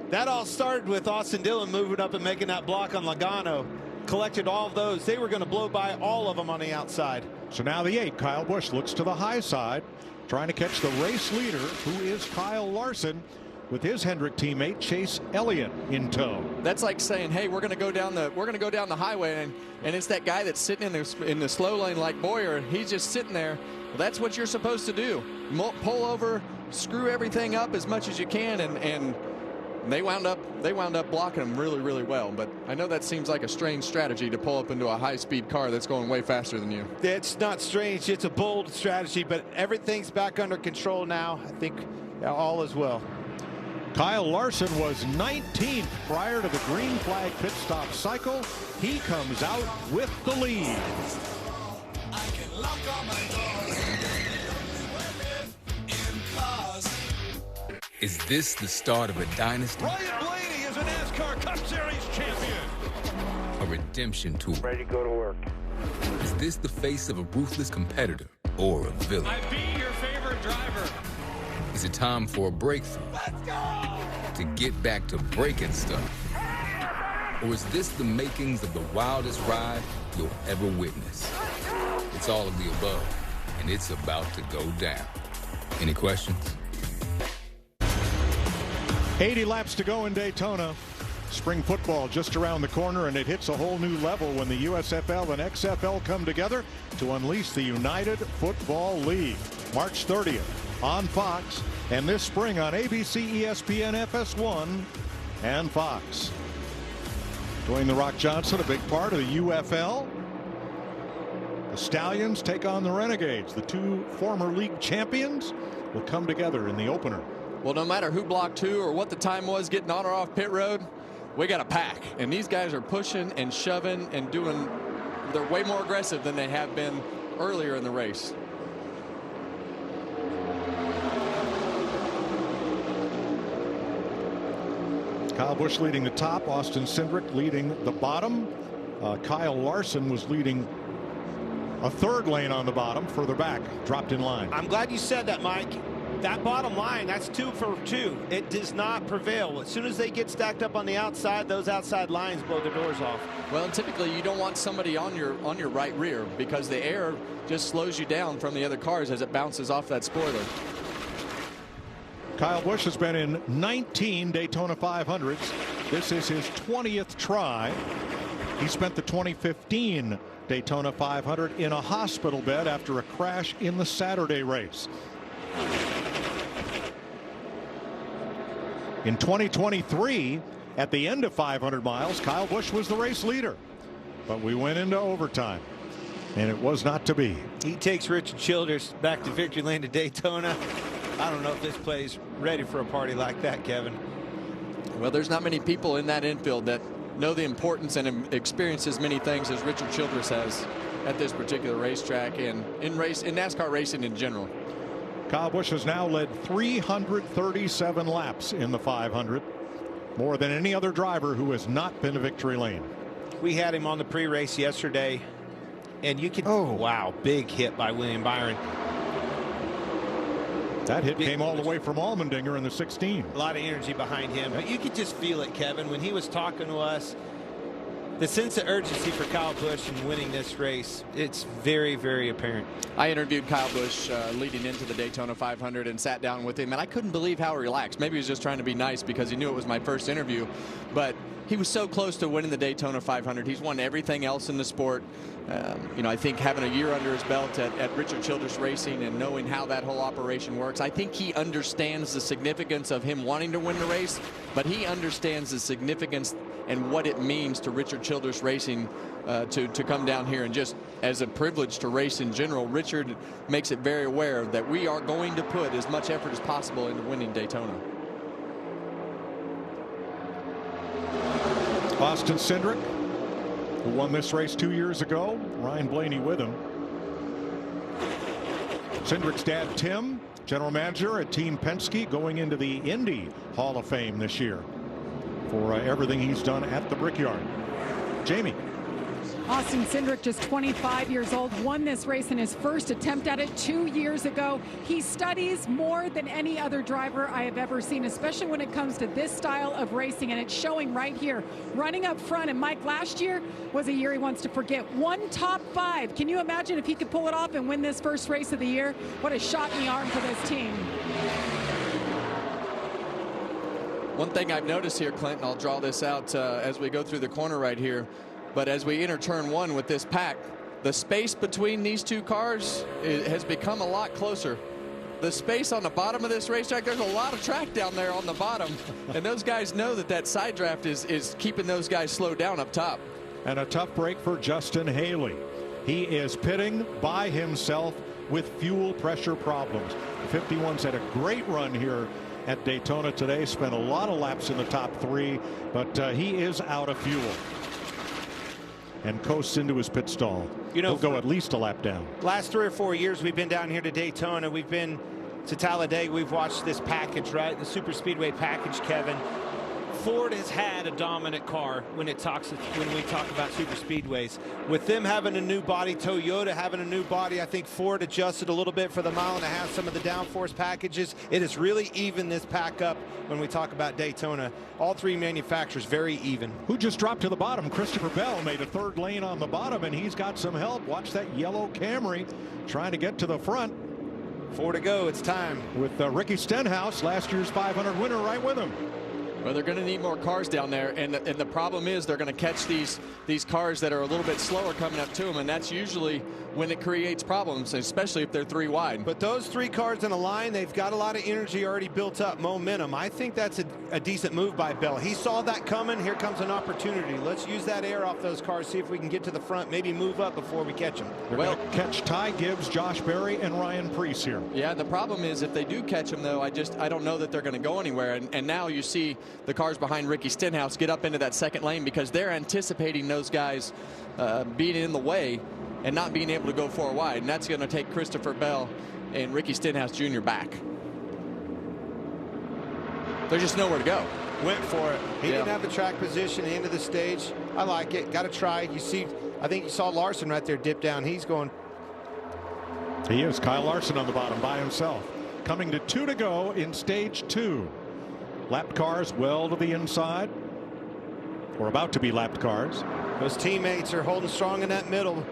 S14: That all started with Austin Dillon moving up and making that block on Logano. Collected all of those. They were going to blow by all of them on the outside.
S3: So now the 8, Kyle Busch, looks to the high side, trying to catch the race leader, who is Kyle Larson, with his Hendrick teammate Chase Elliott in tow.
S5: That's like saying, hey, we're going to go down the highway, and it's that guy that's sitting in the slow lane like Boyer. He's just sitting there. Well, that's what you're supposed to do. Pull over, screw everything up as much as you can, and they wound up blocking him really, really well. But I know that seems like a strange strategy to pull up into a high-speed car that's going way faster than you.
S14: It's not strange. It's a bold strategy, but everything's back under control now. I think all is well.
S3: Kyle Larson was 19th prior to the green flag pit stop cycle. He comes out with the lead.
S15: Is this the start of a dynasty?
S16: Ryan Blaney is a NASCAR Cup Series champion.
S15: A redemption tour?
S11: Ready to go to work.
S15: Is this the face of a ruthless competitor or a villain?
S8: I beat your favorite driver.
S15: Is it time for a breakthrough?
S18: Let's go!
S15: To get back to breaking stuff? Or is this the makings of the wildest ride you'll ever witness? It's all of the above, and it's about to go down. Any questions?
S3: 80 laps to go in Daytona. Spring football just around the corner, and it hits a whole new level when the USFL and XFL come together to unleash the United Football League. March 30th on Fox, and this spring on ABC, ESPN, FS1, and Fox. Dwayne "The Rock" Johnson, a big part of the UFL. The Stallions take on the Renegades. The two former league champions will come together in the opener.
S5: Well, no matter who blocked who or what the time was getting on or off pit road, we got a pack. And these guys are pushing and shoving and doing, they're way more aggressive than they have been earlier in the race.
S3: Kyle Busch leading the top, Austin Cindric leading the bottom. Kyle Larson was leading a third lane on the bottom, further back, dropped in line.
S14: I'm glad you said that, Mike. That bottom line, that's 2 for 2. It does not prevail. As soon as they get stacked up on the outside, those outside lines blow their doors off.
S5: Well, typically you don't want somebody on your right rear because the air just slows you down from the other cars as it bounces off that spoiler.
S3: Kyle Busch has been in 19 Daytona 500s. This is his 20th try. He spent the 2015 Daytona 500 in a hospital bed after a crash in the Saturday race. In 2023, at the end of 500 miles, Kyle Busch was the race leader. But we went into overtime, and it was not to be.
S14: He takes Richard Childress back to victory lane to Daytona. I don't know if this play's ready for a party like that, Kevin.
S5: Well, there's not many people in that infield that know the importance and experience as many things as Richard Childress has at this particular racetrack and in NASCAR racing in general.
S3: Kyle Busch has now led 337 laps in the 500, more than any other driver who has not been to victory lane.
S14: We had him on the pre-race yesterday, and you can, oh wow, big hit by William Byron.
S3: That hit came all the way from Allmendinger in the 16.
S14: A lot of energy behind him, but you could just feel it, Kevin, when he was talking to us. The sense of urgency for Kyle Busch in winning this race, it's very, very apparent.
S5: I interviewed Kyle Busch leading into the Daytona 500 and sat down with him, and I couldn't believe how relaxed. Maybe he was just trying to be nice because he knew it was my first interview, but he was so close to winning the Daytona 500. He's won everything else in the sport. You know, I think having a year under his belt at Richard Childress Racing and knowing how that whole operation works, I think he understands the significance of him wanting to win the race, but he understands the significance and what it means to Richard Childress Racing to come down here, and just as a privilege to race in general. Richard makes it very aware that we are going to put as much effort as possible into winning Daytona.
S3: Austin Cindric, who won this race 2 years ago, Ryan Blaney with him. Cindric's dad, Tim, General manager at Team Penske, going into the Indy Hall of Fame this year for everything he's done at the Brickyard. Jamie.
S1: Austin Cindric, just 25 years old, won this race in his first attempt at it 2 years ago. He studies more than any other driver I have ever seen, especially when it comes to this style of racing, and it's showing right here, running up front. And Mike, last year was a year he wants to forget. One top 5. Can you imagine if he could pull it off and win this first race of the year? What a shot in the arm for this team.
S5: One thing I've noticed here, Clinton, I'll draw this out as we go through the corner right here. But as we enter turn 1 with this pack, the space between these two cars has become a lot closer. The space on the bottom of this racetrack, there's a lot of track down there on the bottom. And those guys know that that side draft is keeping those guys slowed down up top.
S3: And a tough break for Justin Haley. He is pitting by himself with fuel pressure problems. The 51's had a great run here at Daytona today, spent a lot of laps in the top 3, but he is out of fuel and coasts into his pit stall. You know, he'll go at least a lap down.
S14: Last 3 or 4 years we've been down here to Daytona. We've been to Talladega. We've watched this package, right? The Super Speedway package, Kevin. Ford has had a dominant car when we talk about super speedways. With them having a new body, Toyota having a new body, I think Ford adjusted a little bit for the mile and a half, some of the downforce packages. It has really evened this pack up when we talk about Daytona. All 3 manufacturers very even.
S3: Who just dropped to the bottom? Christopher Bell made a 3rd lane on the bottom, and he's got some help. Watch that yellow Camry trying to get to the front.
S14: 4 to go. It's time.
S3: With Ricky Stenhouse, last year's 500 winner, right with him.
S5: Well, they're going to need more cars down there, and the problem is they're going to catch these cars that are a little bit slower coming up to them, and that's usually when it creates problems, especially if they're 3 wide.
S14: But those 3 cars in a line, they've got a lot of energy already built up, momentum. I think that's a decent move by Bell. He saw that coming. Here comes an opportunity. Let's use that air off those cars, see if we can get to the front, maybe move up before we catch them.
S3: They're going to catch Ty Gibbs, Josh Berry, and Ryan Preece here.
S5: Yeah, the problem is if they do catch them, though, I don't know that they're going to go anywhere. And now you see the cars behind Ricky Stenhouse get up into that 2nd lane because they're anticipating those guys being in the way and not being able to go 4 wide. And that's going to take Christopher Bell and Ricky Stenhouse Jr. back. There's just nowhere to go.
S14: Went for it. He didn't have the track position at the end of the stage. I like it. Got to try. You see, I think you saw Larson right there dip down. He's going.
S3: He is. Kyle Larson on the bottom by himself. Coming to 2 to go in stage 2. Lapped cars well to the inside, or about to be lapped cars.
S14: Those teammates are holding strong in that middle.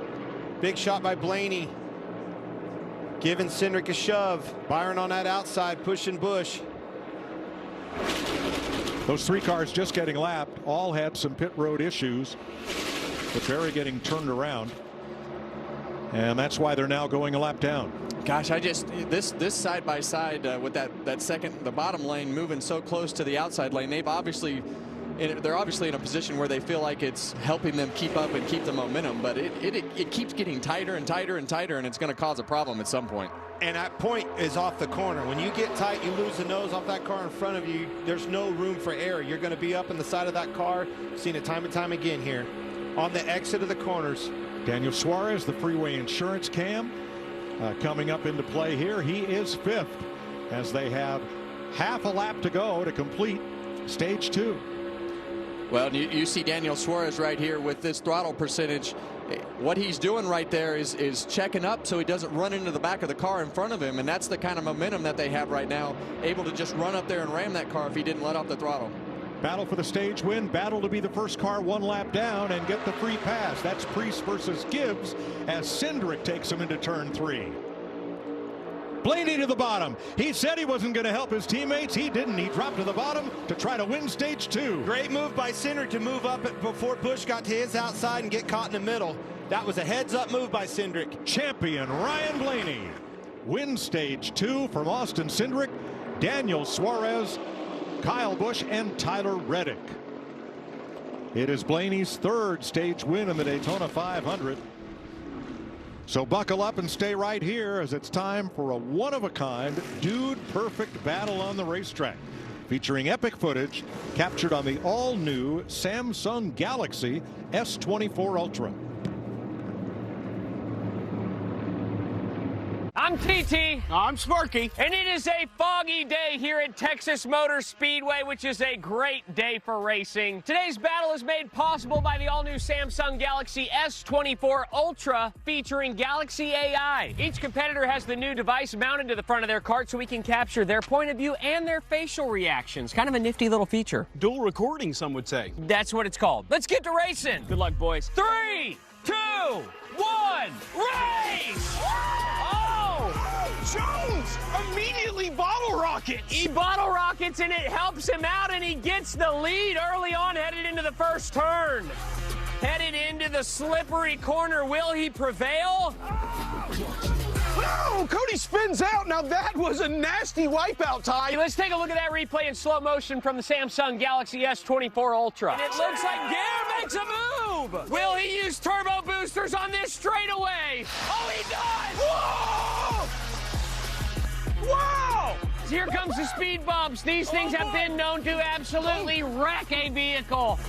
S14: Big shot by Blaney. Giving Cindric a shove. Byron on that outside, pushing Busch.
S3: Those 3 cars just getting lapped all had some pit road issues, but Berry getting turned around, and that's why they're now going a lap down.
S5: Gosh, this side by side with that second, the bottom lane moving so close to the outside lane, they're obviously in a position where they feel like it's helping them keep up and keep the momentum, but it keeps getting tighter and tighter and tighter, and it's going to cause a problem at some point.
S14: And that point is off the corner. When you get tight, you lose the nose off that car in front of you. There's no room for error. You're going to be up in the side of that car. Seen it time and time again here on the exit of the corners.
S3: Daniel Suarez, the Freeway Insurance Cam, coming up into play here. He is 5th as they have half a lap to go to complete stage 2.
S5: Well, you see Daniel Suarez right here with this throttle percentage. What he's doing right there is checking up so he doesn't run into the back of the car in front of him, and that's the kind of momentum that they have right now, able to just run up there and ram that car if he didn't let off the throttle.
S3: Battle for the stage win, battle to be the first car 1 lap down and get the free pass. That's Preece versus Gibbs as Cindric takes him into turn 3. Blaney to the bottom. He said he wasn't going to help his teammates. He didn't. He dropped to the bottom to try to win stage 2.
S14: Great move by Cindric to move up before Busch got to his outside and get caught in the middle. That was a heads-up move by Cindric.
S3: Champion Ryan Blaney wins stage 2 from Austin Cindric, Daniel Suarez, Kyle Busch, and Tyler Reddick. It is Blaney's 3rd stage win in the Daytona 500. So buckle up and stay right here as it's time for a one-of-a-kind dude-perfect battle on the racetrack, featuring epic footage captured on the all-new Samsung Galaxy S24 Ultra.
S7: I'm
S10: I'm TT.
S7: I'm Sparky.
S10: And it is a foggy day here at Texas Motor Speedway, which is a great day for racing. Today's battle is made possible by the all-new Samsung Galaxy S24 Ultra featuring Galaxy AI. Each competitor has the new device mounted to the front of their cart so we can capture their point of view and their facial reactions. Kind of a nifty little feature.
S7: Dual recording, some would say.
S10: That's what it's called. Let's get to racing. Good luck, boys. 3, 2, 1, race!
S7: Jones immediately bottle rockets.
S10: He bottle rockets and it helps him out and he gets the lead early on headed into the first turn. Headed into the slippery corner. Will he prevail?
S7: Oh, Cody spins out. Now that was a nasty wipeout, Ty.
S10: Let's take a look at that replay in slow motion from the Samsung Galaxy S24 Ultra. And it looks like Gare makes a move. Will he use turbo boosters on this straightaway? Oh, he does!
S7: Whoa! Wow!
S10: Here comes the speed bumps. These things have been known to absolutely wreck a vehicle.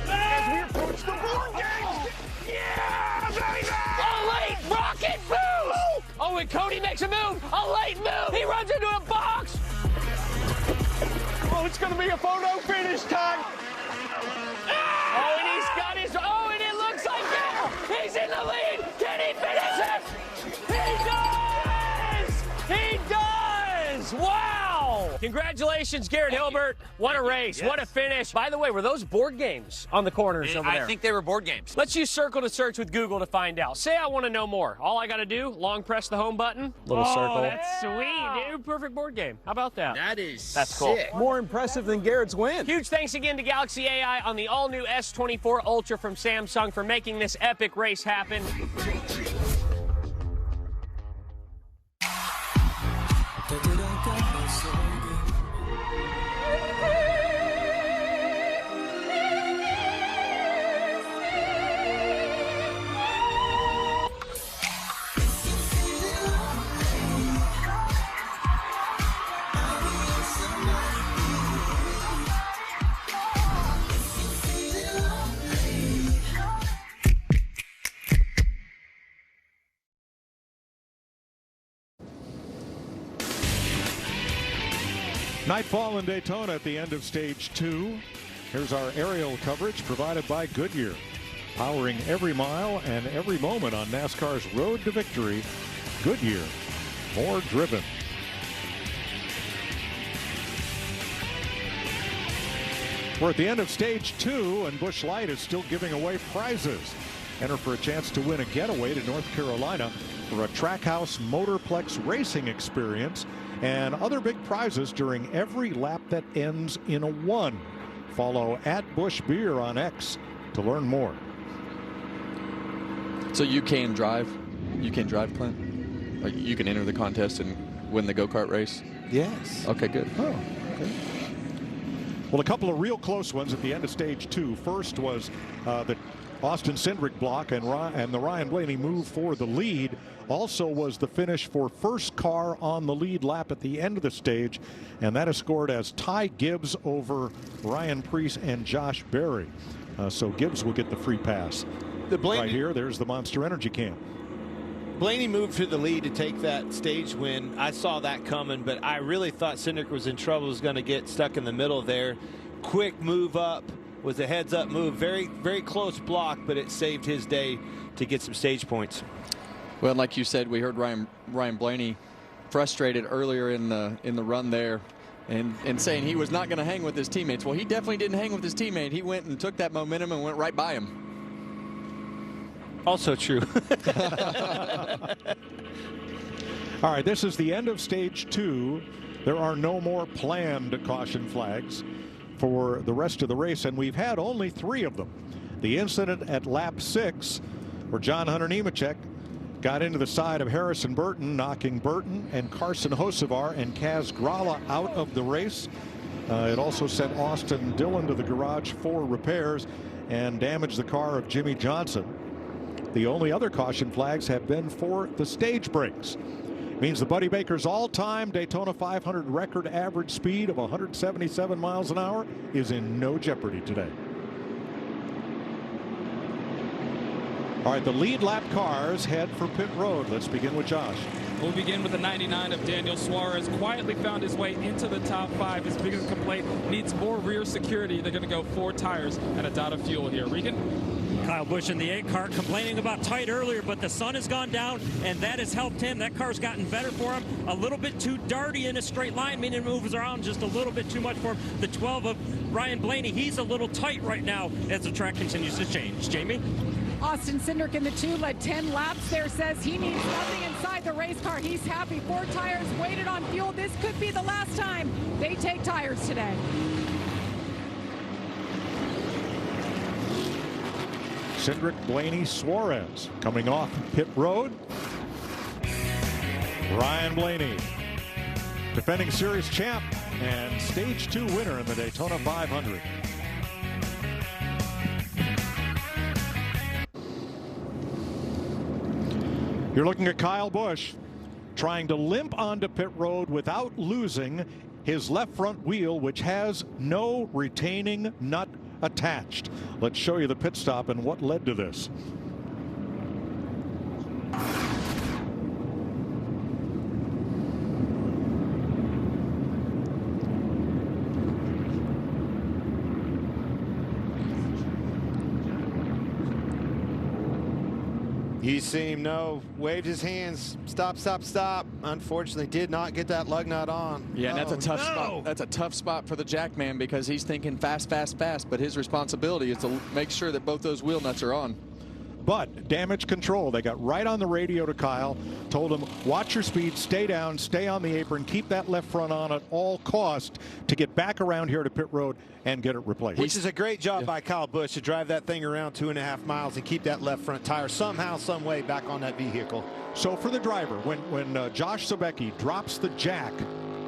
S7: As we approach the board games. Yeah, baby!
S10: A late rocket boost! Oh, and Cody makes a move. A late move. He runs into a box.
S7: Oh, it's going to be a photo finish time.
S10: Oh, and he's got his... Oh, and it looks like Gale. He's in the lead. Can he finish it? He does! He does! Wow! Congratulations, Garrett Hilbert. What a race. Yes. What a finish. By the way, were those board games on the corners over there? I think they were board games. Let's use Circle to Search with Google to find out. Say I want to know more. All I got to do, long press the home button. Little circle. That's sweet, dude. Perfect board game. How about that? That's cool.
S7: More impressive than Garrett's win.
S10: Huge thanks again to Galaxy AI on the all-new S24 Ultra from Samsung for making this epic race happen.
S3: Nightfall in Daytona at the end of stage 2. Here's our aerial coverage provided by Goodyear. Powering every mile and every moment on NASCAR's road to victory. Goodyear, more driven. We're at the end of stage 2 and Busch Light is still giving away prizes. Enter for a chance to win a getaway to North Carolina for a Trackhouse Motorplex racing experience and other big prizes during every lap that ends in a 1. Follow @BuschBeer on X to learn more.
S5: So you can drive? You can drive, Clint? Like you can enter the contest and win the go-kart race?
S12: Yes.
S5: Okay, good.
S3: Oh, okay. Well, a couple of real close ones at the end of stage 2. First was the Austin Cindric block and the Ryan Blaney move for the lead. Also was the finish for first car on the lead lap at the end of the stage, and that is scored as Ty Gibbs over Ryan Preece and Josh Berry. So Gibbs will get the free pass. Right here, there's the Monster Energy can.
S14: Blaney moved to the lead to take that stage win. I saw that coming, but I really thought Cindric was in trouble, was going to get stuck in the middle there. Quick move up, was a heads-up move. Very, very close block, but it saved his day to get some stage points.
S5: Well, like you said, we heard Ryan Blaney frustrated earlier in the run there and saying he was not going to hang with his teammates. Well, he definitely didn't hang with his teammate. He went and took that momentum and went right by him.
S14: Also true.
S3: All right, this is the end of stage 2. There are no more planned caution flags for the rest of the race, and we've had only 3 of them. The incident at lap 6 where John Hunter Nemechek got into the side of Harrison Burton, knocking Burton and Carson Hocevar and Kaz Grala out of the race. It also sent Austin Dillon to the garage for repairs and damaged the car of Jimmy Johnson. The only other caution flags have been for the stage breaks. Means the Buddy Baker's all-time Daytona 500 record average speed of 177 miles an hour is in no jeopardy today. All right, the lead lap cars head for pit road. Let's begin with Josh.
S8: We'll begin with the 99 of Daniel Suarez. Quietly found his way into the top 5. His biggest complaint, needs more rear security. They're going to go 4 tires and a dot of fuel here. Regan?
S9: Kyle Busch in the 8 car complaining about tight earlier, but the sun has gone down, and that has helped him. That car's gotten better for him. A little bit too darty in a straight line, meaning it moves around just a little bit too much for him. The 12 of Ryan Blaney, he's a little tight right now as the track continues to change. Jamie?
S1: Austin Cindric in the 2 led 10 laps there, says he needs nothing inside the race car. He's happy. 4 tires waited on fuel. This could be the last time they take tires today.
S3: Cindric, Blaney, Suarez coming off pit road. Ryan Blaney, defending series champ and stage 2 winner in the Daytona 500. You're looking at Kyle Busch trying to limp onto pit road without losing his left front wheel, which has no retaining nut attached. Let's show you the pit stop and what led to this.
S14: You see him, waved his hands, stop, stop, stop. Unfortunately, did not get that lug nut on.
S5: Yeah, and that's a tough spot. That's a tough spot for the Jackman because he's thinking fast, fast, fast, but his responsibility is to make sure that both those wheel nuts are on.
S3: But damage control, they got right on the radio to Kyle, told him, watch your speed, stay down, stay on the apron, keep that left front on at all cost to get back around here to pit road and get it replaced.
S14: Which is a great job by Kyle Busch to drive that thing around 2.5 miles and keep that left front tire somehow, some way back on that vehicle.
S3: So for the driver, when Josh Sobecki drops the jack,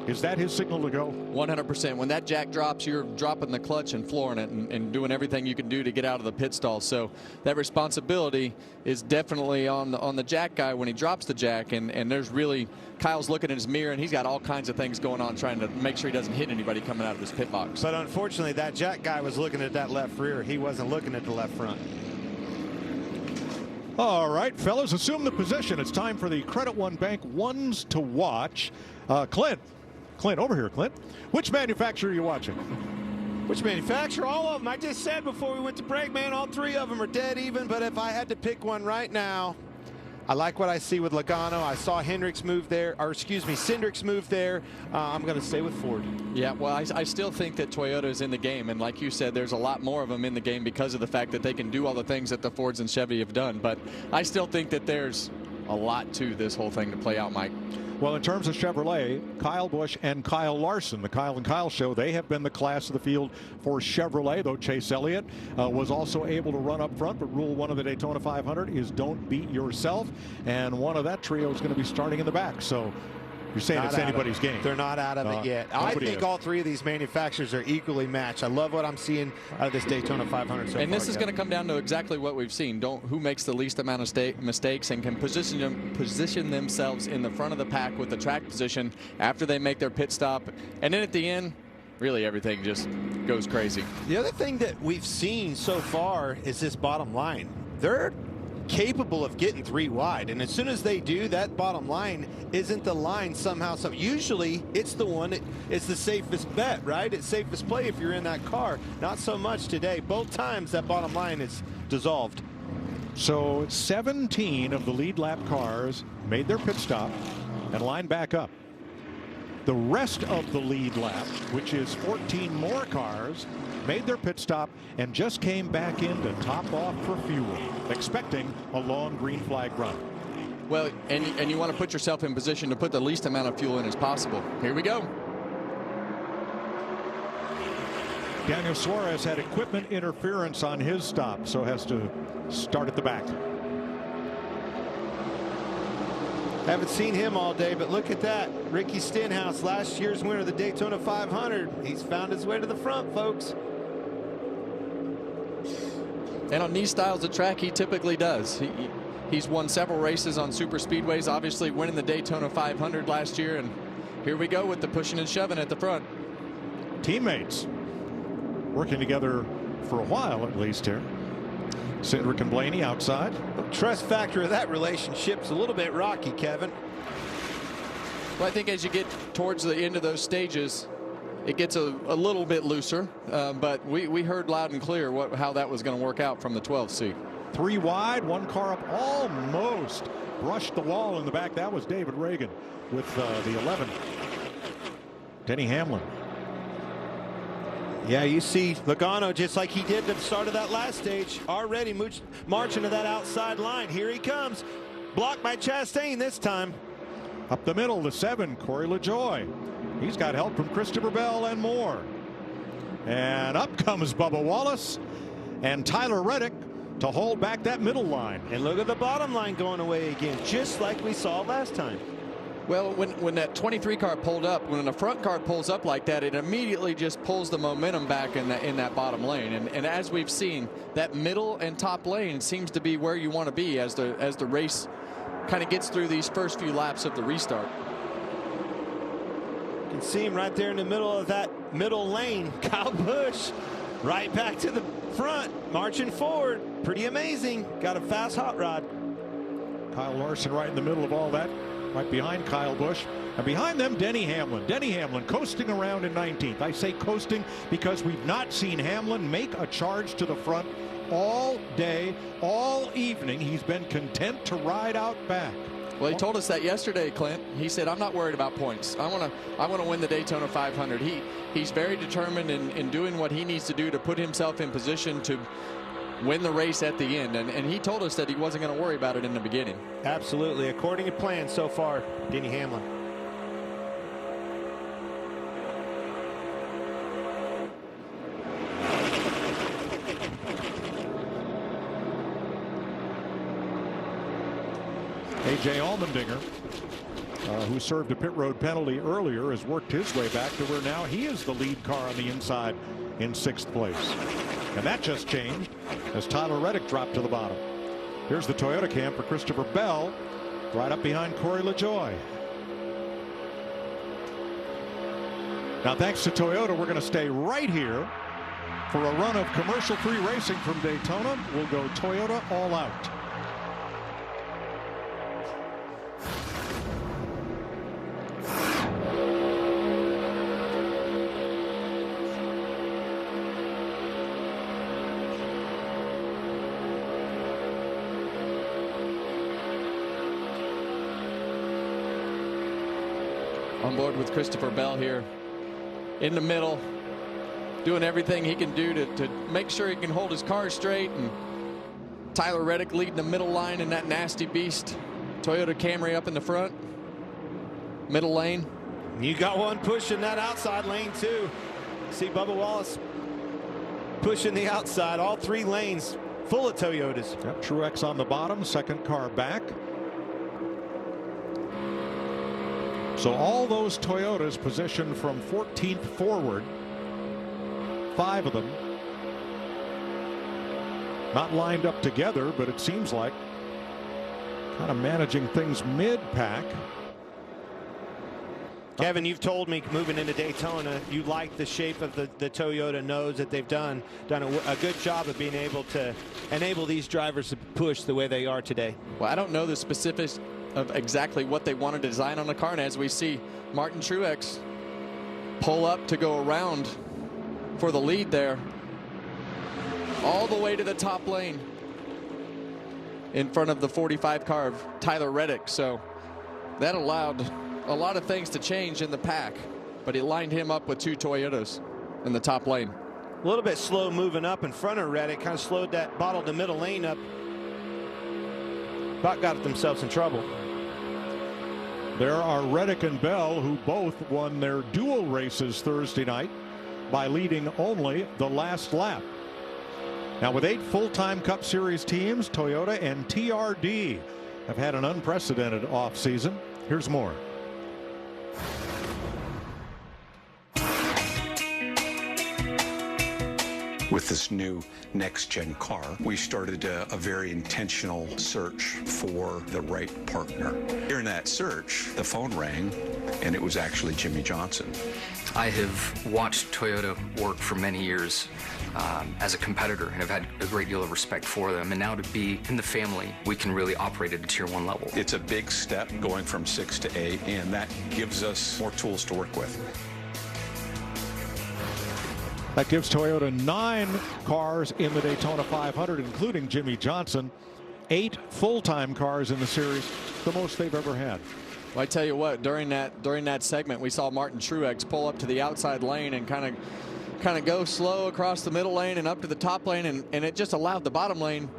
S3: is that his signal to go?
S5: 100%. When that jack drops, you're dropping the clutch and flooring it and doing everything you can do to get out of the pit stall. So that responsibility is definitely on the jack guy when he drops the jack. And there's really, Kyle's looking in his mirror and he's got all kinds of things going on trying to make sure he doesn't hit anybody coming out of his pit box.
S14: But unfortunately, that jack guy was looking at that left rear. He wasn't looking at the left front.
S3: All right, fellas, assume the position. It's time for the Credit One Bank ones to watch. Clint, over here, Clint. Which manufacturer are you watching?
S14: Which manufacturer? All of them. I just said before we went to break, man, all 3 of them are dead even. But if I had to pick one right now, I like what I see with Logano. I saw Cindric's move there. I'm going to stay with Ford.
S5: Yeah, well, I still think that Toyota is in the game. And like you said, there's a lot more of them in the game because of the fact that they can do all the things that the Fords and Chevy have done. But I still think that there's a lot to this whole thing to play out, Mike.
S3: Well, in terms of Chevrolet, Kyle Busch and Kyle Larson, the Kyle and Kyle show, they have been the class of the field for Chevrolet, though Chase Elliott was also able to run up front. But rule 1 of the Daytona 500 is don't beat yourself. And one of that trio is going to be starting in the back. So you're saying it's anybody's game.
S14: They're not out of it yet. I think all 3 of these manufacturers are equally matched. I love what I'm seeing out of this Daytona 500 so far.
S5: And this is going to come down to exactly what we've seen. Who makes the least amount of mistakes and can position themselves in the front of the pack with the track position after they make their pit stop. And then at the end, really everything just goes crazy.
S14: The other thing that we've seen so far is this bottom line. They're capable of getting 3 wide, and as soon as they do, that bottom line isn't the line somehow. So usually it's the one it's the safest bet, right? It's safest play if you're in that car. Not so much today. Both times that bottom line is dissolved.
S3: So 17 of the lead lap cars made their pit stop and lined back up. The rest of the lead lap, which is 14 more cars, made their pit stop and just came back in to top off for fuel, expecting a long green flag run.
S5: Well, and you want to put yourself in position to put the least amount of fuel in as possible. Here we go.
S3: Daniel Suarez had equipment interference on his stop, so has to start at the back.
S14: Haven't seen him all day, but look at that. Ricky Stenhouse, last year's winner of the Daytona 500. He's found his way to the front, folks.
S5: And on these styles of track, he typically does. He's won several races on super speedways, obviously winning the Daytona 500 last year. And here we go with the pushing and shoving at the front.
S3: Teammates working together for a while, at least here. Cindric and Blaney outside.
S14: The trust factor of that relationship's a little bit rocky, Kevin.
S5: Well, I think as you get towards the end of those stages, it gets a little bit looser. But we heard loud and clear how that was going to work out from the 12th seat.
S3: 3 wide, 1 car up, almost brushed the wall in the back. That was David Reagan with the 11. Denny Hamlin.
S14: Yeah, you see Logano, just like he did at the start of that last stage, already marching to that outside line. Here he comes. Blocked by Chastain this time.
S3: Up the middle, the 7, Corey LaJoie. He's got help from Christopher Bell and more. And up comes Bubba Wallace and Tyler Reddick to hold back that middle line.
S14: And look at the bottom line going away again, just like we saw last time.
S5: Well, when that 23 car pulled up, when the front car pulls up like that, it immediately just pulls the momentum back in that bottom lane. And as we've seen, that middle and top lane seems to be where you want to be as the race kind of gets through these first few laps of the restart.
S14: You can see him right there in the middle of that middle lane. Kyle Busch right back to the front, marching forward. Pretty amazing. Got a fast hot rod.
S3: Kyle Larson right in the middle of all that. Right behind Kyle Busch. And behind them, Denny Hamlin. Denny Hamlin coasting around in 19th. I say coasting because we've not seen Hamlin make a charge to the front all day, all evening. He's been content to ride out back.
S5: Well, he told us that yesterday, Clint. He said, "I'm not worried about points. I want to win the Daytona 500." He's very determined in doing what he needs to do to put himself in position to win the race at the end, and he told us that he wasn't going to worry about it in the beginning.
S14: Absolutely, according to plan so far, Denny Hamlin.
S3: A.J. Allmendinger, who served a pit road penalty earlier, has worked his way back to where now he is the lead car on the inside in 6th place. And that just changed as Tyler Reddick dropped to the bottom. Here's the Toyota cam for Christopher Bell, right up behind Corey LaJoie. Now, thanks to Toyota, we're going to stay right here for a run of commercial-free racing from Daytona. We'll go Toyota all out.
S5: On board with Christopher Bell here in the middle, doing everything he can do to make sure he can hold his car straight. And Tyler Reddick leading the middle line in that nasty beast Toyota Camry up in the front, middle lane.
S14: You got one pushing that outside lane too. See Bubba Wallace pushing the outside, all 3 lanes full of Toyotas.
S3: Yep, Truex on the bottom, 2nd car back. So all those Toyotas positioned from 14th forward, 5 of them not lined up together, but it seems like kind of managing things mid-pack.
S14: Kevin, you've told me moving into Daytona you like the shape of the Toyota nose that they've done a good job of being able to enable these drivers to push the way they are today.
S5: Well, I don't know the specifics of exactly what they want to design on the car, and as we see Martin Truex pull up to go around for the lead there, all the way to the top lane in front of the 45 car of Tyler Reddick. So that allowed a lot of things to change in the pack, but he lined him up with 2 Toyotas in the top lane.
S14: A little bit slow moving up in front of Reddick, kind of slowed that bottled the middle lane up. About got themselves in trouble.
S3: There are Reddick and Bell, who both won their dual races Thursday night by leading only the last lap. Now, with 8 full-time Cup Series teams, Toyota and TRD have had an unprecedented offseason. Here's more.
S13: With this new next-gen car, we started a very intentional search for the right partner. During that search, the phone rang, and it was actually Jimmy Johnson.
S17: I have watched Toyota work for many years as a competitor, and have had a great deal of respect for them. And now to be in the family, we can really operate at a Tier 1 level.
S13: It's a big step going from 6 to 8, and that gives us more tools to work with.
S3: That gives Toyota 9 cars in the Daytona 500, including Jimmy Johnson. 8 full-time cars in the series, the most they've ever had.
S5: Well, I tell you what, during that segment, we saw Martin Truex pull up to the outside lane and kind of go slow across the middle lane and up to the top lane, and it just allowed the bottom lane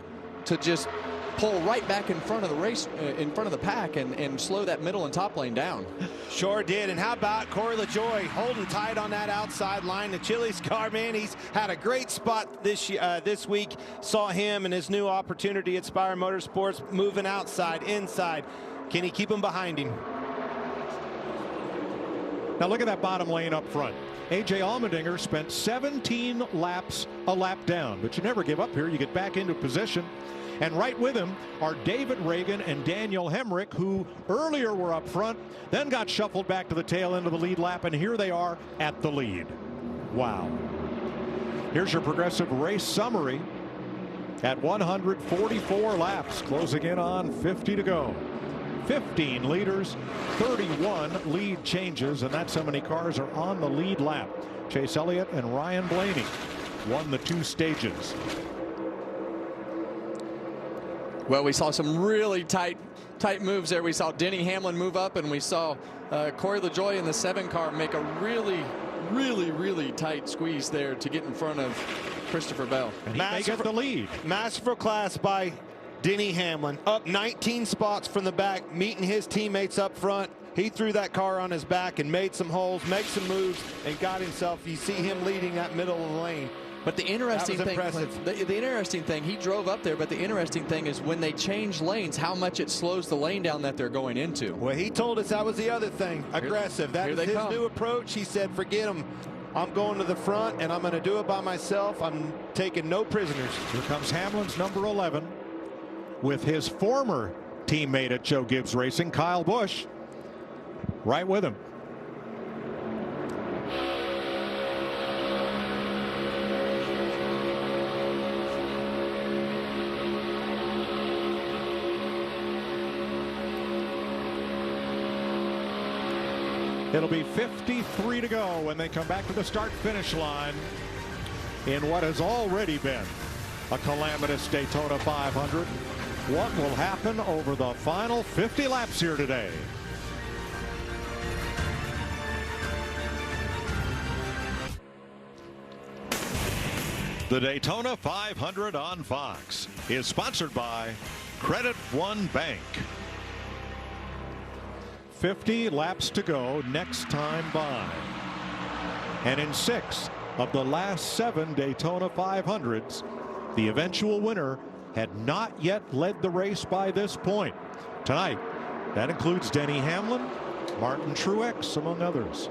S5: to just pull right back in front of the race, in front of the pack, and slow that middle and top lane down.
S14: Sure did. And how about Corey LaJoie holding tight on that outside line? The Chili's car, man, he's had a great spot this week. Saw him and his new opportunity at Spire Motorsports moving outside, inside. Can he keep him behind him?
S3: Now look at that bottom lane up front. A.J. Allmendinger spent 17 laps a lap down, but you never give up here. You get back into position. And right with him are David Reagan and Daniel Hemrick, who earlier were up front, then got shuffled back to the tail end of the lead lap, and here they are at the lead. Wow. Here's your Progressive race summary at 144 laps, closing in on 50 to go. 15 leaders, 31 lead changes, and that's how many cars are on the lead lap. Chase Elliott and Ryan Blaney won the 2 stages.
S5: Well, we saw some really tight moves there. We saw Denny Hamlin move up, and we saw Corey LaJoie in the 7 car make a really tight squeeze there to get in front of Christopher Bell.
S3: And he may get the lead.
S14: Masterful class by Denny Hamlin, up 19 spots from the back, meeting his teammates up front. He threw that car on his back and made some holes, made some moves, and got himself. You see him leading that middle of the lane.
S5: But the interesting thing, the interesting thing, he drove up there, but the interesting thing is when they change lanes, how much it slows the lane down that they're going into.
S14: Well, he told us that was the other thing, aggressive. That is his new approach. He said, forget him. I'm going to the front, and I'm going to do it by myself. I'm taking no prisoners.
S3: Here comes Hamlin's number 11 with his former teammate at Joe Gibbs Racing, Kyle Busch, right with him. It'll be 53 to go when they come back to the start-finish line in what has already been a calamitous Daytona 500. What will happen over the final 50 laps here today?
S16: The Daytona 500 on Fox is sponsored by Credit One Bank.
S3: 50 laps to go next time by. And in 6 of the last 7 Daytona 500s, the eventual winner had not yet led the race by this point. Tonight, that includes Denny Hamlin, Martin Truex, among others.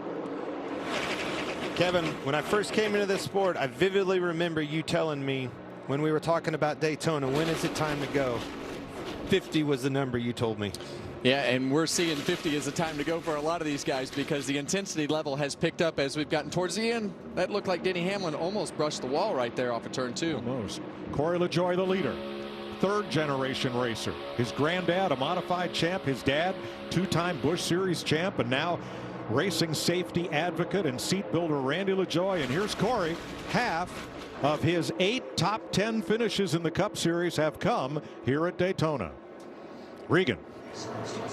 S14: Kevin, when I first came into this sport, I vividly remember you telling me when we were talking about Daytona, when is it time to go? 50 was the number you told me.
S5: Yeah, and we're seeing 50 as the time to go for a lot of these guys because the intensity level has picked up as we've gotten towards the end. That looked like Denny Hamlin almost brushed the wall right there off of turn 2.
S3: Almost. Corey LaJoie, the leader. 3rd generation racer. His granddad, a modified champ. His dad, 2-time Busch Series champ, and now racing safety advocate and seat builder Randy LaJoie. And here's Corey. Half of his 8 top 10 finishes in the Cup Series have come here at Daytona. Regan.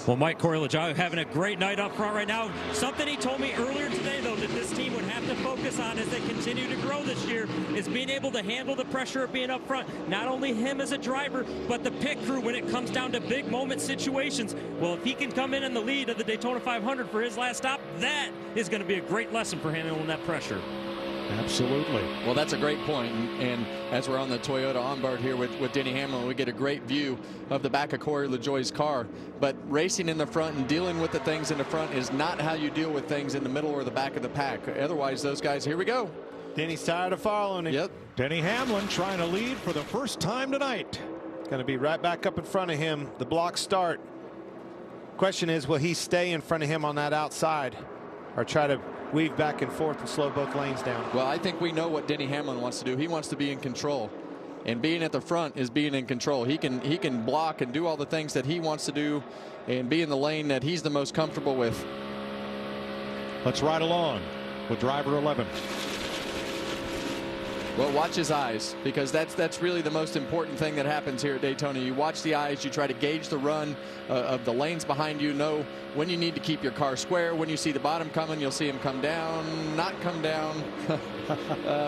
S9: Well, Mike, Corey LaJoie having a great night up front right now. Something he told me earlier today, though, that this team would have to focus on as they continue to grow this year is being able to handle the pressure of being up front. Not only him as a driver, but the pit crew when it comes down to big moment situations. Well, if he can come in the lead of the Daytona 500 for his last stop, that is going to be a great lesson for handling that pressure.
S3: Absolutely.
S5: Well, that's a great point. And as we're on the Toyota onboard here with Denny Hamlin, we get a great view of the back of Corey LaJoie's car. But racing in the front and dealing with the things in the front is not how you deal with things in the middle or the back of the pack. Otherwise, those guys, here we go.
S14: Denny's tired of following him.
S3: Yep. Denny Hamlin trying to lead for the first time tonight.
S14: Going to be right back up in front of him. The block start. Question is, will he stay in front of him on that outside or try to weave back and forth and slow both lanes down?
S5: Well, I think we know what Denny Hamlin wants to do. He wants to be in control. And being at the front is being in control. He can block and do all the things that he wants to do and be in the lane that he's the most comfortable with.
S3: Let's ride along with driver 11.
S5: Well, watch his eyes, because that's really the most important thing that happens here at Daytona. You watch the eyes, you try to gauge the run of the lanes behind you, know when you need to keep your car square. When you see the bottom coming, you'll see him come down, not come down,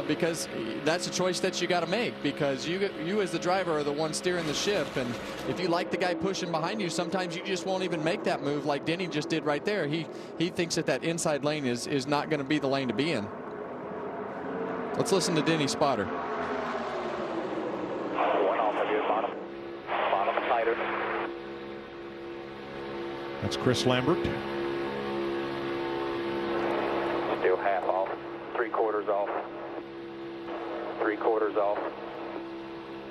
S5: because that's a choice that you got to make, because you as the driver are the one steering the ship. And if you like the guy pushing behind you, sometimes you just won't even make that move like Denny just did right there. He thinks that inside lane is not going to be the lane to be in. Let's listen to Denny's spotter.
S11: One off of you, bottom tighter.
S3: That's Chris Lambert.
S11: Still half off, 3/4 off, 3/4 off.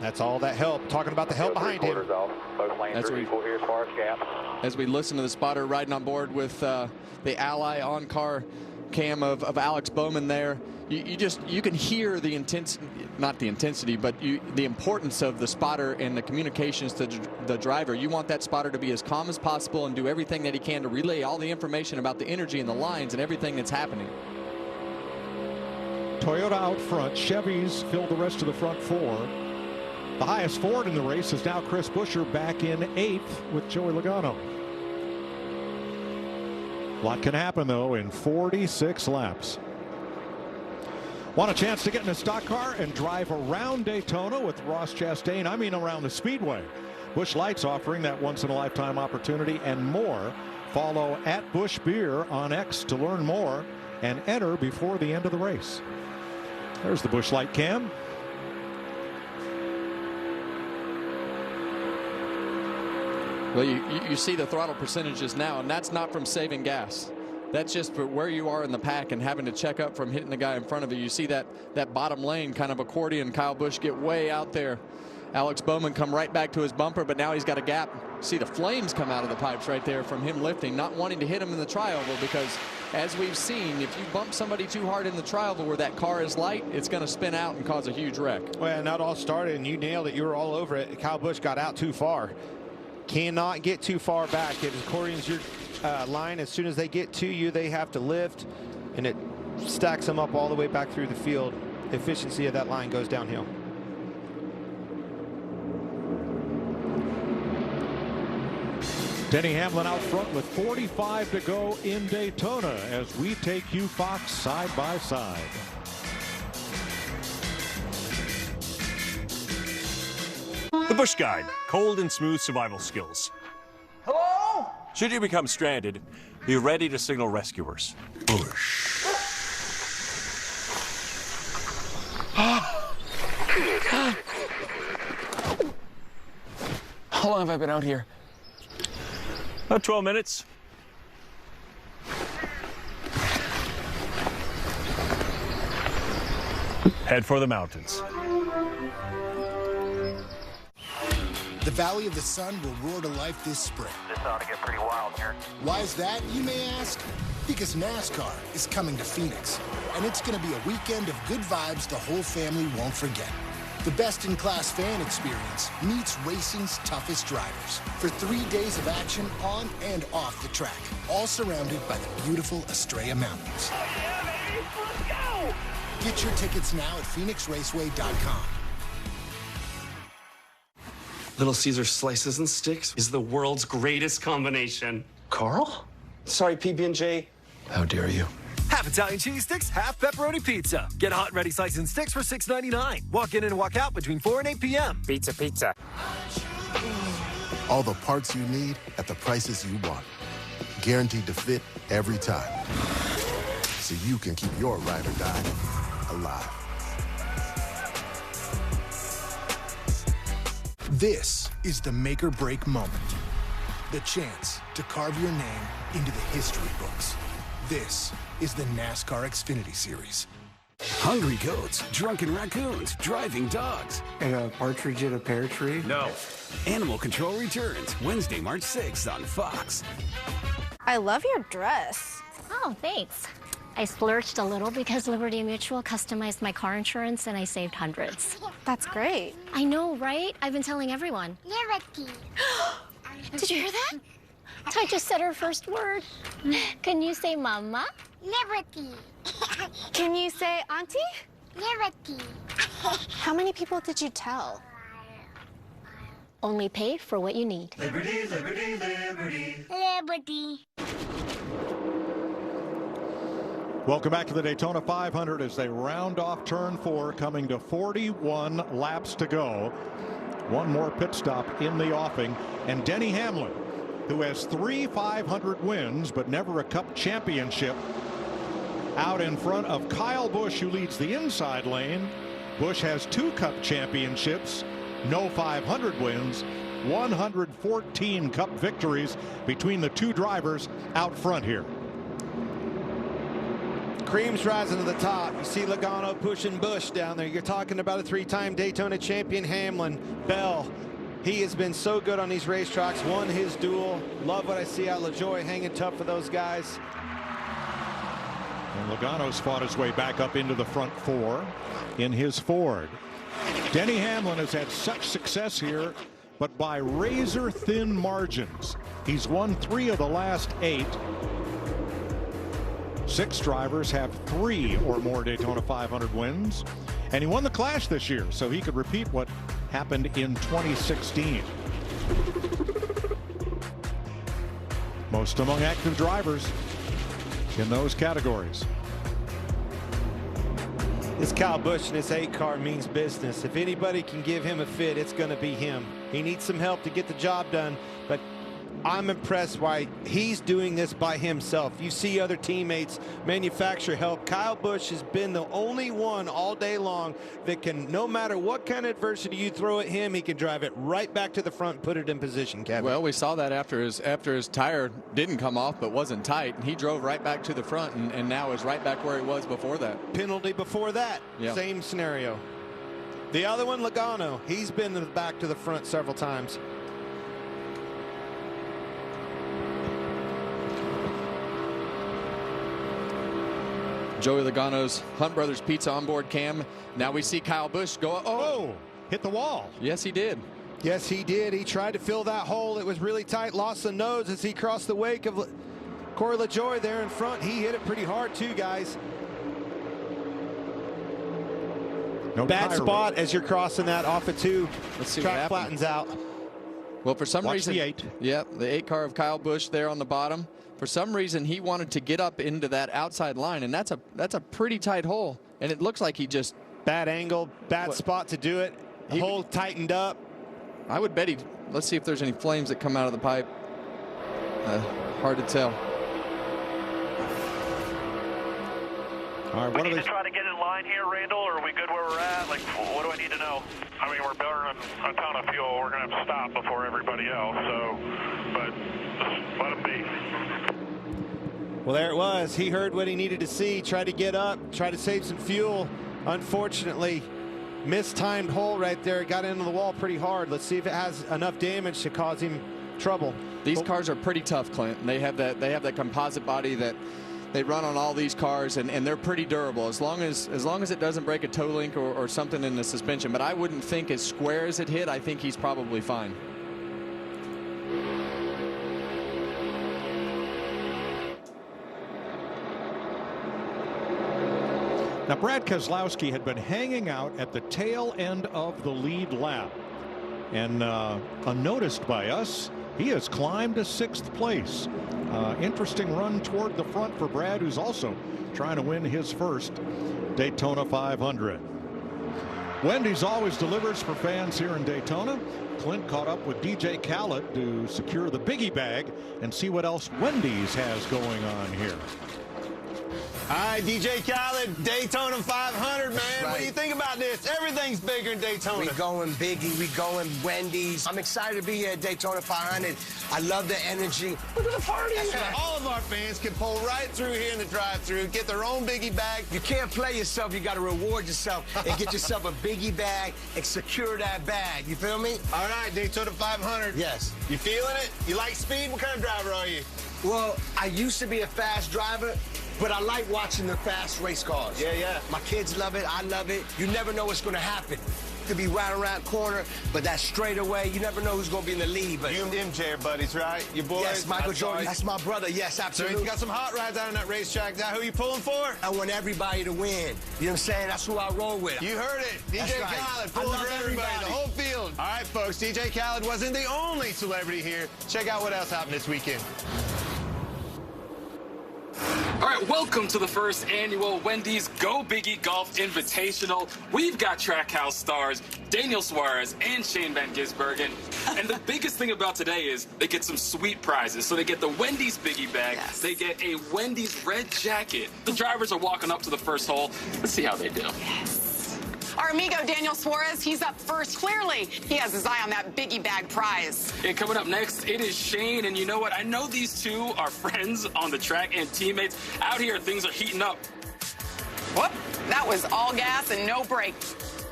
S14: That's all that help. Talking about the help behind him.
S11: Off. Both lanes are equal here as far as gap.
S5: As we listen to the spotter riding on board with the Ally on-car cam of Alex Bowman there, you can hear the not the intensity, but the importance of the spotter and the communications to the driver. You want that spotter to be as calm as possible and do everything that he can to relay all the information about the energy and the lines and everything that's happening.
S3: Toyota out front. Chevys fill the rest of the front four. The highest Ford in the race is now Chris Buescher, back in 8th with Joey Logano. A lot can happen, though, in 46 laps. Want a chance to get in a stock car and drive around Daytona with Ross Chastain? I mean around the Speedway. Busch Light's offering that once-in-a-lifetime opportunity and more. Follow @BuschBeer on X to learn more and enter before the end of the race. There's the Busch Light cam.
S5: Well, you see the throttle percentages now, and that's not from saving gas. That's just for where you are in the pack and having to check up from hitting the guy in front of you. You see that bottom lane kind of accordion. Kyle Busch get way out there. Alex Bowman come right back to his bumper, but now he's got a gap. See the flames come out of the pipes right there from him lifting, not wanting to hit him in the trioval, because as we've seen, if you bump somebody too hard in the trioval where that car is light, it's going to spin out and cause a huge wreck.
S14: Well, and that all started, and you nailed it. You were all over it. Kyle Busch got out too far. Cannot get too far back. It accordions your line. As soon as they get to you, they have to lift, and it stacks them up all the way back through the field. The efficiency of that line goes downhill.
S3: Denny Hamlin out front with 45 to go in Daytona as we take you, Fox, side by side.
S19: The Busch Guide, cold and smooth survival skills.
S7: Hello?
S19: Should you become stranded, be ready to signal rescuers. Busch.
S7: How long have I been out here?
S19: About 12 minutes. Head for the mountains.
S20: The Valley of the Sun will roar to life this spring.
S11: This ought to get pretty wild here.
S20: Why is that, you may ask? Because NASCAR is coming to Phoenix, and it's going to be a weekend of good vibes the whole family won't forget. The best-in-class fan experience meets racing's toughest drivers for 3 days of action on and off the track, all surrounded by the beautiful Estrella Mountains.
S7: Oh yeah, baby! Let's go!
S20: Get your tickets now at PhoenixRaceway.com.
S21: Little Caesar slices and sticks is the world's greatest combination. Carl? Sorry, PB&J. How dare you?
S22: Half Italian cheese sticks, half pepperoni pizza. Get hot and ready slices and sticks for $6.99. Walk in and walk out between 4 and 8 p.m.
S21: Pizza.
S20: All the parts you need at the prices you want. Guaranteed to fit every time. So you can keep your ride or die alive. This is the make or break moment. The chance to carve your name into the history books. This is the NASCAR Xfinity Series.
S2: Hungry goats, drunken raccoons, driving dogs.
S6: And a partridge in a pear tree?
S2: No. Animal Control returns Wednesday, March 6th on Fox.
S23: I love your dress.
S24: Oh, thanks. I splurged a little because Liberty Mutual customized my car insurance and I saved hundreds.
S23: That's great.
S24: I know, right? I've been telling everyone.
S23: Liberty.
S24: Did you hear that? I just said her first word. Can you say mama?
S23: Liberty. Can you say auntie? Liberty. How many people did you tell?
S24: Only pay for what you need.
S18: Liberty, liberty, liberty.
S23: Liberty.
S3: Welcome back to the Daytona 500 as they round off turn 4, coming to 41 laps to go. One more pit stop in the offing, and Denny Hamlin, who has 3 500 wins but never a Cup championship, out in front of Kyle Busch, who leads the inside lane. Busch has 2 Cup championships, no 500 wins, 114 Cup victories between the 2 drivers out front here.
S14: Cream's rising to the top. You see Logano pushing Busch down there. You're talking about a 3-time Daytona champion, Hamlin. Bell, he has been so good on these racetracks, won his duel. Love what I see out. LaJoie hanging tough for those guys.
S3: And Logano's fought his way back up into the front 4 in his Ford. Denny Hamlin has had such success here, but by razor thin margins. He's won 3 of the last 8. 6 drivers have 3 or more Daytona 500 wins, and he won the Clash this year, so he could repeat what happened in 2016. Most among active drivers in those categories.
S14: This Kyle Busch and his 8 car means business. If anybody can give him a fit, it's going to be him. He needs some help to get the job done, but I'm impressed why he's doing this by himself. You see other teammates manufacture help. Kyle Busch has been the only one all day long that can, no matter what kind of adversity you throw at him, he can drive it right back to the front and put it in position, Kevin.
S5: Well, we saw that after his tire didn't come off but wasn't tight. He drove right back to the front and now is right back where he was before that.
S14: Penalty before that. Yep. Same scenario. The other one, Logano, he's been back to the front several times.
S5: Joey Logano's Hunt Brothers Pizza onboard cam. Now we see Kyle Busch go. Oh,
S3: hit the wall.
S5: Yes, he did.
S14: Yes, he did. He tried to fill that hole. It was really tight. Lost the nose as he crossed the wake of Corey LaJoie there in front. He hit it pretty hard too, guys.
S3: No
S14: bad spot as you're crossing that off of 2.
S5: Let's see
S14: Track
S5: what happened.
S14: flattens out.
S5: Well, for some reason,
S3: the 8.
S5: Yep, the 8 car of Kyle Busch there on the bottom. For some reason, he wanted to get up into that outside line, and that's a pretty tight hole. And it looks like he just
S14: bad angle, bad spot to do it. The hole tightened up.
S5: I would bet he. Let's see if there's any flames that come out of the pipe. Hard to tell.
S3: All right,
S4: what do they try to get in line here, Randall, or are we good where we're at? Like, what do I need to know? I mean, we're burning a ton of fuel. We're going to have to stop before everybody else. So, but just let them be.
S14: Well, there it was. He heard what he needed to see, tried to get up, tried to save some fuel. Unfortunately, mistimed hole right there. Got into the wall pretty hard. Let's see if it has enough damage to cause him trouble.
S5: These cars are pretty tough, Clint. They have that composite body that they run on all these cars, and they're pretty durable as long as it doesn't break a toe link or something in the suspension. But I wouldn't think as square as it hit. I think he's probably fine.
S3: Now, Brad Keselowski had been hanging out at the tail end of the lead lap, and unnoticed by us, he has climbed to 6th place. Interesting run toward the front for Brad, who's also trying to win his first Daytona 500. Wendy's always delivers for fans here in Daytona. Clint caught up with DJ Khaled to secure the biggie bag and see what else Wendy's has going on here.
S8: All right, DJ Khaled, Daytona 500, man.
S10: Right.
S8: What do you think about this? Everything's bigger in Daytona.
S10: We going Biggie, we going Wendy's. I'm excited to be here at Daytona 500. I love the energy. Look at the party.
S8: All of our fans can pull right through here in the drive-thru, get their own Biggie bag.
S10: You can't play yourself. You got to reward yourself and get yourself a Biggie bag and secure that bag. You feel me?
S8: All right, Daytona 500.
S10: Yes.
S8: You feeling it? You like speed? What kind of driver are you?
S10: Well, I used to be a fast driver, but I like watching the fast race cars.
S8: Yeah.
S10: My kids love it. I love it. You never know what's going to happen. Could be right around corner, but that straightaway, you never know who's going to be in the lead. But
S8: You and MJ are buddies, right? Your boys?
S10: Yes, Michael Jordan. That's my brother. Yes, absolutely.
S8: So you got some hot rides out on that racetrack. Is that who you pulling for?
S10: I want everybody to win. You know what I'm saying? That's who I roll with.
S8: You heard it. DJ
S10: Right.
S8: Khaled
S10: I
S8: pulling
S10: love
S8: for everybody,
S10: everybody.
S8: the whole field. All right, folks, DJ Khaled wasn't the only celebrity here. Check out what else happened this weekend.
S12: All right, welcome to the first annual Wendy's Go Biggie Golf Invitational. We've got Trackhouse stars Daniel Suarez and Shane Van Gisbergen. And the biggest thing about today is they get some sweet prizes. So they get the Wendy's Biggie bag. Yes. They get a Wendy's red jacket. The drivers are walking up to the first hole. Let's see how they do.
S1: Yes. Our amigo Daniel Suarez, he's up first. Clearly, he has his eye on that Biggie bag prize.
S12: And coming up next, it is Shane. And you know what? I know these two are friends on the track and teammates. Out here, things are heating up.
S1: Whoop, that was all gas and no brake.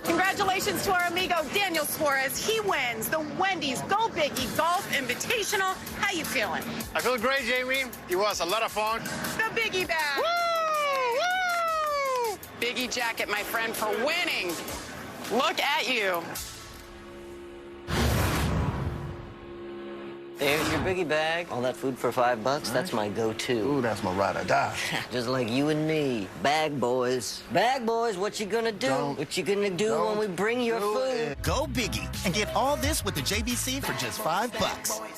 S1: Congratulations to our amigo Daniel Suarez. He wins the Wendy's Go Biggie Golf Invitational. How you feeling?
S8: I feel great, Jamie. It was a lot of fun.
S1: The Biggie bag. Woo! Biggie jacket, my friend, for winning. Look at you.
S15: There's your Biggie bag. All that food for $5, that's my go-to.
S10: Ooh, that's my ride or die.
S15: Just like you and me. Bag boys. Bag boys, what you gonna do? What you gonna do when we bring your food?
S25: Go Biggie and get all this with the JBC for just $5.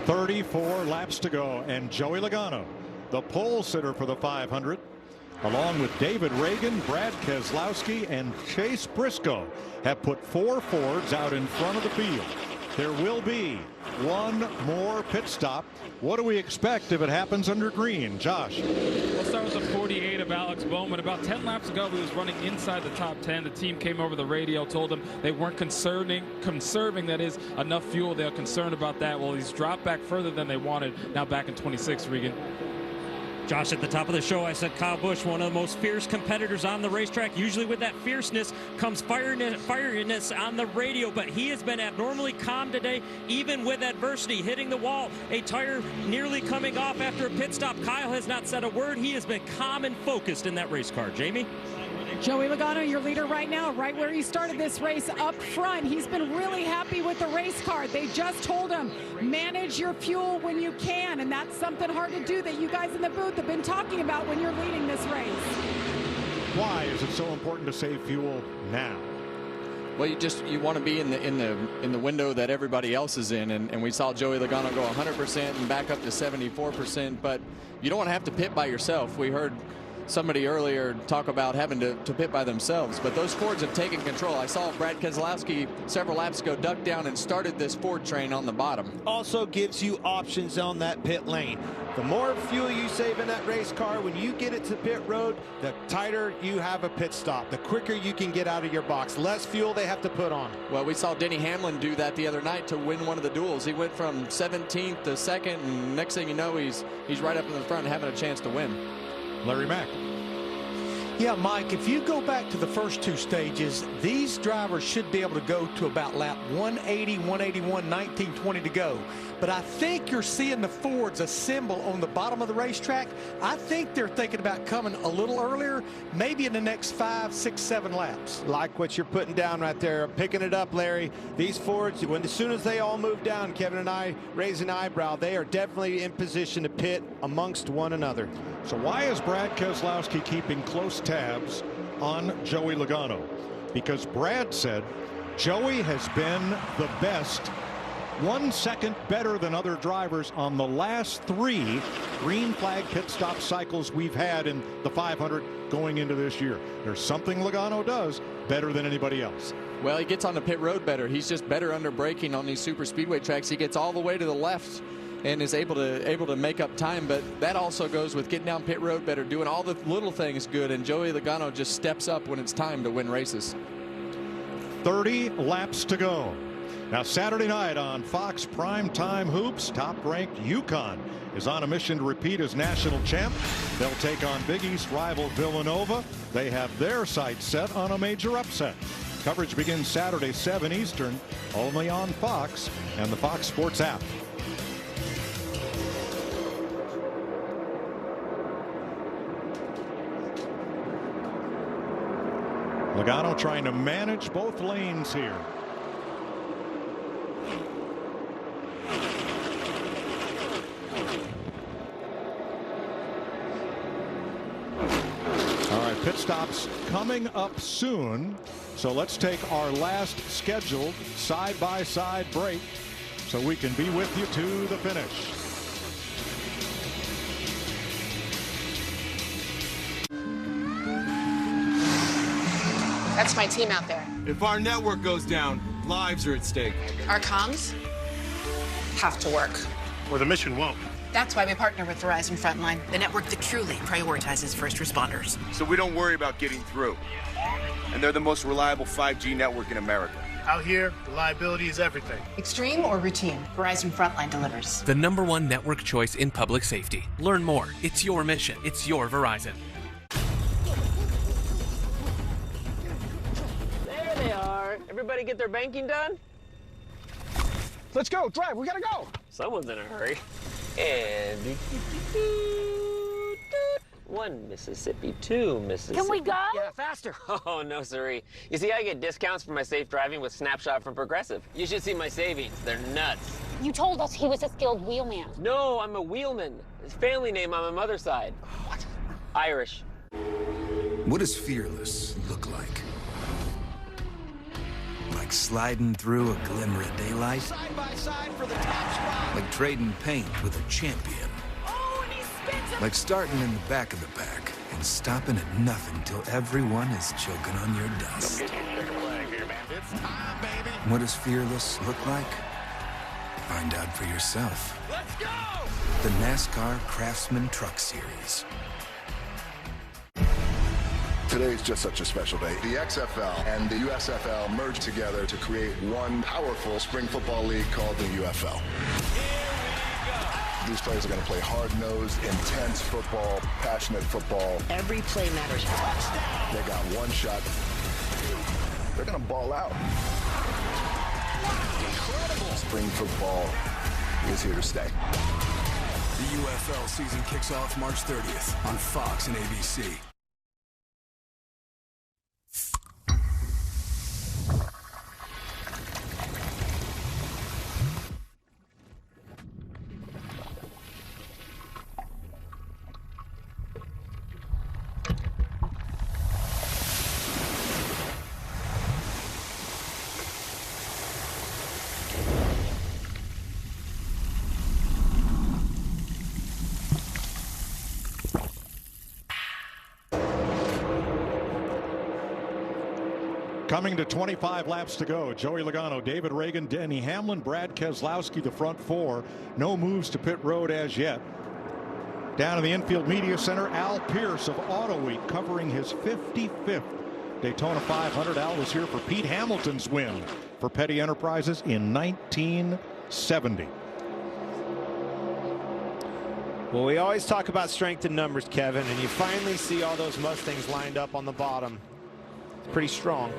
S3: 34 laps to go, and Joey Logano, the pole sitter for the 500, along with David Reagan, Brad Keselowski, and Chase Briscoe, have put 4 Fords out in front of the field. There will be one more pit stop. What do we expect if it happens under green? Josh.
S26: We'll start with the 48 of Alex Bowman. About 10 laps ago, he was running inside the top 10. The team came over the radio, told him they weren't conserving, that is, enough fuel. They're concerned about that. Well, he's dropped back further than they wanted. Now back in 26, Regan.
S9: Josh, at the top of the show, I said Kyle Busch, one of the most fierce competitors on the racetrack. Usually with that fierceness comes fieriness on the radio, but he has been abnormally calm today, even with adversity, hitting the wall, a tire nearly coming off after a pit stop. Kyle has not said a word. He has been calm and focused in that race car. Jamie?
S1: Joey Logano, your leader right now, right where he started this race up front. He's been really happy with the race car. They just told him, manage your fuel when you can, and that's something hard to do that you guys in the booth have been talking about when you're leading this race.
S3: Why is it so important to save fuel now?
S5: Well, you want to be in the window that everybody else is in, and we saw Joey Logano go 100% and back up to 74%, but you don't want to have to pit by yourself. We heard somebody earlier talk about having to pit by themselves, but those Fords have taken control. I saw Brad Keselowski several laps ago duck down and started this Ford train on the bottom.
S14: Also gives you options on that pit lane. The more fuel you save in that race car, when you get it to pit road, the tighter you have a pit stop, the quicker you can get out of your box. Less fuel they have to put on.
S5: Well, we saw Denny Hamlin do that the other night to win one of the duels. He went from 17th to 2nd, and next thing you know, he's right up in the front having a chance to win.
S3: Larry Mack.
S27: Yeah, Mike, if you go back to the first 2 stages, these drivers should be able to go to about lap 180, 181, 19, 20 to go. But I think you're seeing the Fords assemble on the bottom of the racetrack. I think they're thinking about coming a little earlier, maybe in the next 5, 6, 7 laps.
S14: Like what you're putting down right there, picking it up, Larry. These Fords, as soon as they all move down, Kevin and I raise an eyebrow. They are definitely in position to pit amongst one another.
S3: So why is Brad Keselowski keeping close tabs on Joey Logano? Because Brad said Joey has been the best, 1 second better than other drivers on the last 3 green flag pit stop cycles we've had in the 500 going into this year. There's something Logano does better than anybody else.
S5: Well, he gets on the pit road better. He's just better under braking on these super speedway tracks. He gets all the way to the left and is able to make up time. But that also goes with getting down pit road better, doing all the little things good, and Joey Logano just steps up when it's time to win races.
S3: 30 laps to go. Now Saturday night on Fox Primetime Hoops, top-ranked UConn is on a mission to repeat as national champ. They'll take on Big East rival Villanova. They have their sights set on a major upset. Coverage begins Saturday 7 Eastern, only on Fox and the Fox Sports app. Logano trying to manage both lanes here. All right, pit stops coming up soon. So let's take our last scheduled side-by-side break so we can be with you to the finish.
S7: That's my team out there.
S11: If our network goes down, lives are at stake.
S7: Our comms have to work.
S11: Or the mission won't.
S7: That's why we partner with Verizon Frontline, the network that truly prioritizes first responders.
S11: So we don't worry about getting through. And they're the most reliable 5G network in America. Out here, reliability is everything.
S7: Extreme or routine, Verizon Frontline delivers.
S13: The #1 network choice in public safety. Learn more. It's your mission. It's your Verizon.
S16: There they are. Everybody get their banking done?
S17: Let's go. Drive. We gotta go.
S16: Someone's in a hurry. And 1 Mississippi, 2 Mississippi.
S7: Can we go?
S16: Yeah, faster. Oh, no, siree. You see, I get discounts for my safe driving with Snapshot from Progressive. You should see my savings. They're nuts.
S19: You told us he was a skilled wheelman.
S16: No, I'm a wheelman. His family name on my mother's side. What? Irish.
S22: What does fearless look like? Like sliding through a glimmer of daylight?
S18: Side by side for the top spot.
S22: Like trading paint with a champion?
S18: Oh, and he spins it.
S22: Like starting in the back of the pack and stopping at nothing till everyone is choking on your dust.
S18: It's time, baby.
S22: What does fearless look like? Find out for yourself.
S18: Let's go!
S22: The NASCAR Craftsman Truck Series.
S28: Today's just such a special day. The XFL and the USFL merged together to create one powerful spring football league called the UFL. These players are going to play hard-nosed, intense football, passionate football.
S7: Every play matters.
S28: They got one shot. They're going to ball out. Incredible. Spring football is here to stay.
S2: The UFL season kicks off March 30th on Fox and ABC.
S3: Coming to 25 laps to go, Joey Logano, David Reagan, Denny Hamlin, Brad Keselowski, the front four. No moves to pit road as yet. Down in the infield media center, Al Pierce of Auto Week covering his 55th Daytona 500. Al was here for Pete Hamilton's win for Petty Enterprises in 1970.
S14: Well, we always talk about strength in numbers, Kevin, and you finally see all those Mustangs lined up on the bottom. It's pretty strong.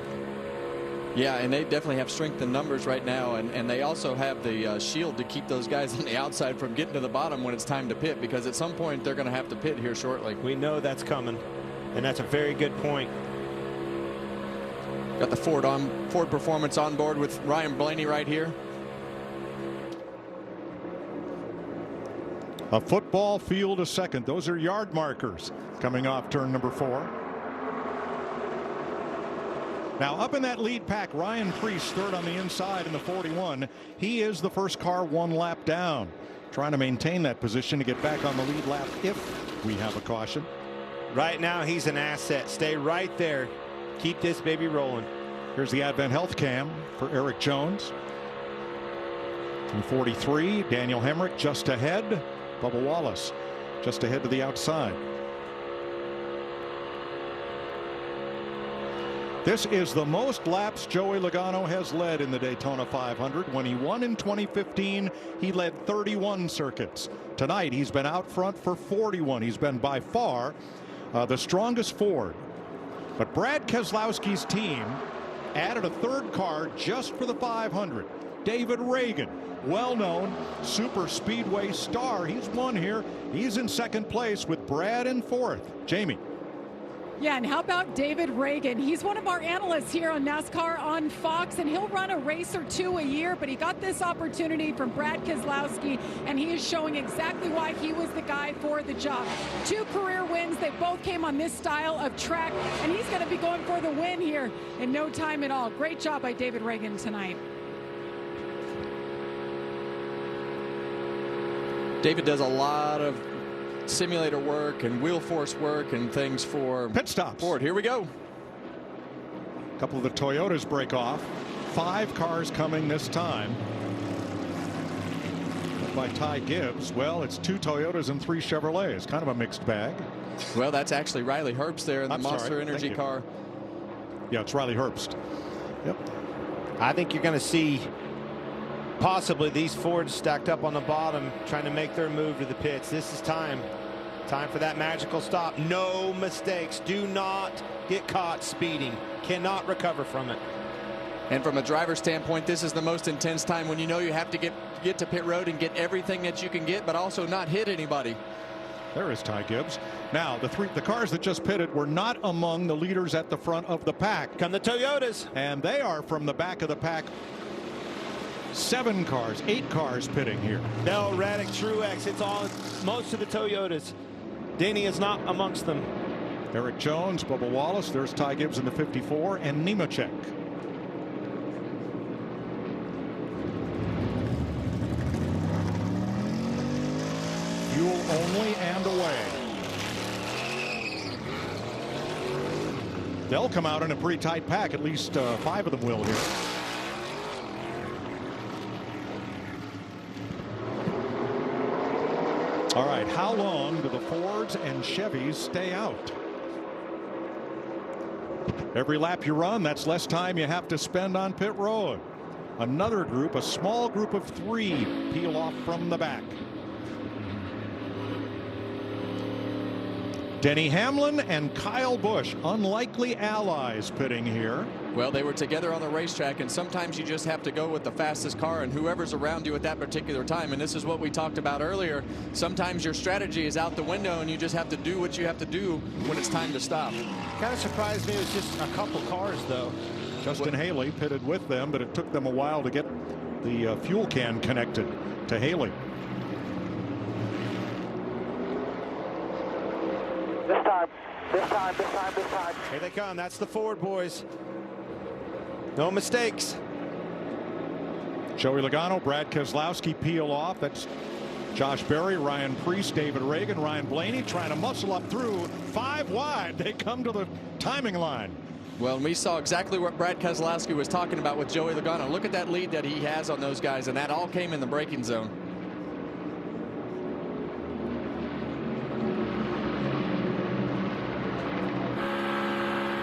S5: Yeah, and they definitely have strength in numbers right now, and they also have the shield to keep those guys on the outside from getting to the bottom when it's time to pit, because at some point they're going to have to pit here shortly.
S14: We know that's coming, and that's a very good point.
S5: Got the Ford Performance on board with Ryan Blaney right here.
S3: A football field a second. Those are yard markers coming off turn number 4. Now up in that lead pack, Ryan Preece third on the inside in the 41. He is the first car 1 lap down, trying to maintain that position to get back on the lead lap if we have a caution.
S14: Right now he's an asset. Stay right there. Keep this baby rolling.
S3: Here's the Advent Health Cam for Eric Jones. In 43, Daniel Hemrick just ahead. Bubba Wallace just ahead to the outside. This is the most laps Joey Logano has led in the Daytona 500. When he won in 2015, he led 31 circuits. Tonight, he's been out front for 41. He's been by far the strongest Ford. But Brad Keselowski's team added a third car just for the 500. David Reagan, well-known super speedway star. He's won here. He's in second place with Brad in fourth. Jamie.
S1: Yeah, and how about David Reagan? He's one of our analysts here on NASCAR on Fox, and he'll run a race or two a year, but he got this opportunity from Brad Keselowski, and he is showing exactly why he was the guy for the job. 2 career wins. They both came on this style of track, and he's going to be going for the win here in no time at all. Great job by David Reagan tonight.
S5: David does a lot of simulator work and wheel force work and things for
S3: pit stops.
S5: Ford. Here we go.
S3: A couple of the Toyotas break off. 5 cars coming this time. By Ty Gibbs. Well, it's 2 Toyotas and 3 Chevrolets. Kind of a mixed bag.
S5: Well, that's actually Riley Herbst there in the Monster Energy car.
S3: Yeah, it's Riley Herbst. Yep.
S14: I think you're going to see possibly these Fords stacked up on the bottom trying to make their move to the pits. This is time for that magical stop. No mistakes. Do not get caught speeding. Cannot recover from it.
S5: And from a driver's standpoint, this is the most intense time when you know you have to get to pit road and get everything that you can get, but also not hit anybody.
S3: There is Ty Gibbs. Now, the cars that just pitted were not among the leaders at the front of the pack.
S14: Come the Toyotas.
S3: And they are from the back of the pack. 7 cars, 8 cars pitting here.
S14: No, Raddick, Truex, it's all, most of the Toyotas. Denny is not amongst them.
S3: Eric Jones, Bubba Wallace, there's Ty Gibbs in the 54, and Nemechek. Fuel only and away. They'll come out in a pretty tight pack, at least 5 of them will here. All right, how long do the Fords and Chevys stay out? Every lap you run, that's less time you have to spend on pit road. Another group, a small group of 3, peel off from the back. Denny Hamlin and Kyle Busch, unlikely allies pitting here.
S5: Well, they were together on the racetrack, and sometimes you just have to go with the fastest car and whoever's around you at that particular time. And this is what we talked about earlier. Sometimes your strategy is out the window, and you just have to do what you have to do when it's time to stop.
S14: Kind of surprised me it was just a couple cars, though.
S3: Justin Haley pitted with them, but it took them a while to get the fuel can connected to Haley.
S14: This time. Here they come. That's the Ford boys. No mistakes.
S3: Joey Logano, Brad Keselowski peel off. That's Josh Berry, Ryan Preece, David Reagan, Ryan Blaney trying to muscle up through 5 wide. They come to the timing line.
S5: Well, and we saw exactly what Brad Keselowski was talking about with Joey Logano. Look at that lead that he has on those guys, and that all came in the braking zone.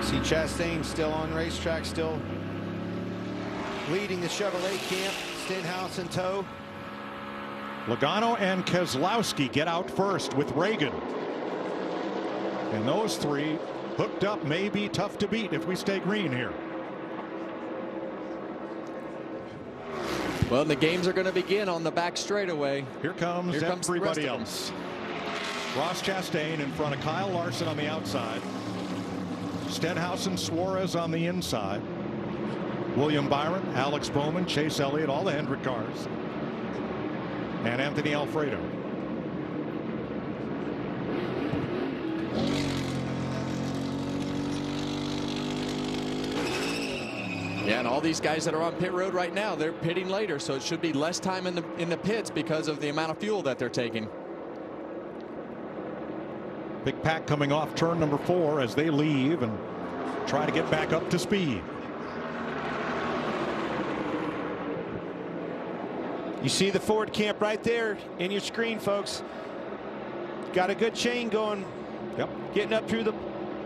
S14: See Chastain still on racetrack, still leading the Chevrolet camp. Stenhouse in tow.
S3: Logano and Keselowski get out first with Reagan. And those 3 hooked up may be tough to beat if we stay green here.
S5: Well, the games are going to begin on the back straightaway.
S3: Here comes everybody else. Ross Chastain in front of Kyle Larson on the outside. Stenhouse and Suarez on the inside. William Byron, Alex Bowman, Chase Elliott, all the Hendrick cars. And Anthony Alfredo.
S5: Yeah, and all these guys that are on pit road right now, they're pitting later, so it should be less time in the pits because of the amount of fuel that they're taking.
S3: Big pack coming off turn number 4 as they leave and try to get back up to speed.
S14: You see the Ford camp right there in your screen, folks. Got a good chain going.
S3: Yep.
S14: Getting up through the,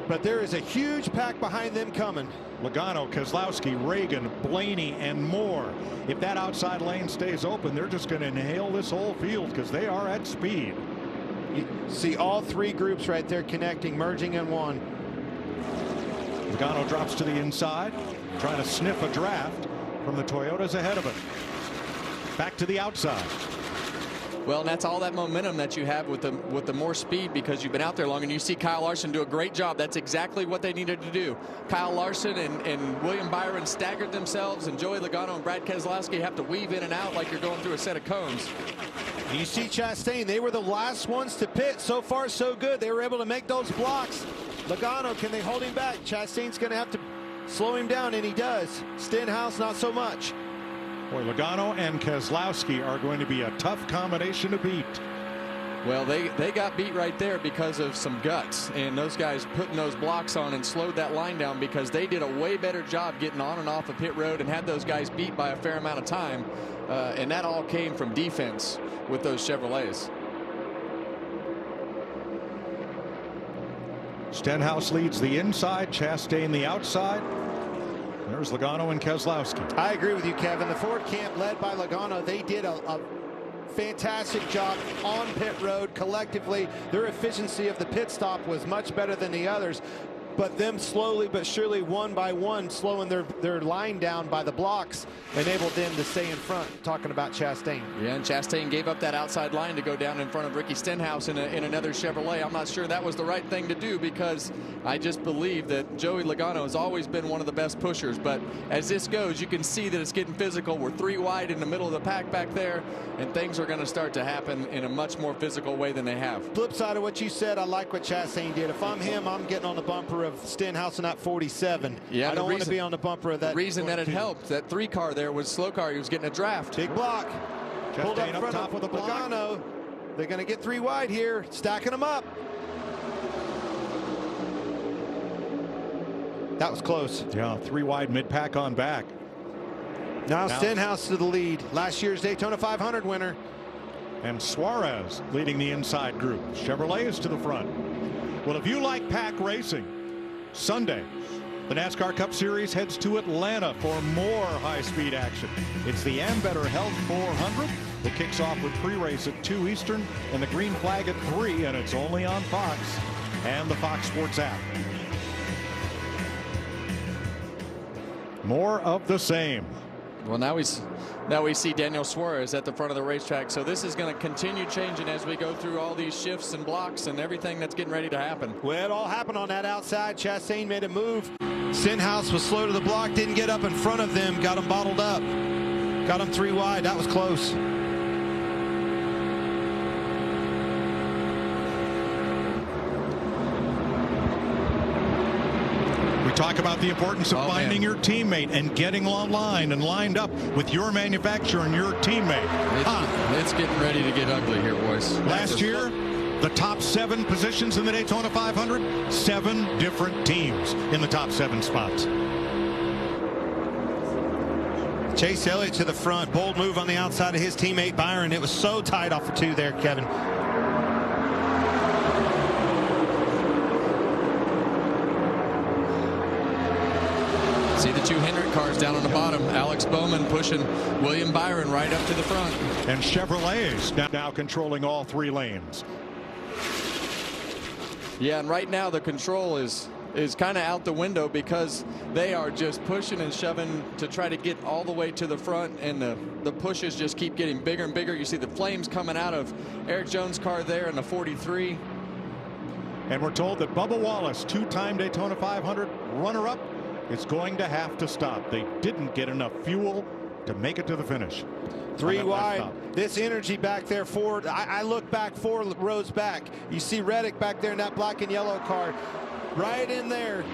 S14: but there is a huge pack behind them coming.
S3: Logano, Keselowski, Reagan, Blaney, and more. If that outside lane stays open, they're just going to inhale this whole field because they are at speed.
S14: You see all three groups right there connecting, merging in one.
S3: Logano drops to the inside, trying to sniff a draft from the Toyotas ahead of him. Back to the outside.
S5: Well, and that's all that momentum that you have with the more speed because you've been out there long, and you see Kyle Larson do a great job. That's exactly what they needed to do. Kyle Larson and William Byron staggered themselves, and Joey Logano and Brad Keselowski have to weave in and out like you're going through a set of cones.
S14: You see Chastain, they were the last ones to pit. So far, so good. They were able to make those blocks. Logano, can they hold him back? Chastain's going to have to slow him down, and he does. Stenhouse, not so much.
S3: Boy, Logano and Keselowski are going to be a tough combination to beat.
S5: Well, they got beat right there because of some guts, and those guys putting those blocks on and slowed that line down because they did a way better job getting on and off of pit road and had those guys beat by a fair amount of time, and that all came from defense with those Chevrolets.
S3: Stenhouse leads the inside, Chastain the outside. There's Logano and Keselowski.
S14: I agree with you, Kevin. The Ford camp led by Logano, they did a fantastic job on pit road collectively. Their efficiency of the pit stop was much better than the others, but them slowly but surely, one by one, slowing their line down by the blocks enabled them to stay in front. Talking about Chastain.
S5: Yeah, and Chastain gave up that outside line to go down in front of Ricky Stenhouse in another Chevrolet. I'm not sure that was the right thing to do because I just believe that Joey Logano has always been one of the best pushers. But as this goes, you can see that it's getting physical. We're 3 wide in the middle of the pack back there, and things are going to start to happen in a much more physical way than they have.
S14: Flip side of what you said, I like what Chastain did. If I'm him, I'm getting on the bumper of Stenhouse in that 47.
S5: Yeah,
S14: I don't want to be on the bumper of that.
S5: The reason
S14: 42.
S5: that it helped, that 3 car there was slow car. He was getting a draft.
S14: Big block. Pulled
S3: Chastain
S14: up front
S3: top with a block.
S14: Logano. They're going to get 3 wide here, stacking them up. That was close.
S3: Yeah, 3 wide mid-pack on back.
S14: Now Stenhouse to the lead. Last year's Daytona 500 winner.
S3: And Suarez leading the inside group. Chevrolet is to the front. Well, if you like pack racing, Sunday, the NASCAR Cup Series heads to Atlanta for more high-speed action. It's the Ambetter Health 400. It kicks off with pre-race at 2 Eastern and the green flag at 3, and it's only on Fox and the Fox Sports app. More of the same.
S5: Well, now we see Daniel Suarez at the front of the racetrack. So this is going to continue changing as we go through all these shifts and blocks and everything that's getting ready to happen.
S14: Well, it all happened on that outside. Chastain made a move. Stenhouse was slow to the block, didn't get up in front of them, got them bottled up. Got them 3 wide. That was close.
S3: We talk about the importance of finding your teammate and getting online and lined up with your manufacturer and your teammate.
S5: It's getting ready to get ugly here, boys.
S3: Last year, the top 7 positions in the Daytona 500, 7 different teams in the top 7 spots.
S14: Chase Elliott to the front. Bold move on the outside of his teammate Byron. It was so tight off of 2 there, Kevin.
S5: See the 2 Hendrick cars down on the bottom. Alex Bowman pushing William Byron right up to the front.
S3: And Chevrolets now controlling all 3 lanes.
S5: Yeah, and right now the control is kind of out the window because they are just pushing and shoving to try to get all the way to the front, and the pushes just keep getting bigger and bigger. You see the flames coming out of Eric Jones' car there in the 43.
S3: And we're told that Bubba Wallace, 2-time Daytona 500 runner-up, is going to have to stop. They didn't get enough fuel to make it to the finish.
S14: 3 wide. This energy back there forward. I look back 4 rows back. You see Reddick back there in that black and yellow car. Right in there.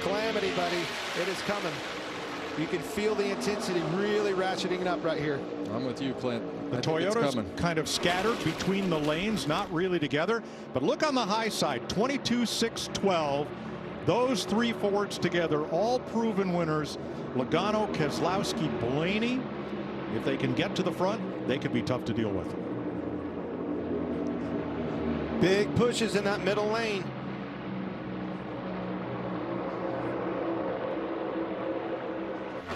S14: Calamity, buddy. It is coming. You can feel the intensity really ratcheting up right here.
S5: I'm with you, Clint.
S3: The Toyotas kind of scattered between the lanes, not really together. But look on the high side, 22-6-12. Those 3 Fords together, all proven winners. Logano, Keselowski, Blaney. If they can get to the front, they could be tough to deal with.
S14: Big pushes in that middle lane.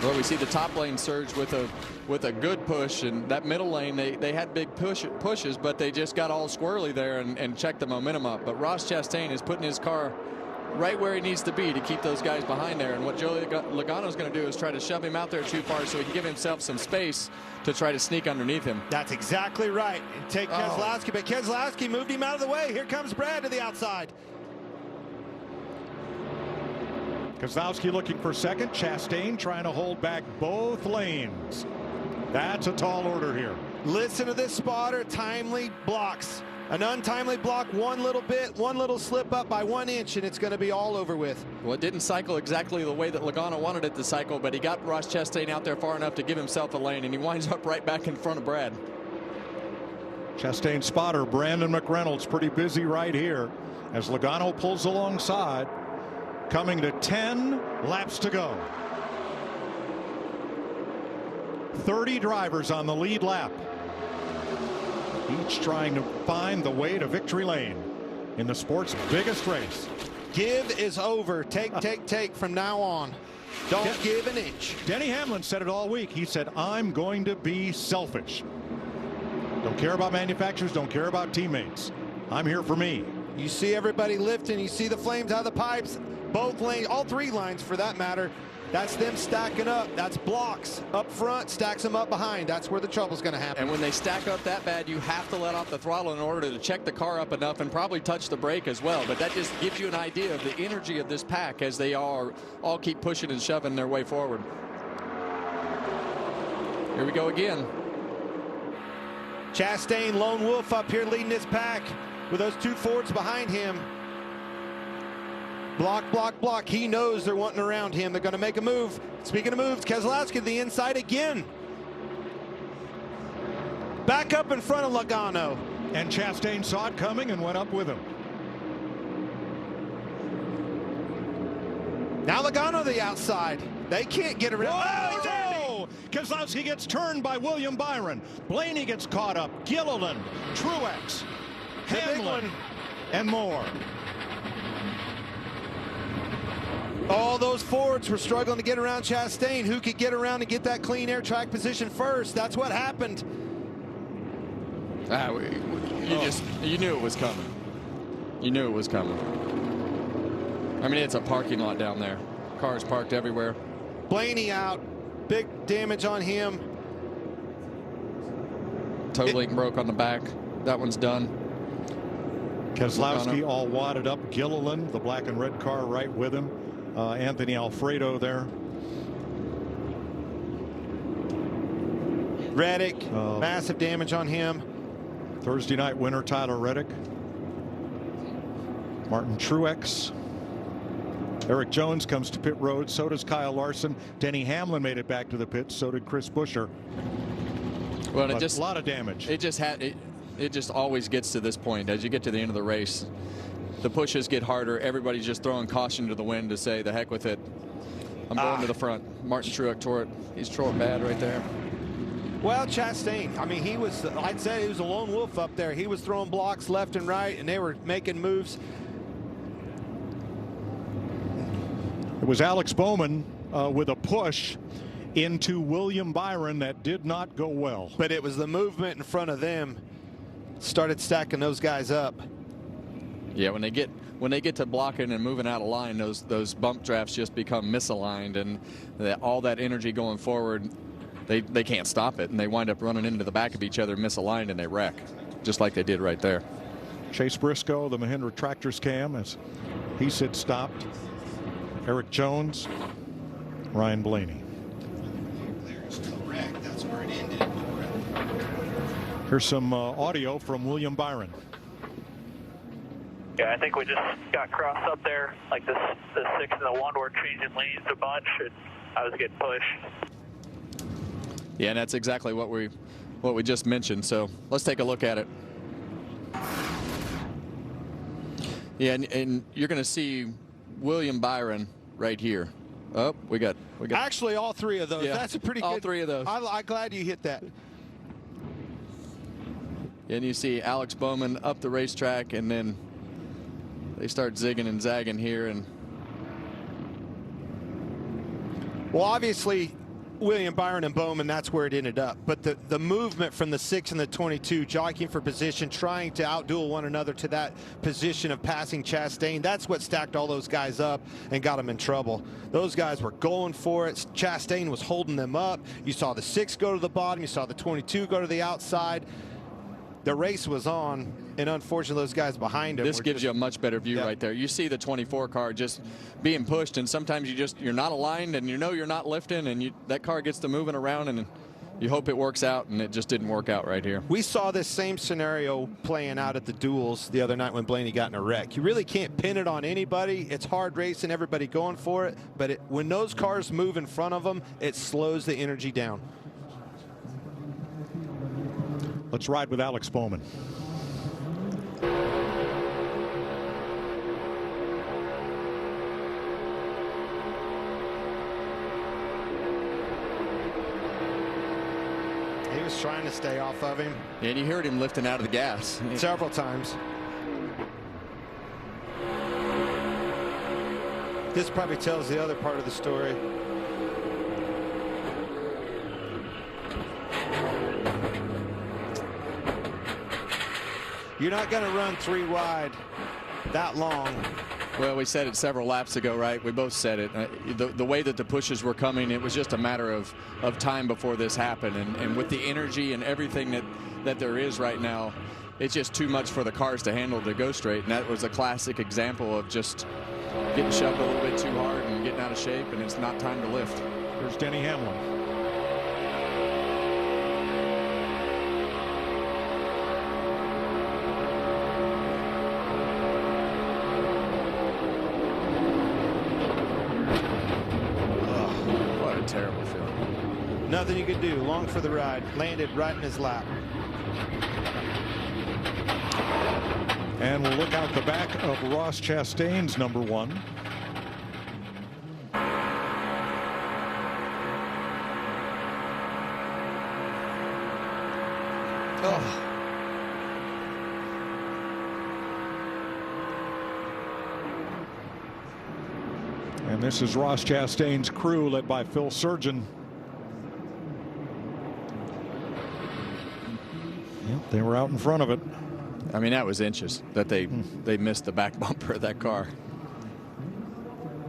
S5: Well, we see the top lane surge with a good push, and that middle lane they had big pushes, but they just got all squirrely there and checked the momentum up. But Ross Chastain is putting his car right where he needs to be to keep those guys behind there. And what Joey Logano is going to do is try to shove him out there too far so he can give himself some space to try to sneak underneath him.
S14: That's exactly right. And take Keselowski, but Keselowski moved him out of the way. Here comes Brad to the outside.
S3: Keselowski looking for second. Chastain trying to hold back both lanes. That's a tall order here.
S14: Listen to this spotter. Timely blocks. An untimely block, one little bit, one little slip up by 1 inch, and it's going to be all over with.
S5: Well, it didn't cycle exactly the way that Logano wanted it to cycle, but he got Ross Chastain out there far enough to give himself a lane, and he winds up right back in front of Brad.
S3: Chastain spotter Brandon McReynolds pretty busy right here as Logano pulls alongside. Coming to 10 laps to go. 30 drivers on the lead lap. Each trying to find the way to victory lane in the sport's biggest race.
S14: Give is over. Take from now on. Don't give an inch.
S3: Denny Hamlin said it all week. He said, I'm going to be selfish. Don't care about manufacturers. Don't care about teammates. I'm here for me.
S14: You see everybody lifting. You see the flames out of the pipes. Both lanes, all three lines for that matter. That's them stacking up. That's blocks up front, stacks them up behind. That's where the trouble's going to happen.
S5: And when they stack up that bad, you have to let off the throttle in order to check the car up enough and probably touch the brake as well. But that just gives you an idea of the energy of this pack as they all keep pushing and shoving their way forward. Here we go again.
S14: Chastain, lone wolf up here leading this pack with those two Fords behind him. Block, block, block. He knows they're wanting around him. They're going to make a move. Speaking of moves, Keselowski to the inside again. Back up in front of Logano.
S3: And Chastain saw it coming and went up with him.
S14: Now Logano to the outside. They can't get around.
S3: Whoa! Keselowski gets turned by William Byron. Blaney gets caught up. Gilliland, Truex, Hamlin, and more.
S14: All those Fords were struggling to get around Chastain. Who could get around and get that clean air track position first? That's what happened.
S5: You knew it was coming. You knew it was coming. I mean, it's a parking lot down there. Cars parked everywhere.
S14: Blaney out. Big damage on him.
S5: Toe link broke on the back. That one's done.
S3: Keselowski all wadded up. Gilliland, the black and red car, right with him. Anthony Alfredo there.
S14: Reddick, massive damage on him.
S3: Thursday night winner Tyler Reddick. Martin Truex. Eric Jones comes to pit road. So does Kyle Larson. Denny Hamlin made it back to the pits. So did Chris Buescher.
S5: Well,
S3: a lot of damage.
S5: It just always gets to this point as you get to the end of the race. The pushes get harder. Everybody's just throwing caution to the wind to say, the heck with it. I'm going to the front. Martin Truex tore it. He's tore it bad right there.
S14: Well, Chastain, I mean, I'd say he was a lone wolf up there. He was throwing blocks left and right, and they were making moves.
S3: It was Alex Bowman with a push into William Byron that did not go well.
S14: But it was the movement in front of them started stacking those guys up.
S5: Yeah, when they get to blocking and moving out of line, those bump drafts just become misaligned, and all that energy going forward, they can't stop it, and they wind up running into the back of each other, misaligned, and they wreck, just like they did right there.
S3: Chase Briscoe, the Mahindra Tractors cam, as he said stopped. Eric Jones, Ryan Blaney.
S14: That's where it ended.
S3: Here's some audio from William Byron.
S4: Yeah, I think we just got crossed up there, like the 6 and the 1 were changing lanes a bunch, and I was getting pushed.
S5: Yeah, and that's exactly what we just mentioned. So let's take a look at it. Yeah, and you're going to see William Byron right here. Oh, we got.
S14: Actually, all three of those.
S5: Yeah,
S14: that's a pretty good.
S5: All three of those.
S14: I'm glad you hit that.
S5: And you see Alex Bowman up the racetrack, and then they start zigging and zagging here. And
S14: well, obviously, William Byron and Bowman, that's where it ended up. But the movement from the 6 and the 22, jockeying for position, trying to outduel one another to that position of passing Chastain, that's what stacked all those guys up and got them in trouble. Those guys were going for it. Chastain was holding them up. You saw the 6 go to the bottom. You saw the 22 go to the outside. The race was on, and unfortunately those guys behind him.
S5: This gives you a much better view right there. You see the 24 car just being pushed, and sometimes you're not aligned, and you know you're not lifting, and that car gets to moving around, and you hope it works out, and it just didn't work out right here.
S14: We saw this same scenario playing out at the duels the other night when Blaney got in a wreck. You really can't pin it on anybody. It's hard racing, everybody going for it, but when those cars move in front of them, it slows the energy down.
S3: Let's ride with Alex Bowman.
S14: He was trying to stay off of him.
S5: And you heard him lifting out of the gas.
S14: Several times. This probably tells the other part of the story. You're not going to run 3 wide that long.
S5: Well, we said it several laps ago, right? We both said it. The way that the pushes were coming, it was just a matter of time before this happened. And with the energy and everything that there is right now, it's just too much for the cars to handle to go straight. And that was a classic example of just getting shoved a little bit too hard and getting out of shape, and it's not time to lift.
S3: Here's Denny Hamlin.
S5: Terrible feeling.
S14: Nothing you could do. Long for the ride. Landed right in his lap.
S3: And we'll look out the back of Ross Chastain's number 1.
S5: Oh.
S3: And this is Ross Chastain's crew, led by Phil Surgeon. Yep, they were out in front of it.
S5: I mean, that was inches that they missed the back bumper of that car.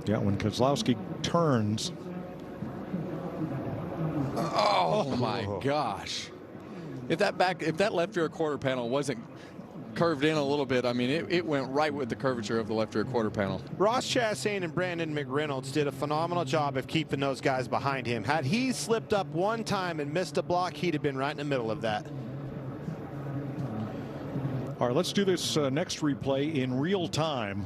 S3: Yeah, when Keselowski turns.
S5: Oh my gosh! If that left rear quarter panel wasn't curved in a little bit, I mean, it went right with the curvature of the left rear quarter panel.
S14: Ross Chastain and Brandon McReynolds did a phenomenal job of keeping those guys behind him. Had he slipped up one time and missed a block, he'd have been right in the middle of that.
S3: All right, let's do this next replay in real time.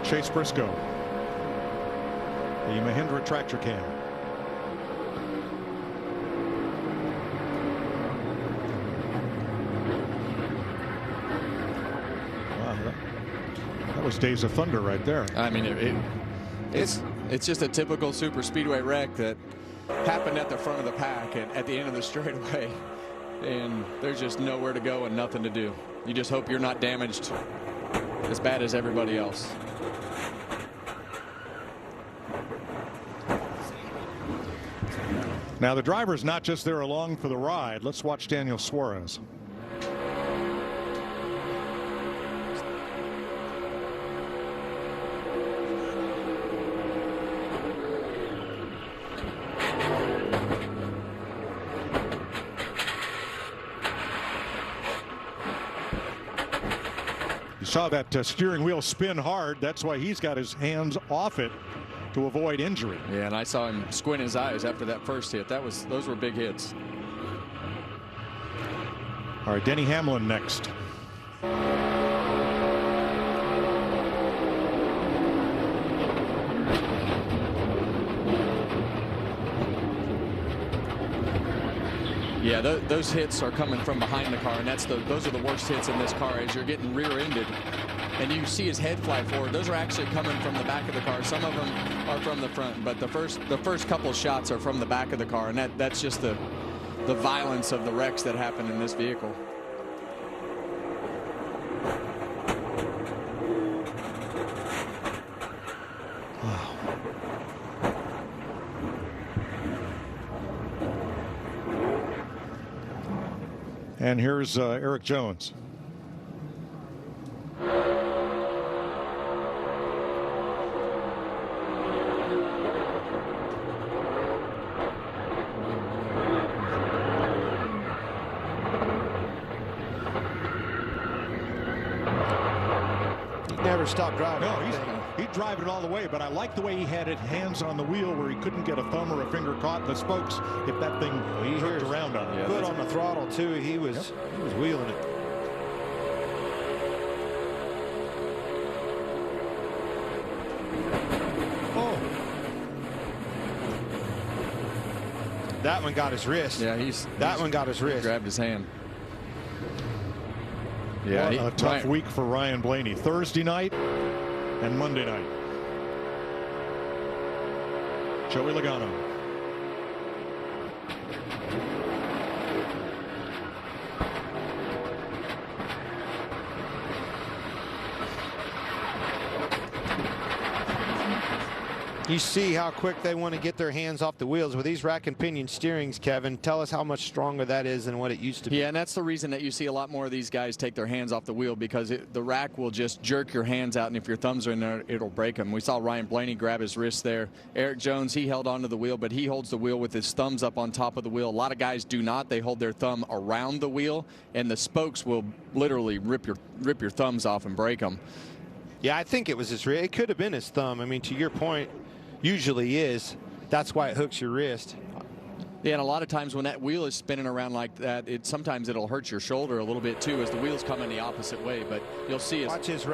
S3: Chase Briscoe, the Mahindra tractor cam. Wow, that was Days of Thunder right there.
S5: I mean, it's just a typical super speedway wreck that happened at the front of the pack at the end of the straightaway, and there's just nowhere to go and nothing to do. You just hope you're not damaged as bad as everybody else.
S3: Now, the driver's not just there along for the ride. Let's watch Daniel Suarez. You saw that steering wheel spin hard. That's why he's got his hands off it to avoid injury.
S5: Yeah, and I saw him squint his eyes after that first hit. Those were big hits.
S3: All right, Denny Hamlin next.
S5: Yeah, those hits are coming from behind the car, and those are the worst hits in this car as you're getting rear-ended. And you see his head fly forward. Those are actually coming from the back of the car. Some of them are from the front, but the first couple shots are from the back of the car, and that's just the violence of the wrecks that happen in this vehicle.
S3: And here's Eric Jones.
S14: Never stopped driving.
S3: No, he'd drive it all the way, but I like the way he had it hands on the wheel where he couldn't get a thumb or a finger caught in the spokes if that thing hooked around on him.
S14: Yeah, foot on the throttle too. He was wheeling it. Oh, that one got his wrist.
S5: Yeah,
S14: that one got his wrist.
S5: Grabbed his hand.
S3: Yeah, a tough week for Ryan Blaney. Thursday night and Monday night. Joey Logano.
S14: You see how quick they want to get their hands off the wheels with these rack and pinion steerings, Kevin. Tell us how much stronger that is than what it used to be.
S5: Yeah, and that's the reason that you see a lot more of these guys take their hands off the wheel, because the rack will just jerk your hands out, and if your thumbs are in there, it'll break them. We saw Ryan Blaney grab his wrist there. Eric Jones, he held onto the wheel, but he holds the wheel with his thumbs up on top of the wheel. A lot of guys do not. They hold their thumb around the wheel, and the spokes will literally rip your thumbs off and break them.
S14: Yeah, I think it was his wrist. It could have been his thumb. I mean, to your point, usually is. That's why it hooks your wrist.
S5: Yeah, and a lot of times when that wheel is spinning around like that, sometimes it'll hurt your shoulder a little bit too as the wheels come in the opposite way. But you'll see his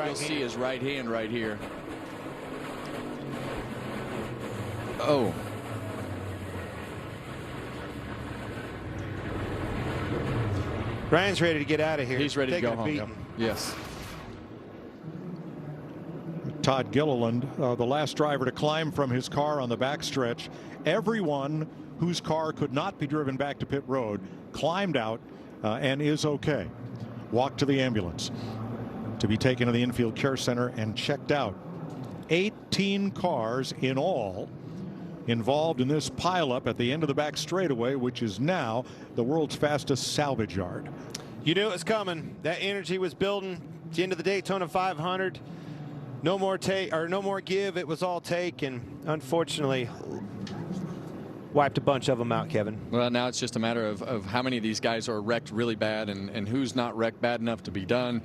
S5: right hand right here. Oh.
S14: Ryan's ready to get out of here.
S5: He's ready to go home. Yes.
S3: Todd Gilliland, the last driver to climb from his car on the backstretch. Everyone whose car could not be driven back to pit road climbed out and is okay. Walked to the ambulance to be taken to the infield care center and checked out. 18 cars in all involved in this pileup at the end of the back straightaway, which is now the world's fastest salvage yard.
S14: You knew it was coming. That energy was building. At the end of the Daytona 500. No more take or no more give. It was all take, and unfortunately wiped a bunch of them out, Kevin.
S5: Well, now it's just a matter of how many of these guys are wrecked really bad and who's not wrecked bad enough to be done.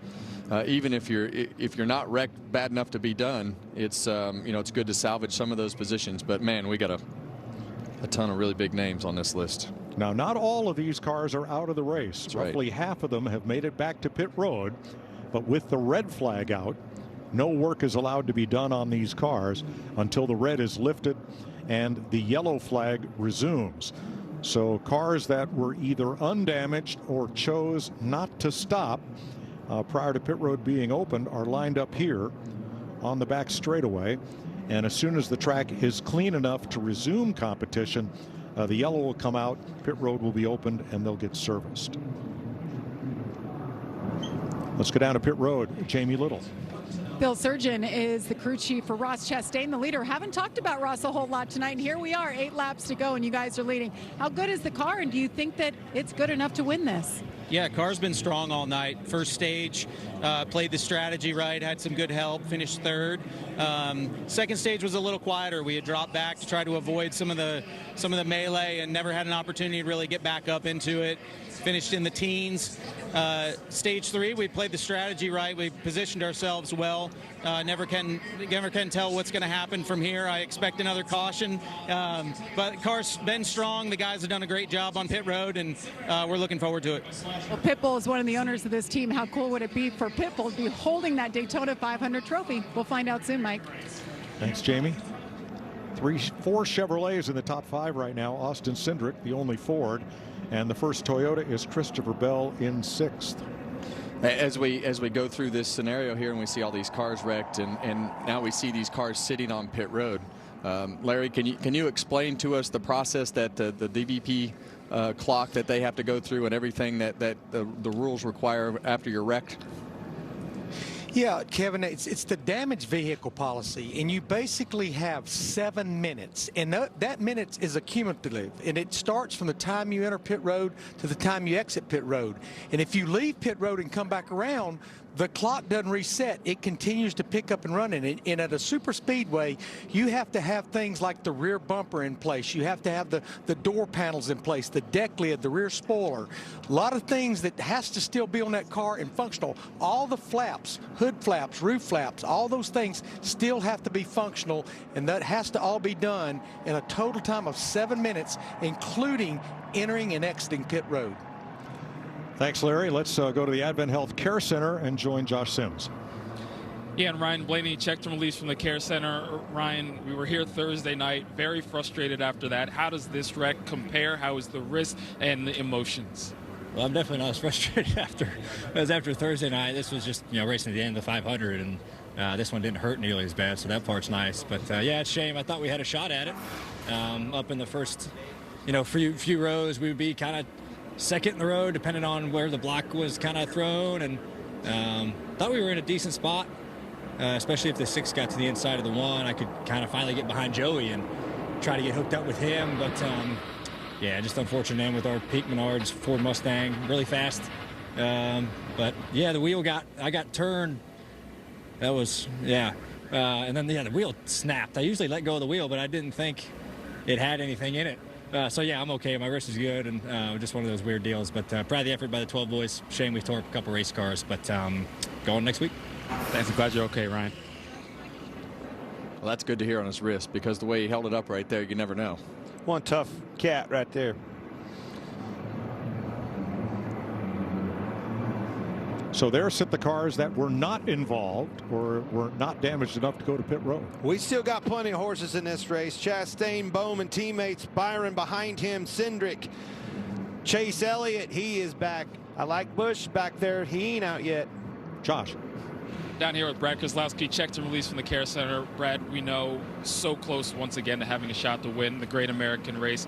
S5: Even if you're not wrecked bad enough to be done, it's it's good to salvage some of those positions. But man, we got a ton of really big names on this list.
S3: Now, not all of these cars are out of the race.
S5: That's
S3: Roughly half of them have made it back to pit road, but with the red flag out, no work is allowed to be done on these cars until the red is lifted and the yellow flag resumes. So cars that were either undamaged or chose not to stop prior to pit road being opened are lined up here on the back straightaway. And as soon as the track is clean enough to resume competition, the yellow will come out, pit road will be opened, and they'll get serviced. Let's go down to pit road. Jamie Little.
S1: Bill Surgeon is the crew chief for Ross Chastain, the leader. Haven't talked about Ross a whole lot tonight, and here we are, 8 laps to go, and you guys are leading. How good is the car, and do you think that it's good enough to win this?
S6: Yeah, car's been strong all night. First stage, played the strategy right, had some good help, finished third. Second stage was a little quieter. We had dropped back to try to avoid some of the melee and never had an opportunity to really get back up into it. Finished in the teens. Stage 3, we played the strategy right. We positioned ourselves well. Never can tell what's going to happen from here. I expect another caution. But the car's been strong. The guys have done a great job on pit road, and we're looking forward to it.
S1: Well, Pitbull is one of the owners of this team. How cool would it be for Pitbull to be holding that Daytona 500 trophy? We'll find out soon, Mike.
S3: Thanks, Jamie. 4 Chevrolets in the top 5 right now. Austin Cindric, the only Ford. And the first Toyota is Christopher Bell in 6th.
S5: As we go through this scenario here and we see all these cars wrecked and now we see these cars sitting on pit road, Larry, can you explain to us the process that the DVP clock that they have to go through and everything that the rules require after you're wrecked?
S27: Yeah, Kevin, it's the damaged vehicle policy, and you basically have 7 minutes, and that minutes is accumulative, and it starts from the time you enter pit road to the time you exit pit road. And if you leave pit road and come back around, the clock doesn't reset. It continues to pick up and running. And at a super speedway, you have to have things like the rear bumper in place. You have to have the door panels in place, the deck lid, the rear spoiler. A lot of things that has to still be on that car and functional. All the flaps, hood flaps, roof flaps, all those things still have to be functional, and that has to all be done in a total time of 7 minutes, including entering and exiting pit road.
S3: Thanks, Larry. Let's go to the Advent Health Care Center and join Josh Sims.
S26: Yeah, and Ryan Blaney checked and released from the Care Center. Ryan, we were here Thursday night, very frustrated after that. How does this wreck compare? How is the risk and the emotions?
S8: Well, I'm definitely not as frustrated after Thursday night. This was just, racing at the end of the 500, and this one didn't hurt nearly as bad, so that part's nice. But, yeah, it's a shame. I thought we had a shot at it. Up in the first, few rows, we would be kind of second in the road, depending on where the block was kind of thrown, and thought we were in a decent spot, especially if the 6 got to the inside of the 1. I could kind of finally get behind Joey and try to get hooked up with him, but yeah, just unfortunate end with our Peak Menards Ford Mustang, really fast. But yeah, the wheel I got turned. That was, yeah. And then, the wheel snapped. I usually let go of the wheel, but I didn't think it had anything in it. So, yeah, I'm okay. My wrist is good, and just one of those weird deals. But proud of the effort by the 12 boys. Shame we tore up a couple race cars, but going next week.
S26: Thanks. I'm glad you're okay, Ryan.
S5: Well, that's good to hear on his wrist, because the way he held it up right there, you never know.
S14: One tough cat right there.
S3: So there sit the cars that were not involved or were not damaged enough to go to pit road.
S14: We still got plenty of horses in this race. Chastain, Bowman, teammates, Byron behind him, Cindric, Chase Elliott, he is back. I like Busch back there. He ain't out yet.
S3: Josh.
S26: Down here with Brad Keselowski, checked and released from the Care Center. Brad, we know so close once again to having a shot to win the Great American Race.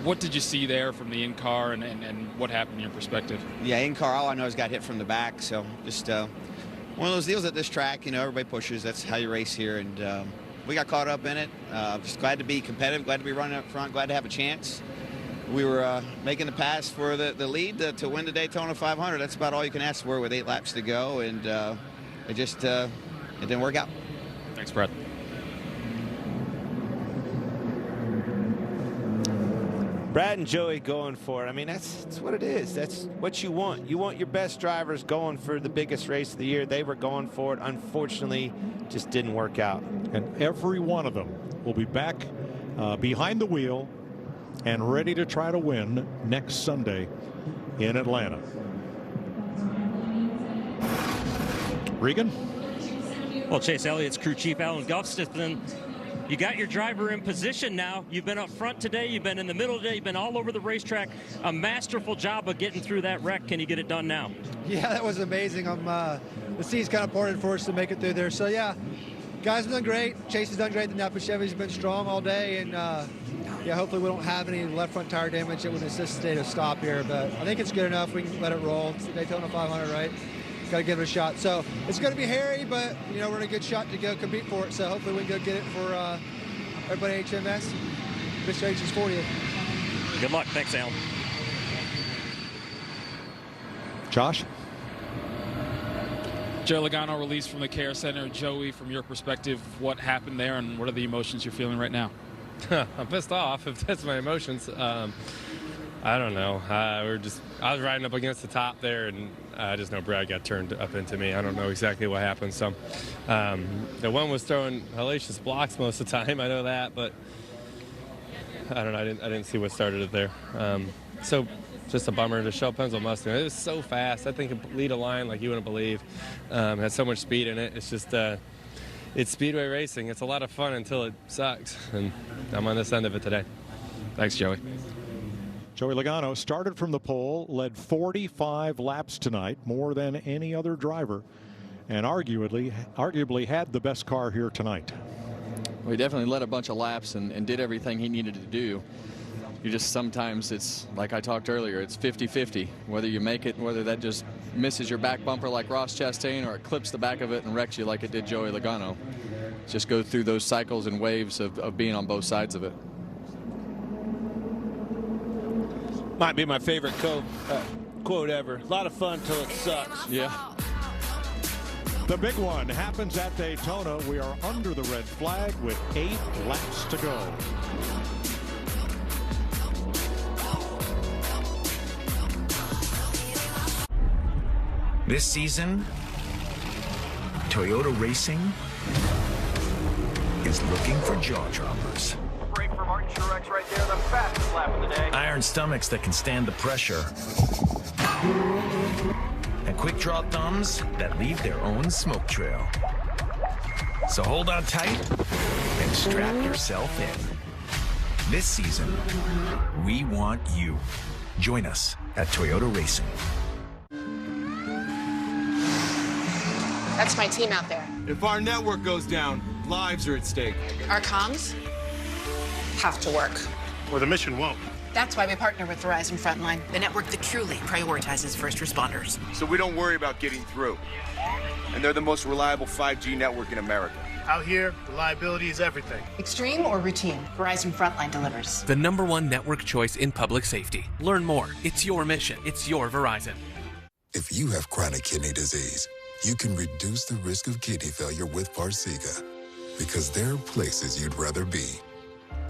S26: What did you see there from the in-car, and what happened in your perspective?
S10: Yeah, in-car, all I know is got hit from the back. So just one of those deals at this track, everybody pushes. That's how you race here. And we got caught up in it. Just glad to be competitive, glad to be running up front, glad to have a chance. We were making the pass for the lead to win the Daytona 500. That's about all you can ask for with 8 laps to go. And it just it didn't work out.
S26: Thanks, Brad.
S14: Brad and Joey going for it. I mean, that's what it is. That's what you want. You want your best drivers going for the biggest race of the year. They were going for it. Unfortunately, just didn't work out.
S3: And every one of them will be back behind the wheel and ready to try to win next Sunday in Atlanta. Regan?
S9: Well, Chase Elliott's crew chief Alan Gustafson, you got your driver in position now. You've been up front today. You've been in the middle today. You've been all over the racetrack. A masterful job of getting through that wreck. Can you get it done now?
S12: Yeah, that was amazing. The seat's kind of poured for us to make it through there. So, yeah, guys have done great. Chase has done great. The Napa Chevy's been strong all day. And, yeah, hopefully we don't have any left front tire damage that would necessitate a stop here. But I think it's good enough. We can let it roll. It's the Daytona 500, right? Got to give it a shot. So it's going to be hairy, but, we're in a good shot to go compete for it. So hopefully we can go get it for everybody at HMS. Mr. H is 40th.
S9: Good luck. Thanks, Alan.
S3: Josh?
S26: Joe Logano released from the Care Center. Joey, from your perspective, what happened there and what are the emotions you're feeling right now?
S15: I'm pissed off, if that's my emotions. I don't know. I was riding up against the top there, and I just know Brad got turned up into me. I don't know exactly what happened. So the one was throwing hellacious blocks most of the time. I know that, but I don't know. I didn't see what started it there. So just a bummer. The Shell Penzel Mustang, it was so fast. I think it could lead a line like you wouldn't believe. Had so much speed in it. It's just it's speedway racing. It's a lot of fun until it sucks, and I'm on this end of it today. Thanks, Joey.
S3: Joey Logano started from the pole, led 45 laps tonight, more than any other driver, and arguably had the best car here tonight.
S5: Well, he definitely led a bunch of laps and did everything he needed to do. You just sometimes, it's like I talked earlier, it's 50-50. Whether you make it, whether that just misses your back bumper like Ross Chastain, or it clips the back of it and wrecks you like it did Joey Logano. Just go through those cycles and waves of being on both sides of it.
S14: Might be my favorite quote ever. A lot of fun till it sucks.
S5: Yeah.
S3: The big one happens at Daytona. We are under the red flag with 8 laps to go.
S11: This season, Toyota Racing is looking for jaw droppers.
S13: Break for Martin Truex right there, the fastest lap of the day.
S11: Iron stomachs that can stand the pressure. And quick draw thumbs that leave their own smoke trail. So hold on tight and strap yourself in. This season, we want you. Join us at Toyota Racing.
S7: That's my team out there.
S17: If our network goes down, lives are at stake.
S7: Our comms have to work.
S17: Or the mission won't.
S7: That's why we partner with Verizon Frontline, the network that truly prioritizes first responders.
S17: So we don't worry about getting through. And they're the most reliable 5G network in America. Out here, reliability is everything.
S7: Extreme or routine, Verizon Frontline delivers.
S20: The #1 network choice in public safety. Learn more. It's your mission. It's your Verizon.
S21: If you have chronic kidney disease, you can reduce the risk of kidney failure with Farxiga, because there are places you'd rather be.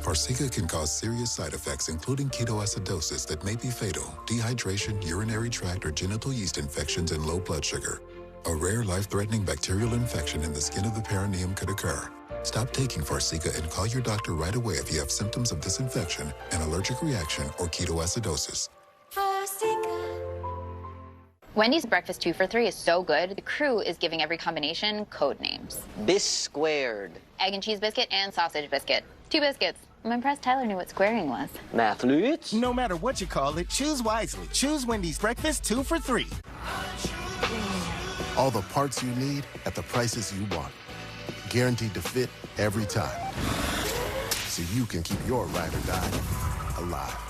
S21: Farxiga can cause serious side effects, including ketoacidosis that may be fatal, dehydration, urinary tract or genital yeast infections, and low blood sugar. A rare life-threatening bacterial infection in the skin of the perineum could occur. Stop taking Farxiga and call your doctor right away if you have symptoms of this infection, an allergic reaction, or ketoacidosis.
S23: Wendy's breakfast 2 for $3 is so good, the crew is giving every combination code names.
S24: Bis squared.
S23: Egg and cheese biscuit and sausage biscuit. 2 biscuits. I'm impressed Tyler knew what squaring was.
S24: Mathlutes?
S25: No matter what you call it, choose wisely. Choose Wendy's breakfast 2 for $3.
S28: All the parts you need at the prices you want. Guaranteed to fit every time. So you can keep your ride or die alive.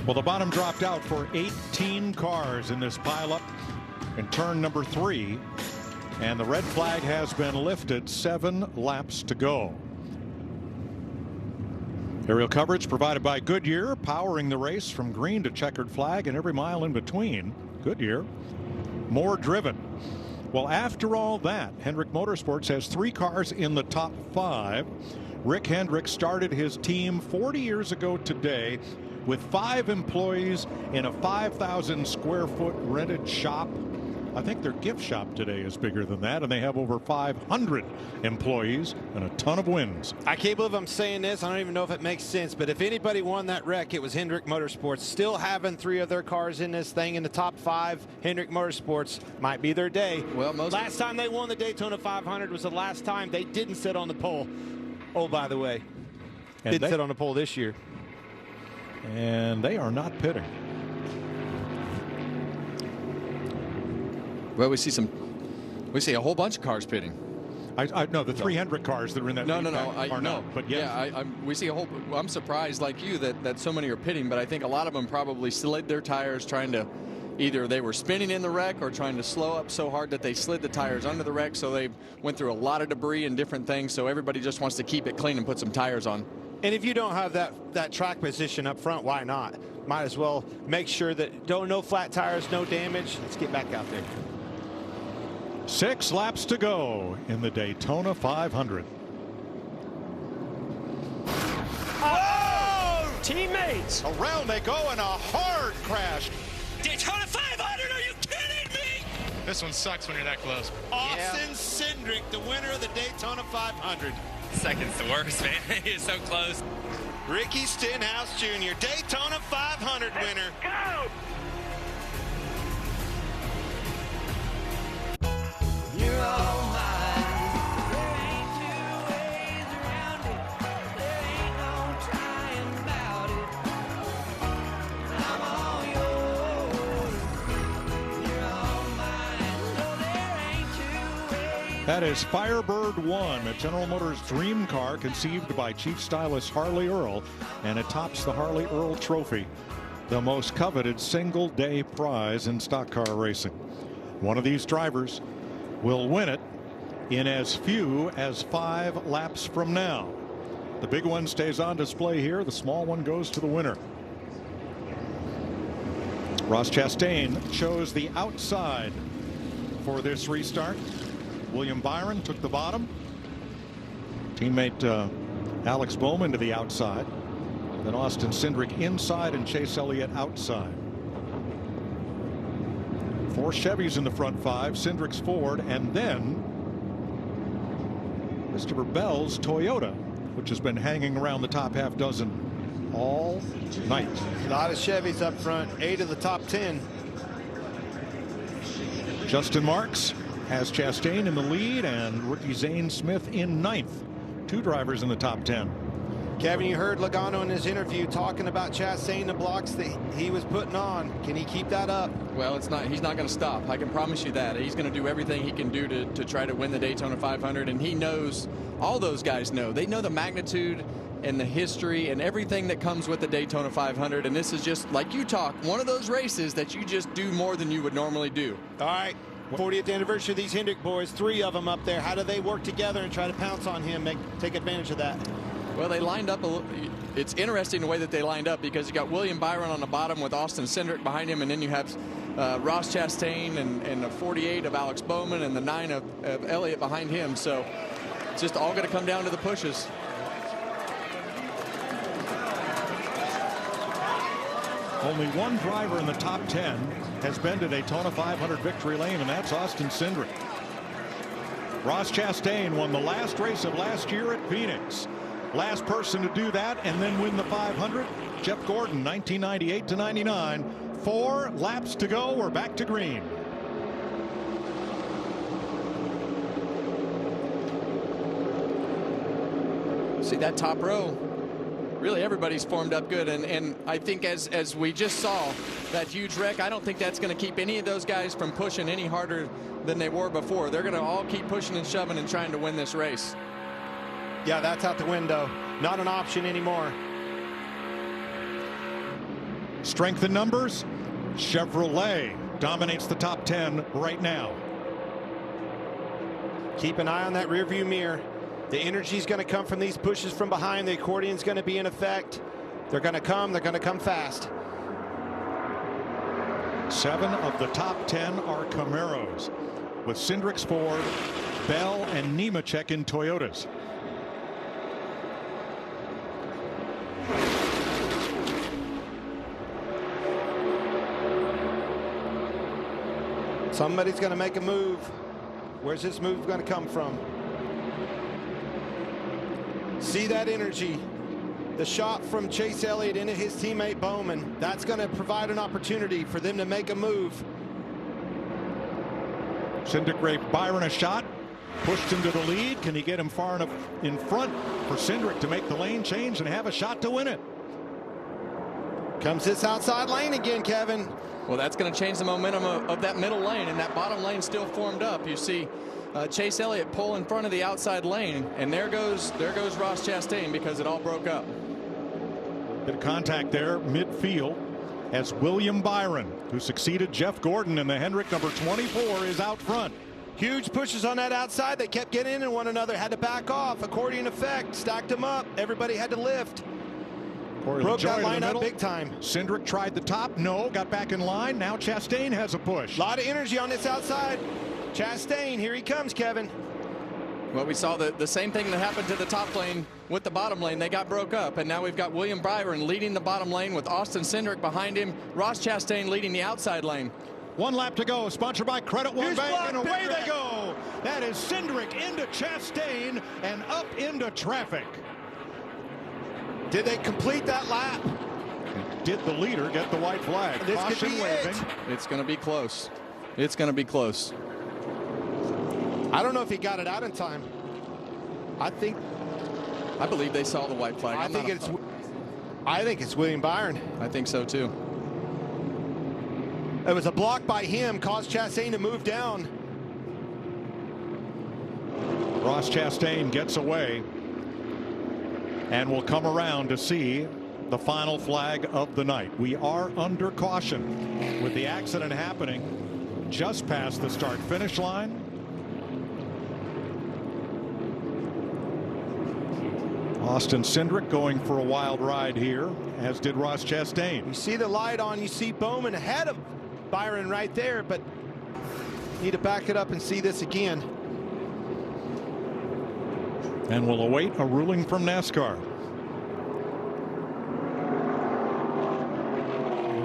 S3: Well, the bottom dropped out for 18 cars in this pileup in turn number 3, and the red flag has been lifted. 7 laps to go. Aerial coverage provided by Goodyear, powering the race from green to checkered flag and every mile in between. Goodyear, more driven. Well, after all that, Hendrick Motorsports has 3 cars in the top 5. Rick Hendrick started his team 40 years ago today with 5 employees in a 5,000 square foot rented shop. I think their gift shop today is bigger than that, and they have over 500 employees and a ton of wins.
S14: I can't believe I'm saying this. I don't even know if it makes sense, but if anybody won that wreck, it was Hendrick Motorsports. Still having 3 of their cars in this thing in the top 5, Hendrick Motorsports might be their day.
S5: Well,
S14: last time they won the Daytona 500 was the last time they didn't sit on the pole. Oh, by the way, didn't sit on the pole this year.
S3: And they are not pitting.
S5: Well, we see a whole bunch of cars pitting.
S3: No, the 300 cars that are in that.
S5: No.
S3: Are not. But yes.
S5: Yeah, we see a whole. I'm surprised, like you, that so many are pitting. But I think a lot of them probably slid their tires trying to. Either they were spinning in the wreck or trying to slow up so hard that they slid the tires under the wreck. So they went through a lot of debris and different things. So everybody just wants to keep it clean and put some tires on.
S14: And if you don't have that track position up front, why not? Might as well make sure that no flat tires, no damage. Let's get back out there.
S3: 6 laps to go in the Daytona 500.
S1: Oh! Teammates!
S3: Around they go in a hard crash.
S1: Daytona 500, are you kidding me?
S2: This one sucks when you're that close.
S14: Austin Cindric, the winner of the Daytona 500.
S4: Second's the worst, man. He's so close.
S14: Ricky Stenhouse Jr., Daytona 500 winner.
S1: Go!
S6: You're all mine. There ain't two ways around it. There ain't no trying about it. I'm all yours. You're all mine. No, there ain't two ways.
S3: That is Firebird 1, a General Motors dream car conceived by Chief Stylist Harley Earl, and it tops the Harley Earl Trophy, the most coveted single-day prize in stock car racing. One of these drivers will win it in as few as 5 laps from now. The big one stays on display here. The small one goes to the winner. Ross Chastain chose the outside for this restart. William Byron took the bottom. Teammate Alex Bowman to the outside. Then Austin Cindric inside and Chase Elliott outside. 4 Chevys in the front 5, Cindric's Ford, and then Christopher Bell's Toyota, which has been hanging around the top half dozen all night.
S14: A lot of Chevys up front, 8 of the top 10.
S3: Justin Marks has Chastain in the lead and rookie Zane Smith in 9th. 2 drivers in the top 10.
S14: Kevin, you heard Logano in his interview talking about Chastain, the blocks that he was putting on. Can he keep that up?
S5: Well, he's not going to stop. I can promise you that. He's going to do everything he can do to try to win the Daytona 500, and he knows, all those guys know. They know the magnitude and the history and everything that comes with the Daytona 500, and this is just, like you talk, one of those races that you just do more than you would normally do.
S14: All right. 40th anniversary of these Hendrick boys, 3 of them up there. How do they work together and try to pounce on him, take advantage of that?
S5: Well, they lined up a little. It's interesting the way that they lined up, because you got William Byron on the bottom with Austin Cindric behind him, and then you have Ross Chastain and the 48 of Alex Bowman and the 9 of Elliott behind him. So it's just all going to come down to the pushes.
S3: Only one driver in the top 10 has been to Daytona 500 victory lane, and that's Austin Cindric. Ross Chastain won the last race of last year at Phoenix. Last person to do that and then win the 500, Jeff Gordon, 1998 to 99. 4 laps to go. We're back to green.
S5: See that top row, really everybody's formed up good, and I think as we just saw that huge wreck, I don't think that's going to keep any of those guys from pushing any harder than they were before. They're going to all keep pushing and shoving and trying to win this race.
S14: Yeah, that's out the window. Not an option anymore.
S3: Strength in numbers, Chevrolet dominates the top 10 right now.
S14: Keep an eye on that rearview mirror. The energy is going to come from these pushes from behind. The accordion's going to be in effect. They're going to come fast.
S3: 7 of the top 10 are Camaros, with Cindric's Ford, Bell, and Nemechek in Toyotas.
S14: Somebody's going to make a move. Where's this move going to come from? See that energy. The shot from Chase Elliott into his teammate Bowman. That's going to provide an opportunity for them to make a move.
S3: Cindric gave Byron a shot, pushed him to the lead. Can he get him far enough in front for Cindric to make the lane change and have a shot to win it?
S14: Comes this outside lane again, Kevin.
S5: Well, that's going to change the momentum of that middle lane, and that bottom lane still formed up. You see Chase Elliott pull in front of the outside lane, and there goes Ross Chastain because it all broke up.
S3: Bit of contact there midfield as William Byron, who succeeded Jeff Gordon in the Hendrick number 24, is out front.
S14: Huge pushes on that outside. They kept getting in one another, had to back off. Accordion effect, stacked them up. Everybody had to lift. Broke that line up big time.
S3: Cindric tried the top, no, got back in line. Now Chastain has a push.
S14: A lot of energy on this outside. Chastain, here he comes, Kevin.
S5: Well, we saw the same thing that happened to the top lane with the bottom lane. They got broke up, and now we've got William Byron leading the bottom lane with Austin Cindric behind him. Ross Chastain leading the outside lane.
S3: 1 lap to go, sponsored by Credit One Bank, and away they go. That is Cindric into Chastain and up into traffic.
S14: Did they complete that lap?
S3: Did the leader get the white flag?
S14: This
S3: Caution
S14: could be
S3: waving.
S5: It's going to be close. It's going to be close.
S14: I don't know if he got it out in time. I
S5: believe they saw the white flag.
S14: I think it's William Byron.
S5: I think so too.
S14: It was a block by him, caused Chastain to move down.
S3: Ross Chastain gets away and will come around to see the final flag of the night. We are under caution with the accident happening just past the start-finish line. Austin Cindric going for a wild ride here, as did Ross Chastain.
S14: You see the light on, you see Bowman ahead of Byron right there, but need to back it up and see this again.
S3: And we'll await a ruling from NASCAR.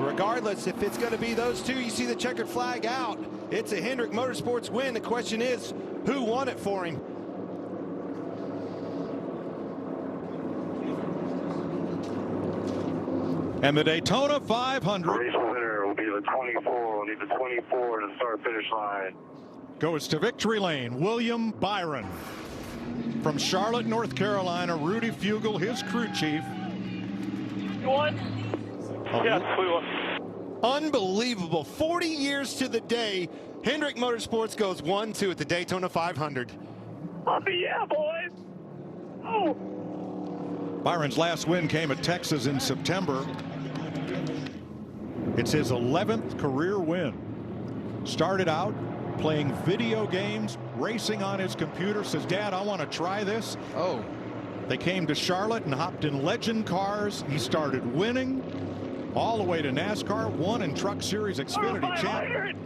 S14: Regardless, if it's going to be those two, you see the checkered flag out. It's a Hendrick Motorsports win. The question is, who won it for him?
S3: And the Daytona 500
S8: race winner will be the 24. We'll need the 24 to start finish line.
S3: Goes to victory lane. William Byron from Charlotte, North Carolina. Rudy Fugle, his crew chief.
S8: You won? Yes, we won.
S14: Unbelievable. 40 years to the day, Hendrick Motorsports goes 1-2 at the Daytona 500.
S8: Oh, yeah, boys. Oh.
S3: Byron's last win came at Texas in September. It's his 11th career win. Started out playing video games, racing on his computer. Says, Dad, I want to try this.
S5: Oh.
S3: They came to Charlotte and hopped in legend cars. He started winning all the way to NASCAR, won in Truck Series Xfinity Champion.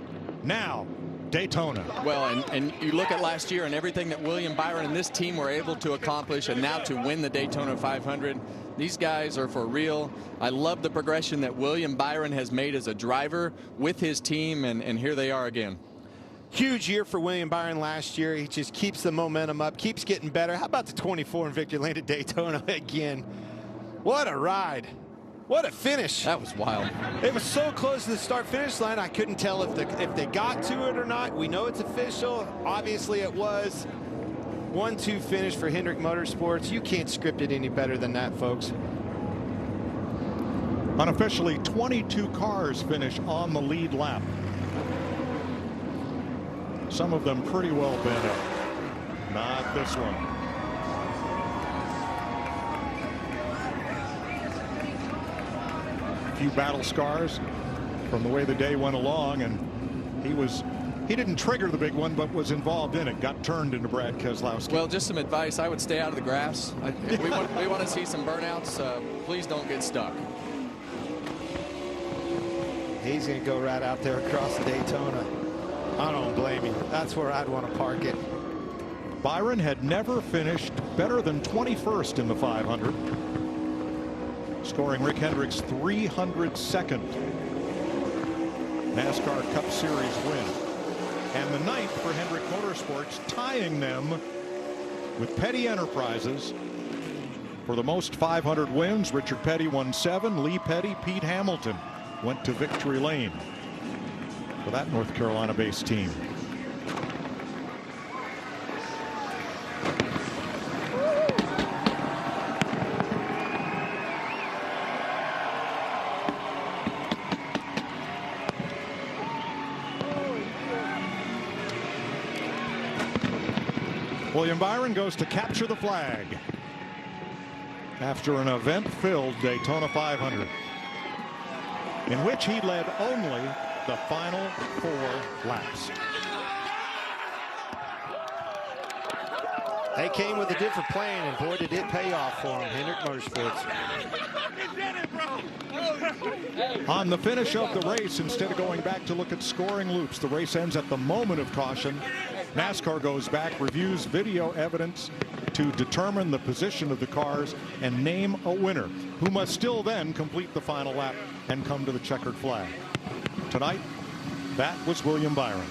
S3: Now, Daytona.
S5: Well, and you look at last year and everything that William Byron and this team were able to accomplish, and now to win the Daytona 500. These guys are for real. I love the progression that William Byron has made as a driver with his team, and here they are again.
S14: Huge year for William Byron last year. He just keeps the momentum up, keeps getting better. How about the 24 in victory lane at Daytona again? What a ride. What a finish.
S5: That was wild.
S14: It was so close to the start-finish line, I couldn't tell if they got to it or not. We know it's official. Obviously, it was. 1-2 finish for Hendrick Motorsports. You can't script it any better than that, folks.
S3: Unofficially, 22 cars finish on the lead lap. Some of them pretty well bent up. Not this one. A few battle scars from the way the day went along, and he didn't trigger the big one, but was involved in it. Got turned into Brad Keselowski.
S5: Well, just some advice. I would stay out of the grass. We want to see some burnouts. Please don't get stuck.
S14: He's going to go right out there across the Daytona. I don't blame him. That's where I'd want to park it.
S3: Byron had never finished better than 21st in the 500, scoring Rick Hendrick's 302nd NASCAR Cup Series win, and the 9th for Hendrick Motorsports, tying them with Petty Enterprises for the most 500 wins. Richard Petty won 7. Lee Petty, Pete Hamilton went to victory lane for that North Carolina-based team. William Byron goes to capture the flag after an event-filled Daytona 500 in which he led only the final 4 laps.
S9: They came with a different plan, and boy, did it pay off for them. Hendrick Motorsports.
S3: On the finish of the race, instead of going back to look at scoring loops, the race ends at the moment of caution. NASCAR goes back, reviews video evidence to determine the position of the cars and name a winner, who must still then complete the final lap and come to the checkered flag. Tonight, that was William Byron.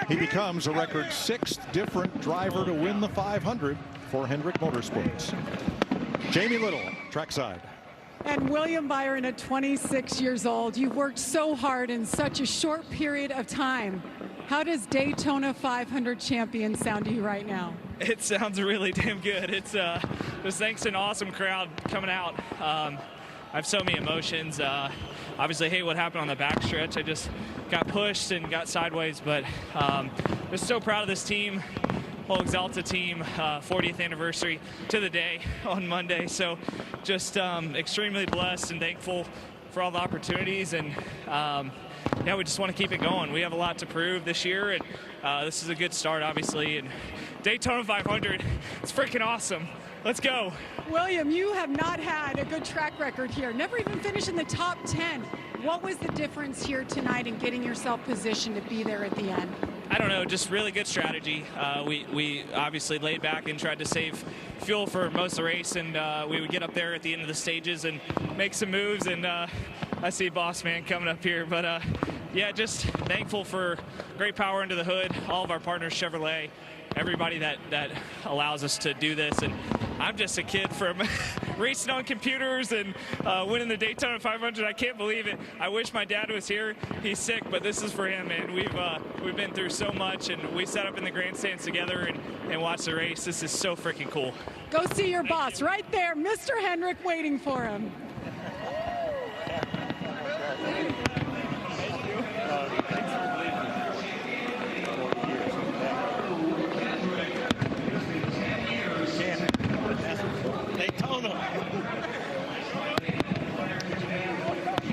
S3: He becomes a record 6th different driver to win the 500 for Hendrick Motorsports. Jamie Little, trackside.
S10: And William Byron at 26 years old, you've worked so hard in such a short period of time. How does Daytona 500 champion sound to you right now?
S12: It sounds really damn good. It's just thanks to an awesome crowd coming out. I have so many emotions. Obviously hate what happened on the backstretch. I just got pushed and got sideways, but just so proud of this team, whole Exalta team, 40th anniversary to the day on Monday. So just extremely blessed and thankful for all the opportunities, and yeah, we just want to keep it going. We have a lot to prove this year, and this is a good start, obviously. And Daytona 500, it's freaking awesome. Let's go.
S10: William, you have not had a good track record here. Never even finished in the top 10. What was the difference here tonight in getting yourself positioned to be there at the end?
S12: I don't know, just really good strategy. We obviously laid back and tried to save fuel for most of the race, and we would get up there at the end of the stages and make some moves, and I see Boss Man coming up here, but yeah, just thankful for great power under the hood, all of our partners, Chevrolet, everybody that allows us to do this. And I'm just a kid from racing on computers and winning the Daytona 500. I can't believe it. I wish my dad was here. He's sick, but this is for him, man. We've been through so much, and we sat up in the grandstands together and watched the race. This is so freaking cool.
S10: Go see your boss right there, Mr. Hendrick, waiting for him.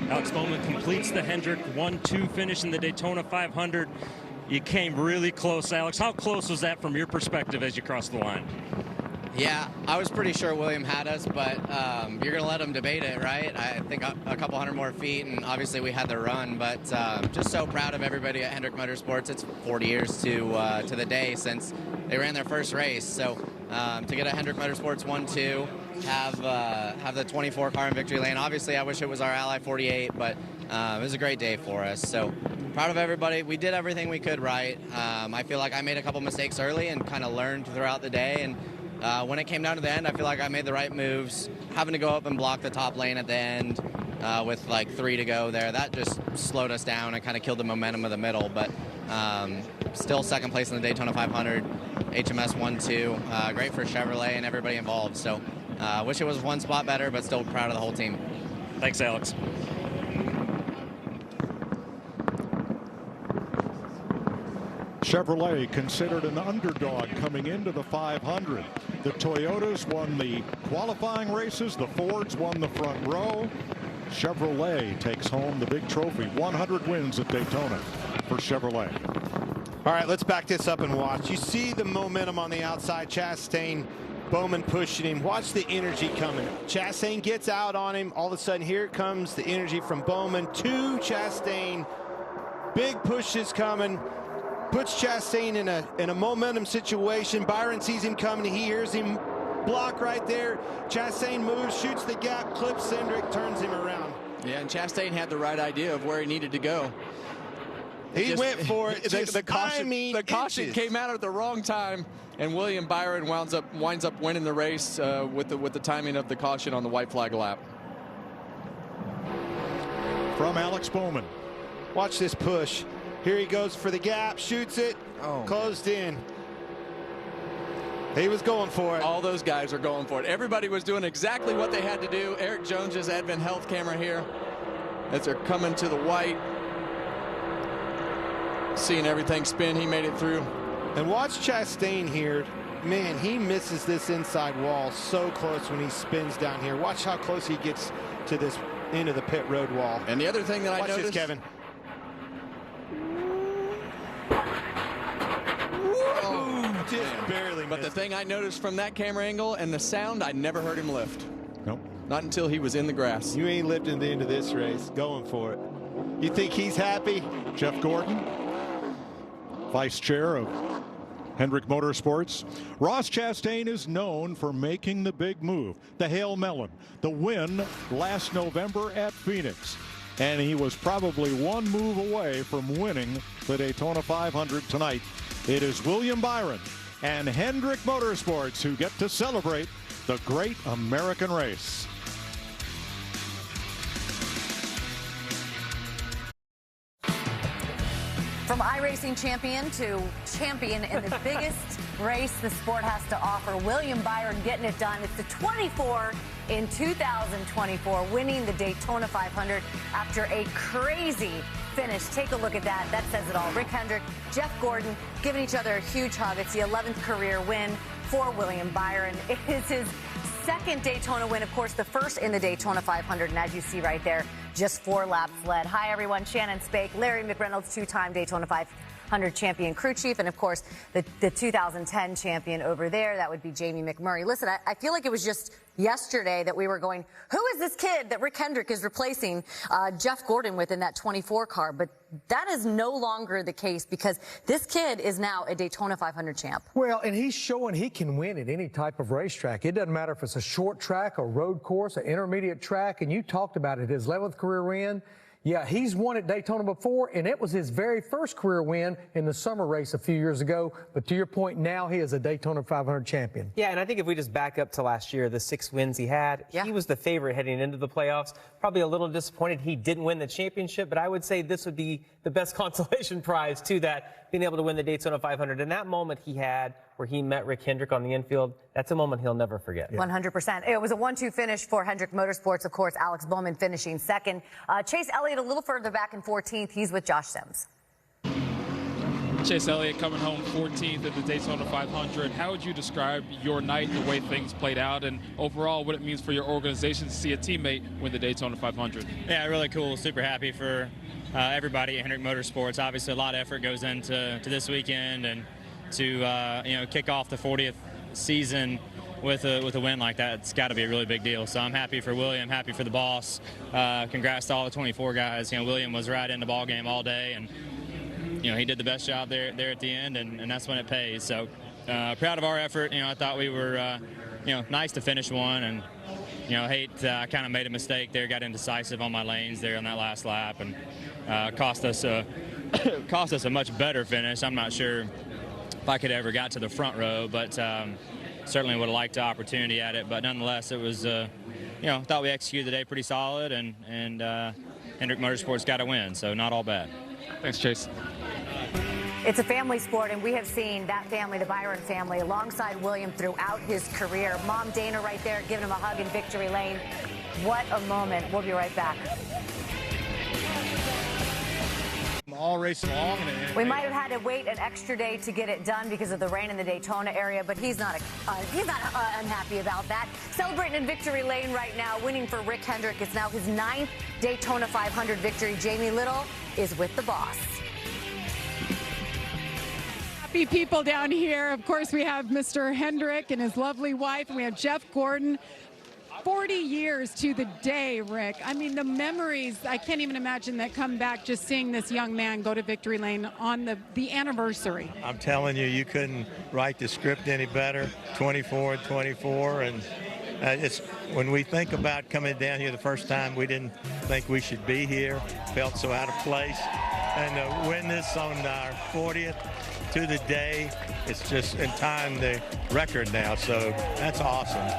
S16: Alex Bowman completes the Hendrick 1-2 finish in the Daytona 500. You came really close, Alex. How close was that from your perspective as you crossed the line?
S18: Yeah, I was pretty sure William had us, but you're going to let him debate it, right? I think a couple hundred more feet, and obviously we had the run, but just so proud of everybody at Hendrick Motorsports. It's 40 years to the day since they ran their first race, so to get a Hendrick Motorsports 1-2, have the 24 car in victory lane. Obviously, I wish it was our Ally 48, but it was a great day for us. So proud of everybody. We did everything we could right. I feel like I made a couple mistakes early and kind of learned throughout the day, and when it came down to the end, I feel like I made the right moves. Having to go up and block the top lane at the end with like 3 to go there, that just slowed us down and kind of killed the momentum of the middle. But still second place in the Daytona 500, HMS 1-2. Great for Chevrolet and everybody involved. So wish it was one spot better, but still proud of the whole team.
S16: Thanks, Alex.
S3: Chevrolet considered an underdog coming into the 500. The Toyotas won the qualifying races. The Fords won the front row. Chevrolet takes home the big trophy. 100 wins at Daytona for Chevrolet.
S9: All right, let's back this up and watch. You see the momentum on the outside. Chastain, Bowman pushing him. Watch the energy coming. Chastain gets out on him. All of a sudden, here comes the energy from Bowman to Chastain. Big pushes coming. Puts Chastain in a momentum situation. Byron sees him coming. He hears him block right there. Chastain moves, shoots the gap, clips Hendrick, turns him around.
S5: Yeah, and Chastain had the right idea of where he needed to go.
S9: He went for it.
S5: The caution came out at the wrong time, and William Byron winds up winning the race with the timing of the caution on the white flag lap.
S3: From Alex Bowman.
S9: Watch this push. Here he goes for the gap, shoots it, closed in. He was going for it.
S5: All those guys are going for it. Everybody was doing exactly what they had to do. Eric Jones's Advent Health camera here as they're coming to the white. seeing everything spin. He made it through.
S9: And watch Chastain here. Man, he misses this inside wall so close when he spins down here. Watch how close he gets to this end of the pit road wall.
S5: And the other thing that I
S9: noticed,
S5: noticed,
S9: Kevin. Just barely.
S5: But the thing I noticed from that camera angle and the sound, I never heard him lift.
S3: Nope.
S5: Not until he was in the grass.
S9: You ain't lifting the end of this race. Going for it. You think he's happy?
S3: Jeff Gordon, vice chair of Hendrick Motorsports. Ross Chastain is known for making the big move, the Hail Melon, the win last November at Phoenix. And he was probably one move away from winning the Daytona 500 tonight. It is William Byron and Hendrick Motorsports who get to celebrate the great American race.
S11: From iRacing champion to champion in the biggest race the sport has to offer, William Byron getting it done. It's the 24 in 2024, winning the Daytona 500 after a crazy finish. Take a look at that. That says it all. Rick Hendrick, Jeff Gordon giving each other a huge hug. It's the 11th career win for William Byron. It is his second Daytona win, of course, the first in the Daytona 500, and as you see right there, just 4 laps led. Hi, everyone. Shannon Spake, Larry McReynolds, 2-time Daytona 500 champion crew chief, and, of course, the 2010 champion over there. That would be Jamie McMurray. Listen, I feel like it was just yesterday that we were going, who is this kid that Rick Hendrick is replacing Jeff Gordon with in that 24 car? But that is no longer the case because this kid is now a Daytona 500 champ.
S13: Well, and he's showing he can win at any type of racetrack. It doesn't matter if it's a short track, a road course, an intermediate track, and you talked about it, his 11th career win. Yeah, he's won at Daytona before, and it was his very first career win in the summer race a few years ago. But to your point, now he is a Daytona 500 champion.
S15: Yeah, and I think if we just back up to last year, the 6 wins he had, he was the favorite heading into the playoffs. Probably a little disappointed he didn't win the championship, but I would say this would be the best consolation prize to that, being able to win the Daytona 500. And that moment he had where he met Rick Hendrick on the infield, that's a moment he'll never forget.
S11: 100%. It was a 1-2 finish for Hendrick Motorsports. Of course, Alex Bowman finishing second. Chase Elliott a little further back in 14th. He's with Josh Sims.
S17: Chase Elliott coming home 14th at the Daytona 500. How would you describe your night, the way things played out, and overall what it means for your organization to see a teammate win the Daytona 500?
S19: Yeah, really cool. Super happy for everybody at Hendrick Motorsports. Obviously, a lot of effort goes into this weekend, and to kick off the 40th season with a win like that, it's got to be a really big deal. So I'm happy for William, happy for the boss. Congrats to all the 24 guys. William was right in the ball game all day, and he did the best job there at the end, and that's when it pays. So proud of our effort. I thought we were nice to finish one, and I kind of made a mistake there, got indecisive on my lanes there on that last lap, and cost us a much better finish. I'm not sure if I could ever got to the front row, but certainly would have liked the opportunity at it. But nonetheless, it was, thought we executed the day pretty solid, and Hendrick Motorsports got a win, so not all bad.
S17: Thanks, Chase.
S11: It's a family sport, and we have seen that family, the Byron family, alongside William throughout his career. Mom Dana right there giving him a hug in victory lane. What a moment. We'll be right back.
S9: All racing along.
S11: We might have had to wait an extra day to get it done because of the rain in the Daytona area, but he's not unhappy about that. Celebrating in victory lane right now, winning for Rick Hendrick. It's now his 9th Daytona 500 victory. Jamie Little is with the boss.
S10: Happy people down here. Of course, we have Mr. Hendrick and his lovely wife, and we have Jeff Gordon. 40 years to the day, Rick. I mean, the memories, I can't even imagine that come back just seeing this young man go to victory lane on the anniversary.
S22: I'm telling you, you couldn't write the script any better. 24-24, and it's when we think about coming down here the first time, we didn't think we should be here. Felt so out of place, and to win this on our 40th to the day, it's just in time the record now. So that's awesome.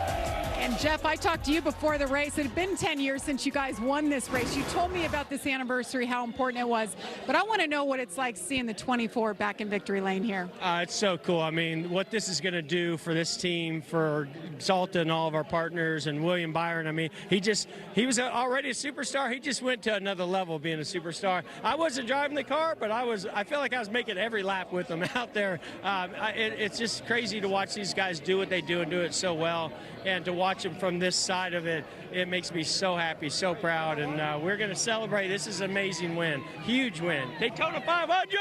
S10: And Jeff, I talked to you before the race. It had been 10 years since you guys won this race. You told me about this anniversary, how important it was. But I want to know what it's like seeing the 24 back in victory lane here.
S7: It's so cool. I mean, what this is going to do for this team, for Salta and all of our partners, and William Byron. I mean, he was already a superstar. He just went to another level being a superstar. I wasn't driving the car, but I feel like I was making every lap with him out there. It's just crazy to watch these guys do what they do and do it so well. And to watch them from this side of it, it makes me so happy, so proud. And we're going to celebrate. This is an amazing win, huge win. Daytona 500!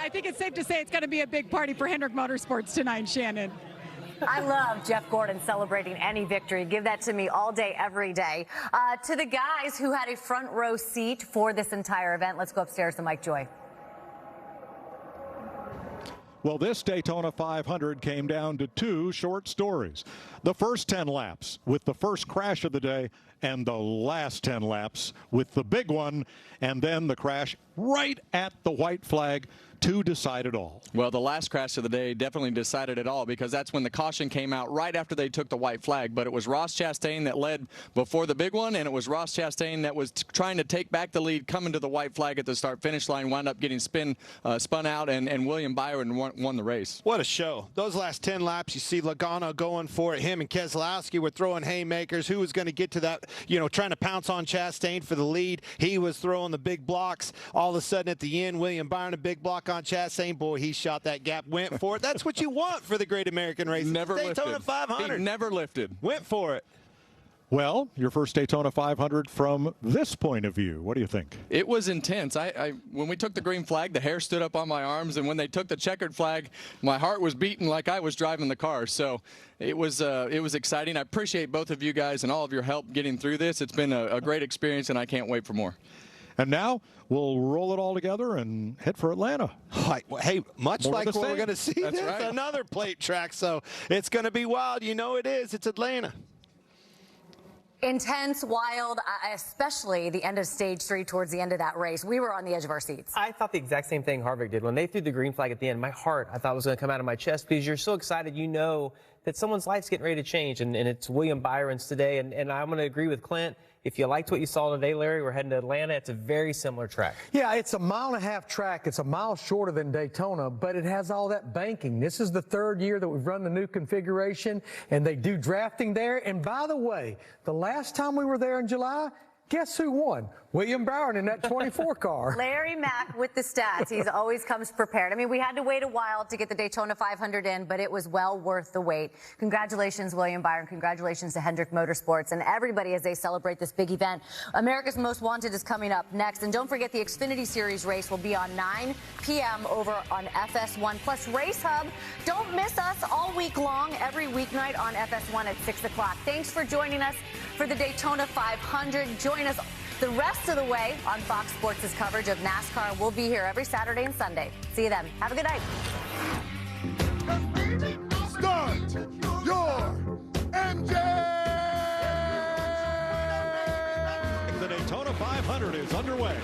S10: I think it's safe to say it's going to be a big party for Hendrick Motorsports tonight, Shannon.
S11: I love Jeff Gordon celebrating any victory. Give that to me all day, every day. To the guys who had a front row seat for this entire event, let's go upstairs to Mike Joy.
S3: Well, this Daytona 500 came down to two short stories. The first 10 laps with the first crash of the day, and the last 10 laps with the big one, and then the crash right at the white flag to decide it all.
S5: Well, the last crash of the day definitely decided it all, because that's when the caution came out right after they took the white flag. But it was Ross Chastain that led before the big one, and it was Ross Chastain that was trying to take back the lead coming to the white flag at the start-finish line, wound up getting spun out, and William Byron won the race.
S9: What a show. Those last 10 laps, you see Logano going for it. Him and Keselowski were throwing haymakers. Who was going to get to that, trying to pounce on Chastain for the lead? He was throwing the big blocks. All of a sudden at the end, William Byron, a big block on Chastain. Boy, he shot that gap, went for it. That's what you want for the Great American Race.
S5: Never
S9: Daytona
S5: lifted.
S9: 500.
S5: He never lifted.
S9: Went for it.
S3: Well, your first Daytona 500 from this point of view. What do you think?
S5: It was intense. When we took the green flag, the hair stood up on my arms, and when they took the checkered flag, my heart was beating like I was driving the car. So it was exciting. I appreciate both of you guys and all of your help getting through this. It's been a great experience, and I can't wait for more.
S3: And now we'll roll it all together and head for Atlanta.
S9: Hey, much
S3: More
S9: like what we're going to see,
S5: That's
S9: this
S5: right.
S9: another plate track. So it's going to be wild. You know it is. It's Atlanta.
S11: Intense, wild, especially the end of stage 3 towards the end of that race. We were on the edge of our seats.
S15: I thought the exact same thing Harvick did. When they threw the green flag at the end, my heart, I thought, was going to come out of my chest, because you're so excited, that someone's life's getting ready to change, and it's William Byron's today. And I'm going to agree with Clint. If you liked what you saw today, Larry, we're heading to Atlanta. It's a very similar track.
S13: Yeah, it's a 1.5 mile track. It's a mile shorter than Daytona, but it has all that banking. This is the third year that we've run the new configuration, and they do drafting there. And by the way, the last time we were there in July, guess who won? William Byron in that 24 car.
S11: Larry Mack with the stats. He always comes prepared. I mean, we had to wait a while to get the Daytona 500 in, but it was well worth the wait. Congratulations, William Byron. Congratulations to Hendrick Motorsports and everybody as they celebrate this big event. America's Most Wanted is coming up next. And don't forget, the Xfinity Series race will be on 9 p.m. over on FS1 plus Race Hub. Don't miss us all week long, every weeknight on FS1 at 6 o'clock. Thanks for joining us for the Daytona 500. Join us the rest of the way on Fox Sports' coverage of NASCAR. We'll be here every Saturday and Sunday. See you then. Have a good night.
S28: Start your engine!
S3: The Daytona 500 is underway.